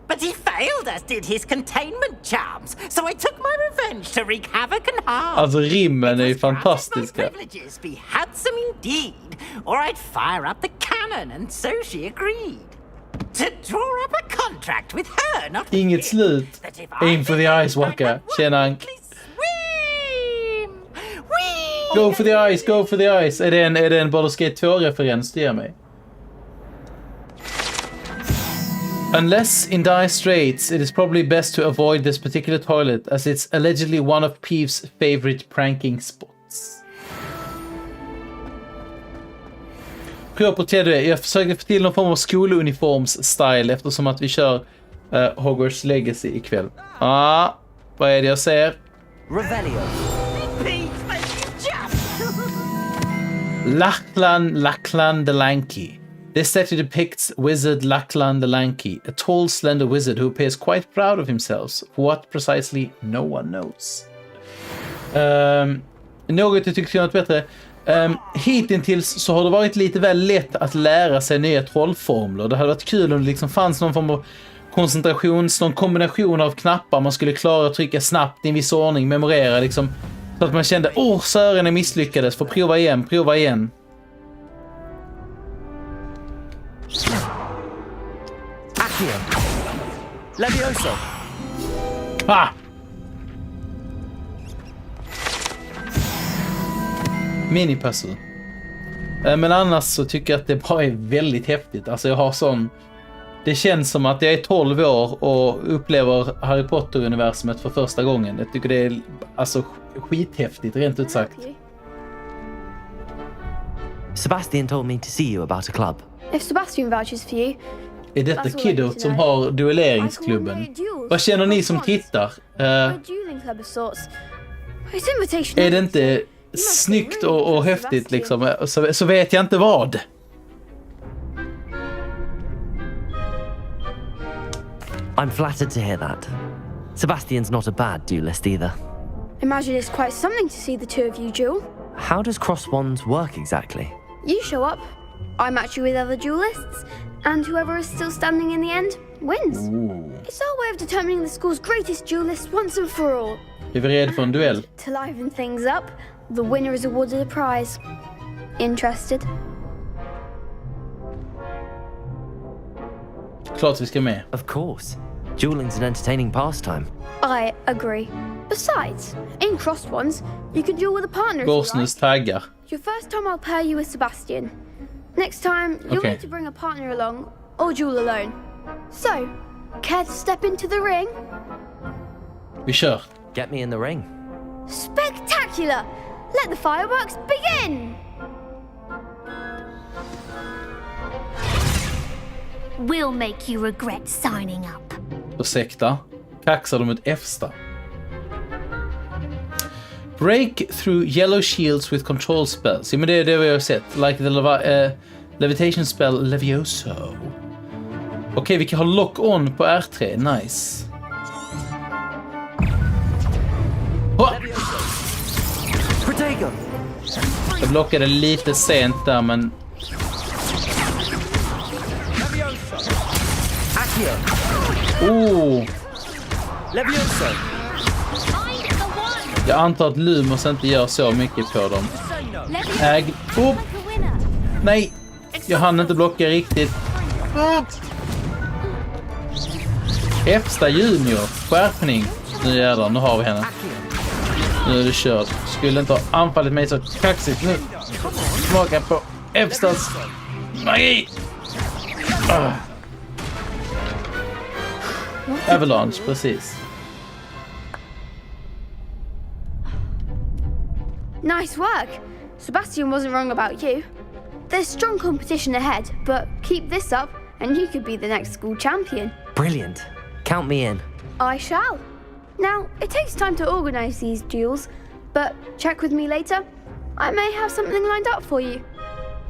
But he failed as did his containment charms, so I took my revenge to wreak havoc and harm. Alltså rimmen är ju fantastiska. Privileges be handsome indeed, or I'd fire up the cannon, and so she agreed. To draw up a contract with her, not Inget slut. Aim for the ice, Waka. Tjena Ank. Go for the ice, go for the ice. Är det en Baldur's Gate 2-referens det ger mig? Unless in dire straits, it is probably best to avoid this particular toilet as it's allegedly one of Peeves' favorite pranking spots. Pröva på TD. Jag försöker få till någon form av skoluniforms-style eftersom att vi kör Hogwarts Legacy ikväll. Vad är det jag ser? Revelio. Lachlan the Lanky. This statue depicts wizard Lachlan the Lanky, a tall, slender wizard who appears quite proud of himself. For what precisely, no one knows. Något jag tycker något bättre. Hittills så har det varit lite väl lätt att lära sig nya trollformler. Det hade varit kul om det liksom fanns någon form av någon kombination av knappar man skulle klara att trycka snabbt i en viss ordning, memorera liksom. Så att man kände, Sören är misslyckades, får prova igen. Accio. Levioso. Minipuzzle. Men annars så tycker jag att det bara är väldigt häftigt. Alltså jag har sån... Det känns som att jag är 12 år och upplever Harry Potter-universumet för första gången. Jag tycker det är alltså skithäftigt, rent ut sagt. Sebastian told me to see you about a club. If Sebastian vouches for you... Är detta Kiddo som har duelleringsklubben? Vad känner ni som tittar? Är det inte snyggt och häftigt liksom? Så vet jag inte vad. I'm flattered to hear that. Sebastian's not a bad duelist either. Imagine it's quite something to see the two of you duel. How does cross wands work exactly? You show up, I match you with other duelists, and whoever is still standing in the end wins. Ooh. It's our way of determining the school's greatest duelist once and for all. Är vi redo för en duell? To liven things up, the winner is awarded a prize. Interested? Klart vi ska med. Of course. Dueling's an entertaining pastime. I agree. Besides, in crossed ones, you can duel with a partner. Gorsnus taggar. Your first time I'll pair you with Sebastian. Next time, you'll need to bring a partner along, or duel alone. So, care to step into the ring? Vi kör. Get me in the ring. Spectacular! Let the fireworks begin! We'll make you regret signing up. Ursäkta. Kaxar de ett FZ. Break through yellow shields with control spells. Ja, men det är det vi har sett. Like the levitation spell Levioso. Okej, vi kan ha lock-on på R3. Nice. Jag blockade lite sent där, men... Oh! Jag antar att Lumos inte gör så mycket på dem. Oh! Nej! Jag hann inte blocka riktigt. FZ Junior. Skärpning. Nu jävlar, nu har vi henne. Nu är det kört. Skulle inte ha anfallit mig så kaxigt nu. Smaka på FZs magi. Avalanche, precis. Nice work. Sebastian wasn't wrong about you. There's strong competition ahead, but keep this up and you could be the next school champion. Brilliant. Count me in. I shall. Now, it takes time to organize these duels, but check with me later. I may have something lined up for you.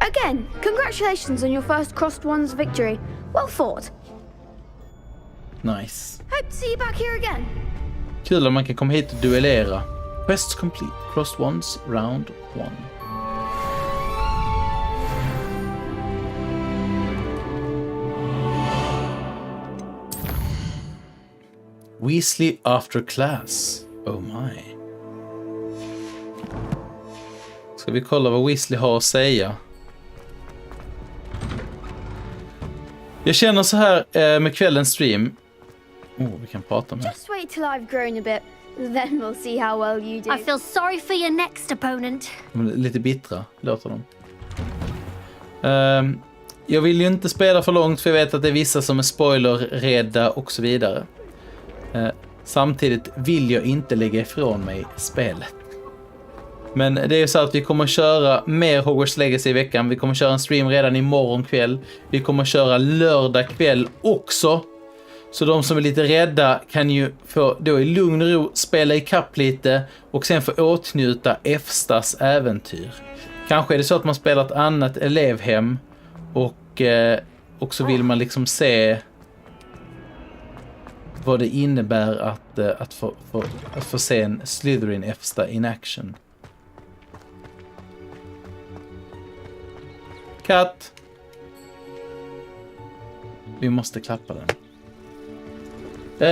Again, congratulations on your first crossed ones victory. Well fought. Nice. Hope to see you back here again. Kul om man kan komma hit och duellera. Quests complete. Crossed ones, round 1. Weasley after class. Oh my. Ska vi kolla vad Weasley har att säga? Jag känner så här med kvällens stream. Vi kan prata med. Just wait till I've grown a bit. Then we'll see how well you do. I feel sorry for your next opponent. Lite bittra låter de. Jag vill ju inte spela för långt för jag vet att det är vissa som är spoilerrädda och så vidare. Samtidigt vill jag inte lägga ifrån mig spelet. Men det är ju så att vi kommer köra mer Hogwarts Legacy i veckan. Vi kommer köra en stream redan imorgon kväll. Vi kommer köra lördag kväll också. Så de som är lite rädda kan ju få då i lugn och ro spela i kapp lite och sen få åtnjuta FZs äventyr. Kanske är det så att man spelar ett annat elevhem och så vill man liksom se vad det innebär att få se en Slytherin FZ in action. Katt. Vi måste klappa den.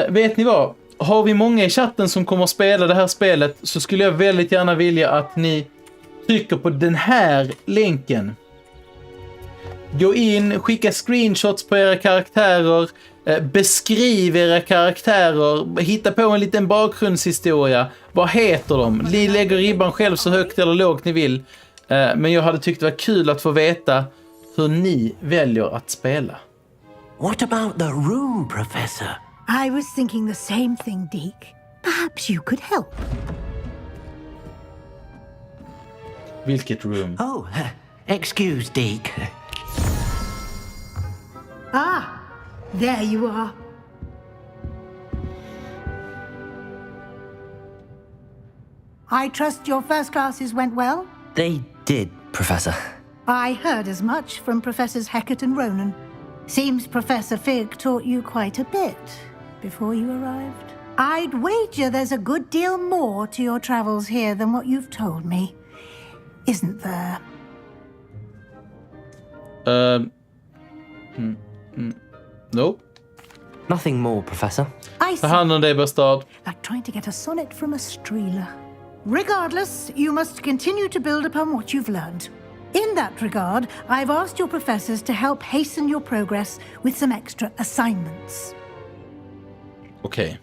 Vet ni vad? Har vi många i chatten som kommer att spela det här spelet så skulle jag väldigt gärna vilja att ni trycker på den här länken. Gå in, skicka screenshots på era karaktärer, beskriv era karaktärer, hitta på en liten bakgrundshistoria. Vad heter de? Ni lägger ribban själv så högt eller lågt ni vill. Men jag hade tyckt det var kul att få veta hur ni väljer att spela. What about the room, Professor? I was thinking the same thing, Deke. Perhaps you could help. Vilket room? Oh, excuse, Deke. Ah, there you are. I trust your first classes went well? They did, Professor. I heard as much from Professors Hecat and Ronan. Seems Professor Fig taught you quite a bit. before you arrived? I'd wager there's a good deal more to your travels here than what you've told me. Isn't there? Nope. Nothing more, Professor. I see. Ta hand om dig, bastard. Like trying to get a sonnet from a streeler. Regardless, you must continue to build upon what you've learned. In that regard, I've asked your professors to help hasten your progress with some extra assignments. Okay.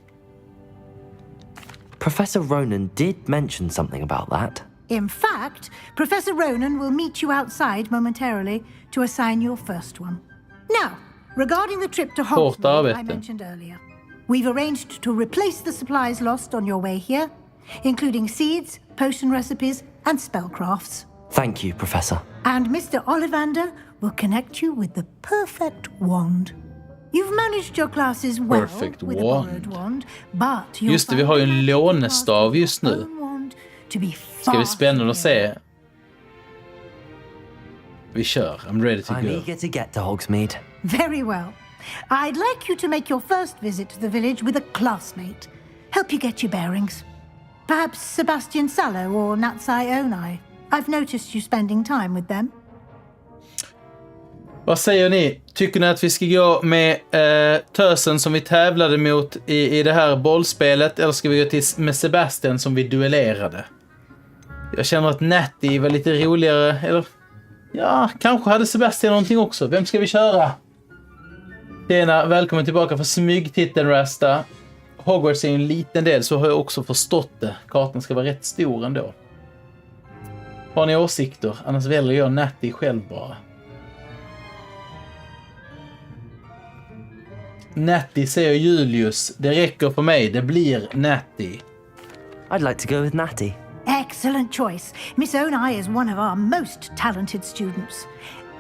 Professor Ronan did mention something about that. In fact, Professor Ronan will meet you outside momentarily to assign your first one. Now, regarding the trip to Hogwarts I mentioned earlier, we've arranged to replace the supplies lost on your way here, including seeds, potion recipes, and spellcrafts. Thank you, Professor. And Mr. Ollivander will connect you with the perfect wand. You've managed your classes well Perfect with a wand. borrowed wand, but Just det, vi har ju en lånestav just nu. Ska vi spännande att se? Vi kör. I'm ready to I'm go. eager to get to Hogsmeade. Very well. I'd like you to make your first visit to the village with a classmate. Help you get your bearings. Perhaps Sebastian Sallow or Natsai Onai. I've noticed you spending time with them. Vad säger ni? Tycker ni att vi ska gå med tösen som vi tävlade mot i det här bollspelet, eller ska vi gå med Sebastian som vi duellerade? Jag känner att Natty var lite roligare, eller ja, kanske hade Sebastian någonting också. Vem ska vi köra? Tjena, välkommen tillbaka för smygtiteln, Rasta. Hogwarts är en liten del, så har jag också förstått det. Kartan ska vara rätt stor ändå. Har ni åsikter? Annars väljer jag Natty själv bara. Natty, säger Julius. Det räcker för mig. Det blir Natty. I'd like to go with Natty. Excellent choice. Miss Onai is one of our most talented students.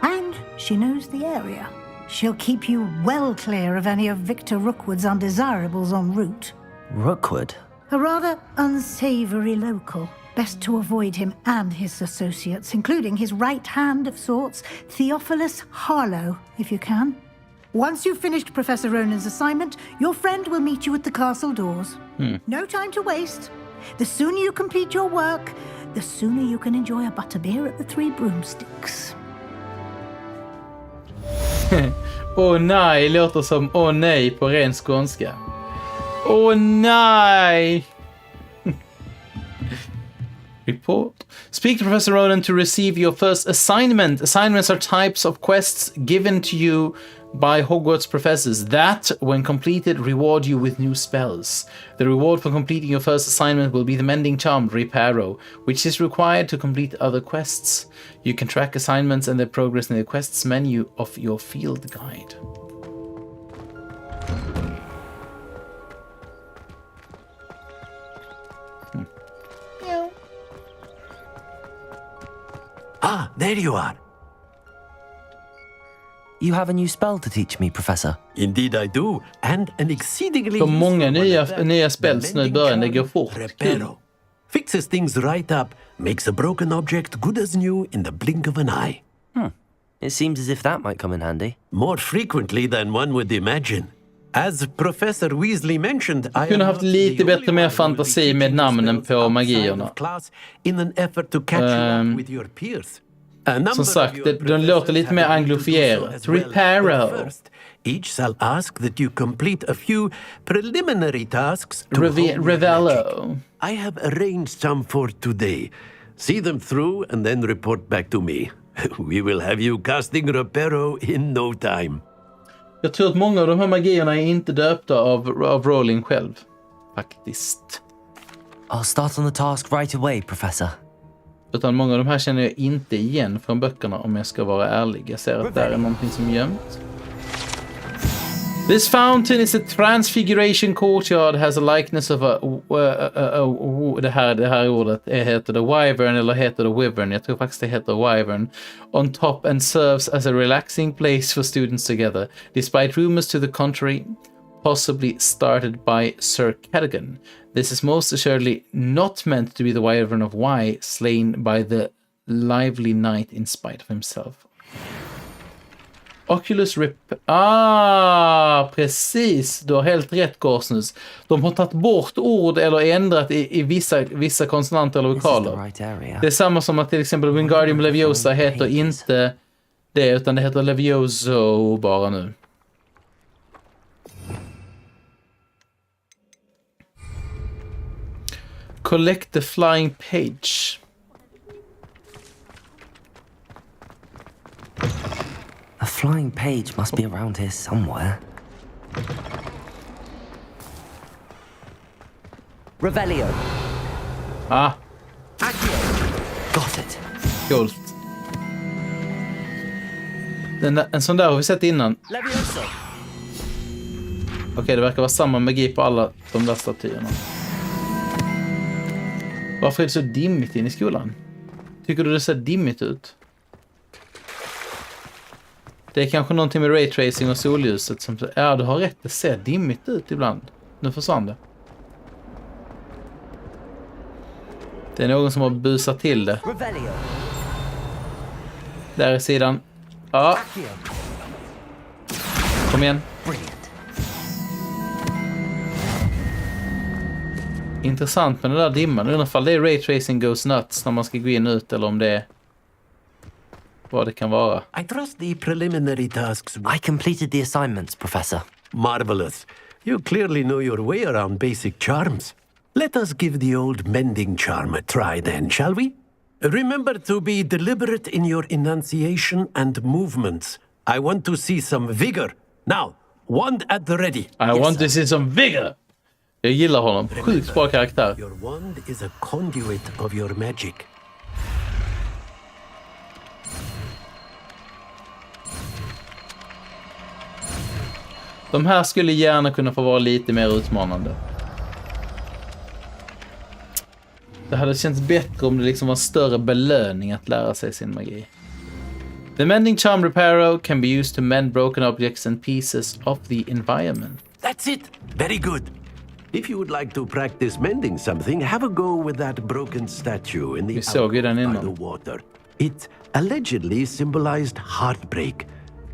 And she knows the area. She'll keep you well clear of any of Victor Rookwood's undesirables en route. Rookwood? A rather unsavory local. Best to avoid him and his associates, including his right hand of sorts, Theophilus Harlow, if you can. Once you've finished Professor Ronan's assignment, your friend will meet you at the castle doors. No time to waste. The sooner you complete your work, the sooner you can enjoy a butterbeer at the Three Broomsticks. Åh nej, låter som åh nej på ren skånska. Åh nej! Report. Speak to Professor Ronan to receive your first assignment. Assignments are types of quests given to you by Hogwarts professors that, when completed, reward you with new spells. The reward for completing your first assignment will be the Mending Charm, Reparo, which is required to complete other quests. You can track assignments and their progress in the quests menu of your field guide. Ah, there you are. You have a new spell to teach me, Professor. Indeed I do, and an exceedingly Så många nya spells nu börjar det gå fort. Reparo. Fixes things right up, makes a broken object good as new in the blink of an eye. It seems as if that might come in handy. More frequently than one would imagine. As Professor Weasley mentioned, I kunde haft lite bättre mer fantasi med namnen på magierna. In an effort to catch up with your peers. Som sagt, den låter lite mer anglofierat. Reparo. Each shall ask that you complete a few preliminary tasks. Revello. I have arranged some for today. See them through and then report back to me. We will have you casting Reparo in no time. Jag tror att många av de här magierna är inte döpta av Rowling själv. Faktiskt. I'll start on the task right away, Professor. Utan många av de här känner jag inte igen från böckerna, om jag ska vara ärlig. Jag ser att där är någonting som gömt. This fountain is a transfiguration courtyard, has a likeness of det här ordet heter det wyvern eller heter det wyvern. Jag tror faktiskt det heter wyvern. On top, and serves as a relaxing place for students together, despite rumors to the contrary, possibly started by Sir Cadogan. This is most assuredly not meant to be the wyvern of Y, slain by the lively knight in spite of himself. Oculus Rip. Precis. Du har helt rätt, Korsnus. De har tagit bort ord eller ändrat i vissa konsonanter eller vokaler. Det är samma som att till exempel Wingardium Leviosa heter inte det, utan det heter Levioso bara nu. Collect the flying page. A flying page must be around here somewhere. Revelio. Got it. Coolt. En sån där har vi sett innan. Okej, det verkar vara samma magi på alla de där statyerna. Varför är det så dimmigt in i skolan? Tycker du det ser dimmigt ut? Det är kanske någonting med raytracing och solljuset som... Ja, du har rätt. Det ser dimmigt ut ibland. Nu försvann det. Det är någon som har busat till det. Där är sidan. Ja. Kom igen. Intressant med den där dimman. I alla fall det är raytracing goes nuts när man ska gå in och ut, eller om det är vad det kan vara. I trust the preliminary tasks. I completed the assignments, Professor. Marvelous. You clearly know your way around basic charms. Let us give the old mending charm a try then, shall we? Remember to be deliberate in your enunciation and movements. I want to see some vigor. Now, wand at the ready. I want to see some vigor. Jag gillar honom. Sjukt bra karaktär. Your wand is a conduit of your magic. De här skulle gärna kunna få vara lite mer utmanande. Det hade känts bättre om det liksom var en större belöning att lära sig sin magi. The mending charm reparo can be used to mend broken objects and pieces of the environment. That's it. Very good. If you would like to practice mending something, have a go with that broken statue in the by the water. It allegedly symbolized heartbreak.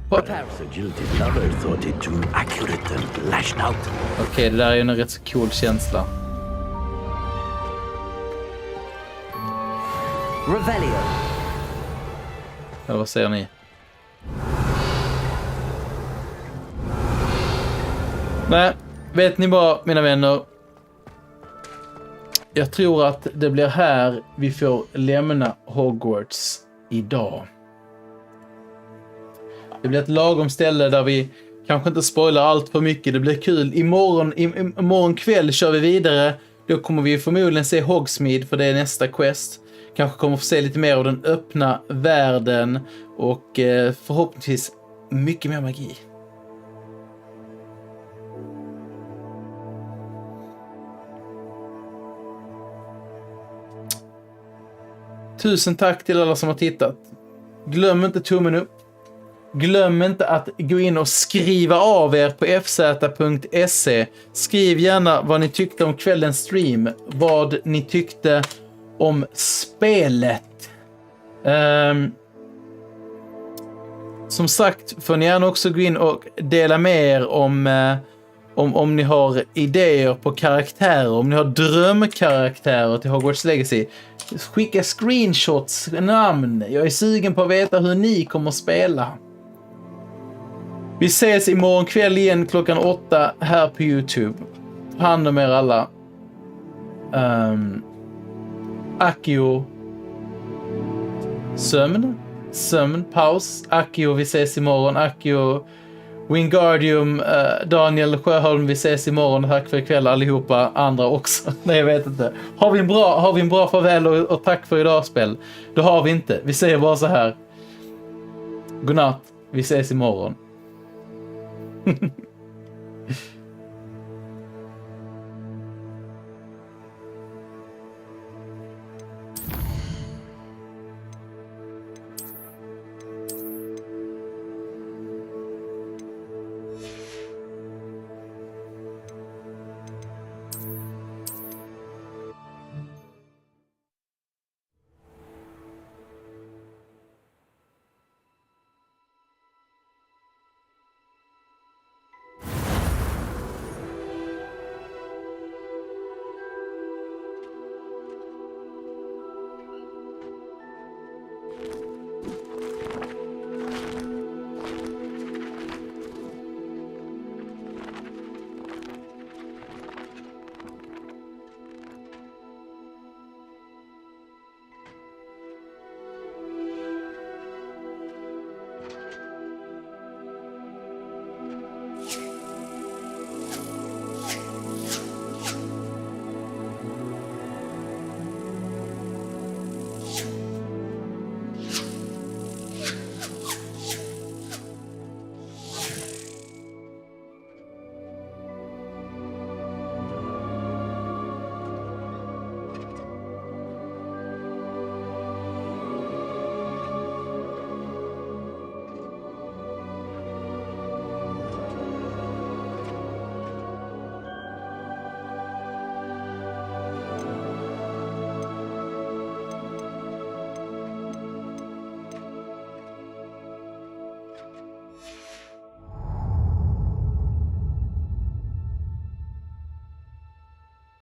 Perhaps a jilted lover thought it too accurate and lashed out. Okej, det där är ju en rätt så cool känsla. Revelio. Eller vad säger ni? Nej, vet ni vad, mina vänner? Jag tror att det blir här vi får lämna Hogwarts idag. Det blir ett lagom ställe där vi kanske inte spoilar allt för mycket. Det blir kul. Imorgon kväll kör vi vidare. Då kommer vi förmodligen se Hogsmeade, för det är nästa quest. Kanske kommer få se lite mer av den öppna världen och förhoppningsvis mycket mer magi. Tusen tack till alla som har tittat. Glöm inte tummen upp. Glöm inte att gå in och skriva av er på FZ.se. Skriv gärna vad ni tyckte om kvällens stream. Vad ni tyckte om spelet. Som sagt får ni gärna också gå in och dela med er om ni har idéer på karaktärer. Om ni har drömkaraktärer till Hogwarts Legacy. Skicka screenshots, namn. Jag är sugen på att veta hur ni kommer att spela. Vi ses imorgon kväll igen klockan 8 här på YouTube. Ta hand om er alla. Accio. Sömn, paus. Accio, vi ses imorgon. Accio, Wingardium, Daniel Sjöholm, vi ses imorgon. Tack för ikväll allihopa. Andra också. Nej, jag vet inte. Har vi en bra farväl och tack för idag spel? Då har vi inte. Vi säger bara så här. Godnatt. Vi ses imorgon.